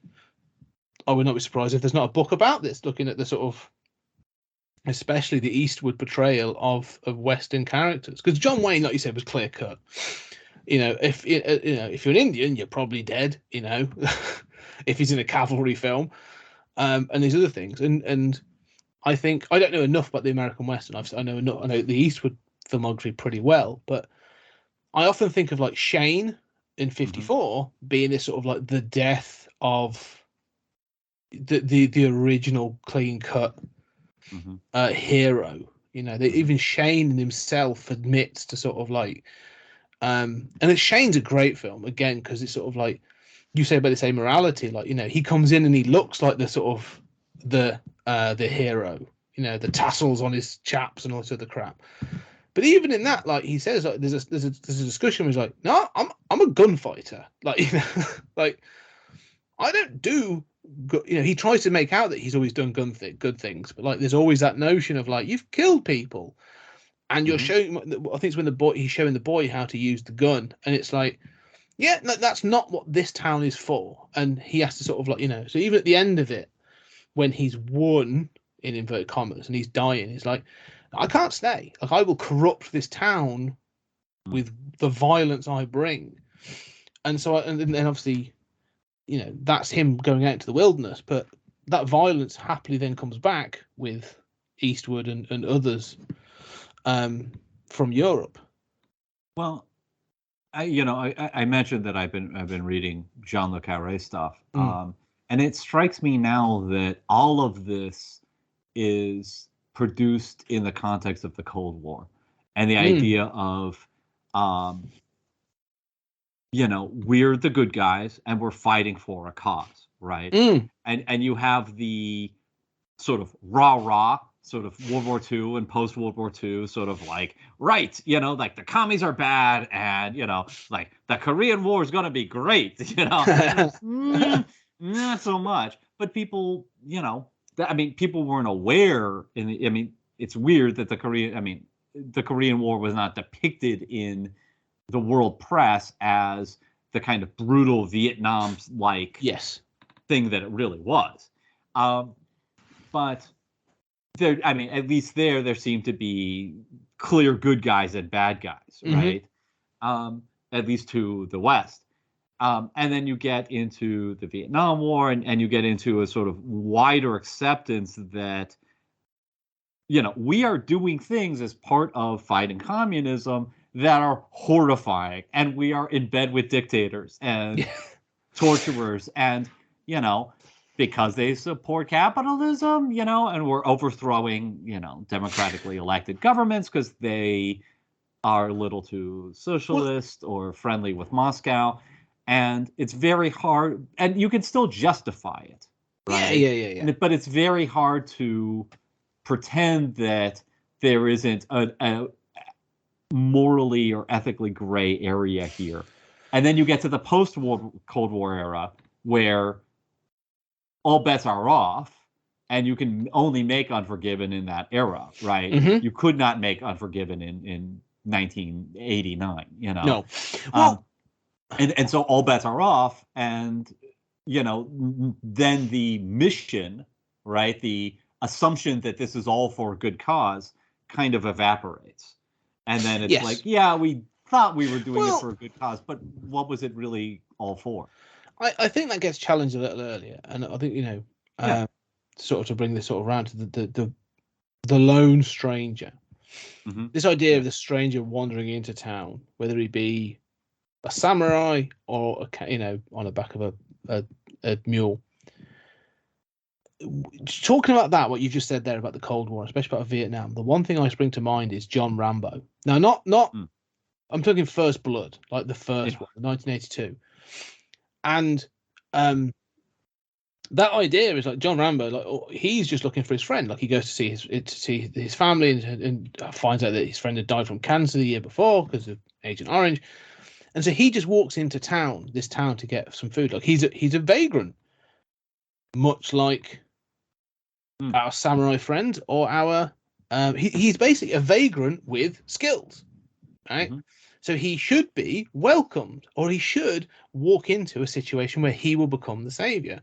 I would not be surprised if there's not a book about this, looking at the sort of, especially the Eastwood portrayal of Western characters, because John Wayne, like you said, was clear cut. You know, if if you're an Indian, you're probably dead, you know, if he's in a cavalry film, and these other things, and I think I don't know enough about the American Western. I know the Eastwood filmography pretty well, but I often think of like Shane in 54 being this sort of like the death of the original clean cut hero. You know, even Shane himself admits to sort of like, and Shane's a great film again, because it's sort of like you say about this amorality, like, you know, he comes in and he looks like the sort of the hero, you know, the tassels on his chaps and all this other crap. But even in that, like he says, like there's a discussion where he's like, no, I'm a gunfighter, like, you know, like I don't do, you know, he tries to make out that he's always done good things, but like there's always that notion of like, you've killed people, and you're showing. I think it's when he's showing the boy how to use the gun, and it's like, yeah, no, that's not what this town is for, and he has to sort of like, you know, so even at the end of it, when he's won in inverted commas and he's dying, he's like, I can't stay. Like, I will corrupt this town with the violence I bring. And so, and then obviously, you know, that's him going out into the wilderness. But that violence happily then comes back with Eastwood and others from Europe. Well, I mentioned that I've been reading Jean le Carré stuff, and it strikes me now that all of this is produced in the context of the Cold War, and the idea of, you know, we're the good guys and we're fighting for a cause, right? And you have the sort of rah sort of World War II and post World War II sort of like, right, you know, like the commies are bad, and, you know, like the Korean War is gonna be great, you know. Not so much, but people, you know, I mean, people weren't aware. I mean, it's weird that the Korean War was not depicted in the world press as the kind of brutal Vietnam-like Yes. thing that it really was. But there, I mean, at least there seemed to be clear good guys and bad guys, right? At least to the West. And then you get into the Vietnam War, and you get into a sort of wider acceptance that, we are doing things as part of fighting communism that are horrifying, and we are in bed with dictators and torturers, and, because they support capitalism, and we're overthrowing, democratically elected governments because they are a little too socialist or friendly with Moscow. And it's very hard, and you can still justify it, right? Yeah. But it's very hard to pretend that there isn't a morally or ethically gray area here. And then you get to the post-War Cold War era where all bets are off, and you can only make Unforgiven in that era, right? You could not make Unforgiven in 1989, No. Well, and so all bets are off, and then the mission, right, the assumption that this is all for a good cause kind of evaporates. And then it's like, yeah, we thought we were doing it for a good cause, but what was it really all for? I think that gets challenged a little earlier, and I think sort of to bring this sort of around to the lone stranger. This idea of the stranger wandering into town, whether he be a samurai or on the back of a mule. Talking about that, what you just said there about the Cold War, especially about Vietnam, the one thing I spring to mind is John Rambo. Now, not I'm talking First Blood, like the first one, 1982, and that idea is like John Rambo, like he's just looking for his friend. Like he goes to see his family and finds out that his friend had died from cancer the year before because of Agent Orange, and so he just walks into this town to get some food. Like he's a vagrant, much like our samurai friend or our he's basically a vagrant with skills, right? So he should be welcomed, or he should walk into a situation where he will become the savior.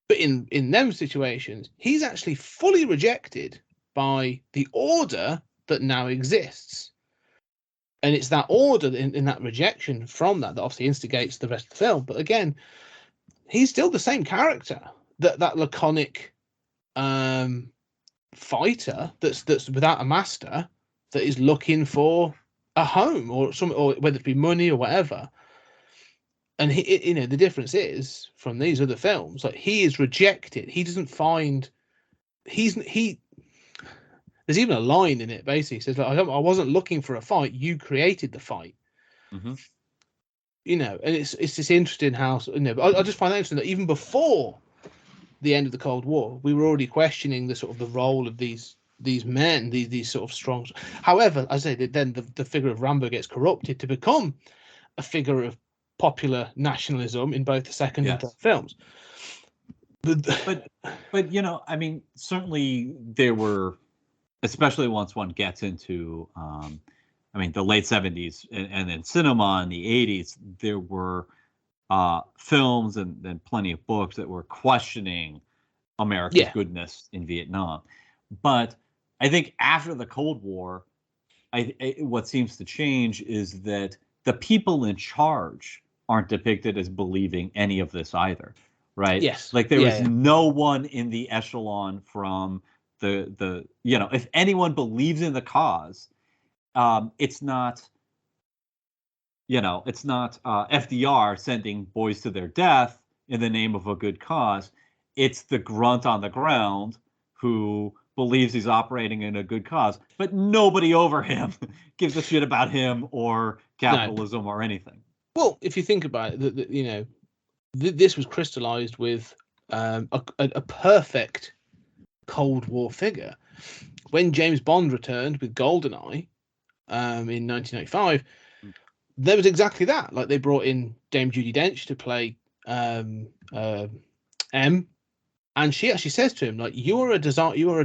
But in them situations, he's actually fully rejected by the order that now exists. And it's that order in that rejection from that obviously instigates the rest of the film. But again, he's still the same character, that laconic fighter that's without a master, that is looking for a home or whether it be money or whatever. And he, the difference is from these other films, like he is rejected. He doesn't find there's even a line in it basically says like, I wasn't looking for a fight, you created the fight. And it's just interesting how I just find that interesting that even before the end of the Cold War, we were already questioning the sort of the role of these men, these sort of strong. However, I say that then the figure of Rambo gets corrupted to become a figure of popular nationalism in both the second and third films. But I mean, certainly there were, especially once one gets into the late 70s and then cinema in the 80s, there were films and plenty of books that were questioning America's goodness in Vietnam. But I think after the Cold War, what seems to change is that the people in charge aren't depicted as believing any of this either, right? Yes. Like there was no one in the echelon from the if anyone believes in the cause, it's not FDR sending boys to their death in the name of a good cause. It's the grunt on the ground who believes he's operating in a good cause, but nobody over him gives a shit about him or capitalism or anything. Well, if you think about it, this was crystallized with a perfect Cold War figure. When James Bond returned with GoldenEye in 1995, there was exactly that. Like they brought in Dame Judi Dench to play M, And she actually says to him, like, you are a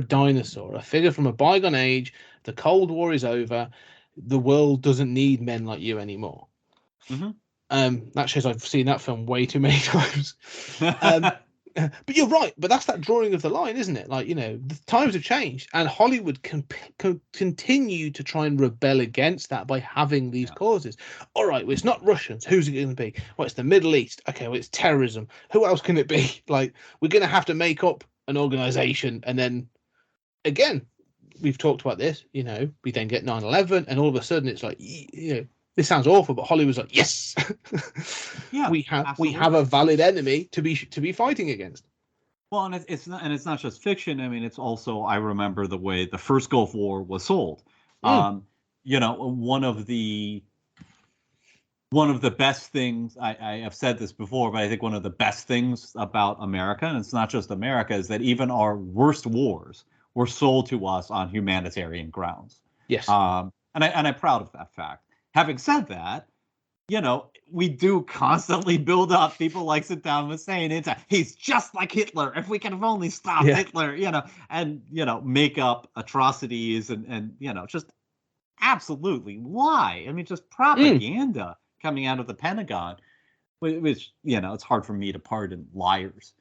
dinosaur, a figure from a bygone age. The Cold War is over. The world doesn't need men like you anymore. That shows I've seen that film way too many times. But you're right. But that's that drawing of the line, isn't it? Like, the times have changed, and Hollywood can continue to try and rebel against that by having these causes. All right, well, it's not Russians. Who's it going to be? Well, it's the Middle East. Okay, well, it's terrorism. Who else can it be? Like, we're going to have to make up an organization, and then again, we've talked about this. We then get 9/11, and all of a sudden, it's like, this sounds awful, but Hollywood's like, yes, yeah, we have a valid enemy to be fighting against. Well, and it's not just fiction. I mean, it's also, I remember the way the first Gulf War was sold. One of the best things, I have said this before, but I think one of the best things about America, and it's not just America, is that even our worst wars were sold to us on humanitarian grounds. Yes. And I'm proud of that fact. Having said that, we do constantly build up people like Saddam Hussein into, he's just like Hitler. If we can only stop Hitler, and make up atrocities and just absolutely lie. I mean, just propaganda coming out of the Pentagon, which it's hard for me to pardon liars.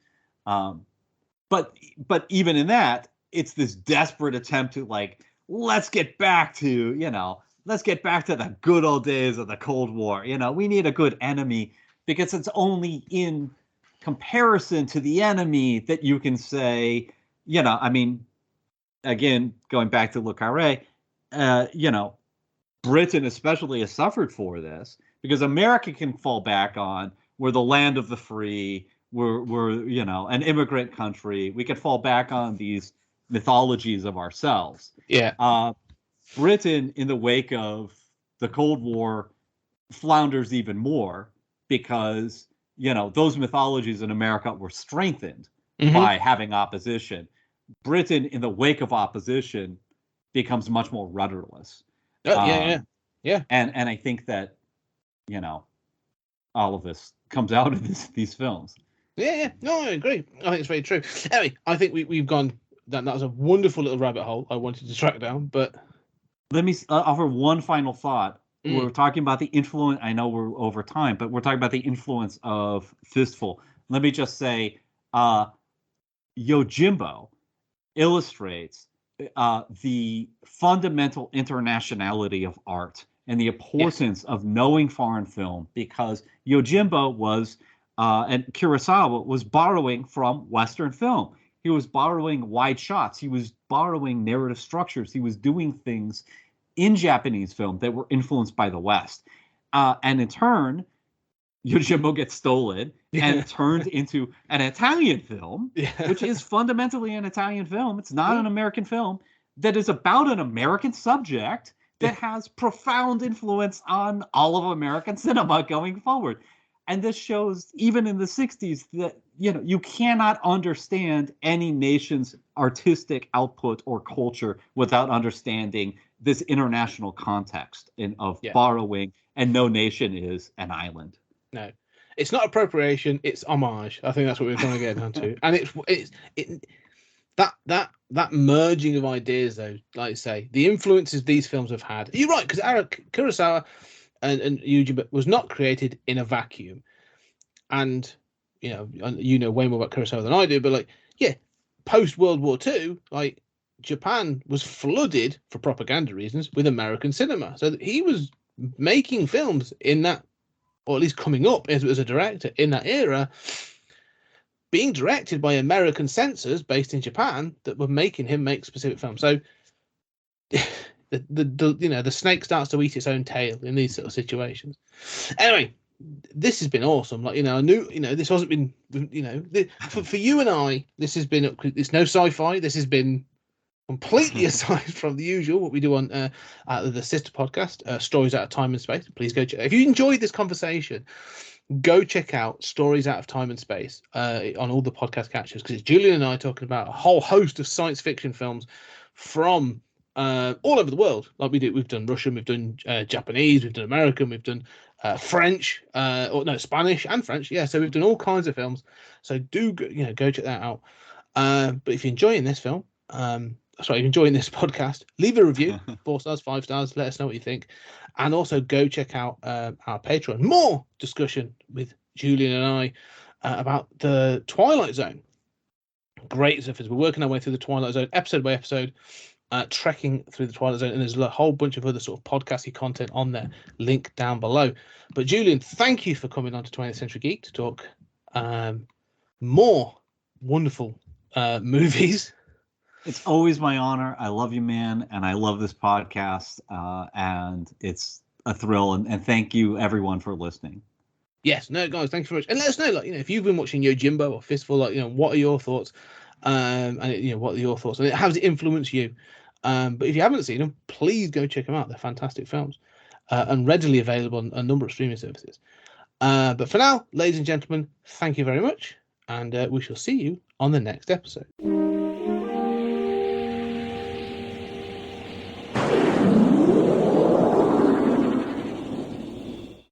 But even in that, it's this desperate attempt to, like, let's get back to the good old days of the Cold War. We need a good enemy, because it's only in comparison to the enemy that you can say, I mean, again, going back to Le Carré, Britain especially has suffered for this, because America can fall back on, we're the land of the free, we're an immigrant country. We can fall back on these mythologies of ourselves. Yeah. Britain, in the wake of the Cold War, flounders even more, because those mythologies in America were strengthened by having opposition. Britain, in the wake of opposition, becomes much more rudderless. Yeah. And I think that all of this comes out of these films. Yeah. No, I agree. I think it's very true. Anyway, I think we've gone. That was a wonderful little rabbit hole I wanted to track down, but. Let me offer one final thought. We're talking about the influence. I know we're over time, but we're talking about the influence of Fistful. Let me just say, Yojimbo illustrates the fundamental internationality of art and the importance of knowing foreign film, because Yojimbo was, and Kurosawa was borrowing from Western film. He was borrowing wide shots. He was borrowing narrative structures. He was doing things in Japanese film that were influenced by the West. And in turn, Yojimbo gets stolen and turned into an Italian film, which is fundamentally an Italian film. It's not an American film, that is about an American subject that has profound influence on all of American cinema going forward. And this shows, even in the 60s, that you cannot understand any nation's artistic output or culture without understanding this international context of borrowing, and no nation is an island. No, it's not appropriation; it's homage. I think that's what we're trying to get down to. And it's that merging of ideas, though. Like I say, the influences these films have had. You're right, because Kurosawa and Yojimbo was not created in a vacuum, and you know way more about Kurosawa than I do. But post World War II, Japan was flooded, for propaganda reasons, with American cinema. So he was making films in that, or at least coming up as a director in that era, being directed by American censors based in Japan that were making him make specific films. So the snake starts to eat its own tail in these sort of situations. Anyway, this has been awesome. I knew this hasn't been for you and I. This has been, it's no sci-fi. This has been completely aside from the usual what we do on the sister podcast, Stories Out of Time and Space. Please go check. If you enjoyed this conversation, go check out Stories Out of Time and Space on all the podcast catchers, because it's Julian and I talking about a whole host of science fiction films from all over the world. Like we do, we've done Russian, we've done Japanese, we've done American, we've done French, Spanish and French. Yeah, so we've done all kinds of films. So do go check that out. But if you're enjoying this film, if you're enjoying this podcast, leave a review, 4 stars, 5 stars. Let us know what you think, and also go check out our Patreon. More discussion with Julian and I about the Twilight Zone. Great stuff as we're working our way through the Twilight Zone, episode by episode, trekking through the Twilight Zone, and there's a whole bunch of other sort of podcasty content on there. Link down below. But Julian, thank you for coming on to 20th Century Geek to talk more wonderful movies. It's always my honor. I love you, man, and I love this podcast, and it's a thrill. And thank you, everyone, for listening. Yes, no, guys, thank you very much. And let us know, like, if you've been watching Yojimbo or Fistful, like, what are your thoughts? And what are your thoughts? And how does it influence you? But if you haven't seen them, please go check them out. They're fantastic films, and readily available on a number of streaming services. But for now, ladies and gentlemen, thank you very much, and we shall see you on the next episode.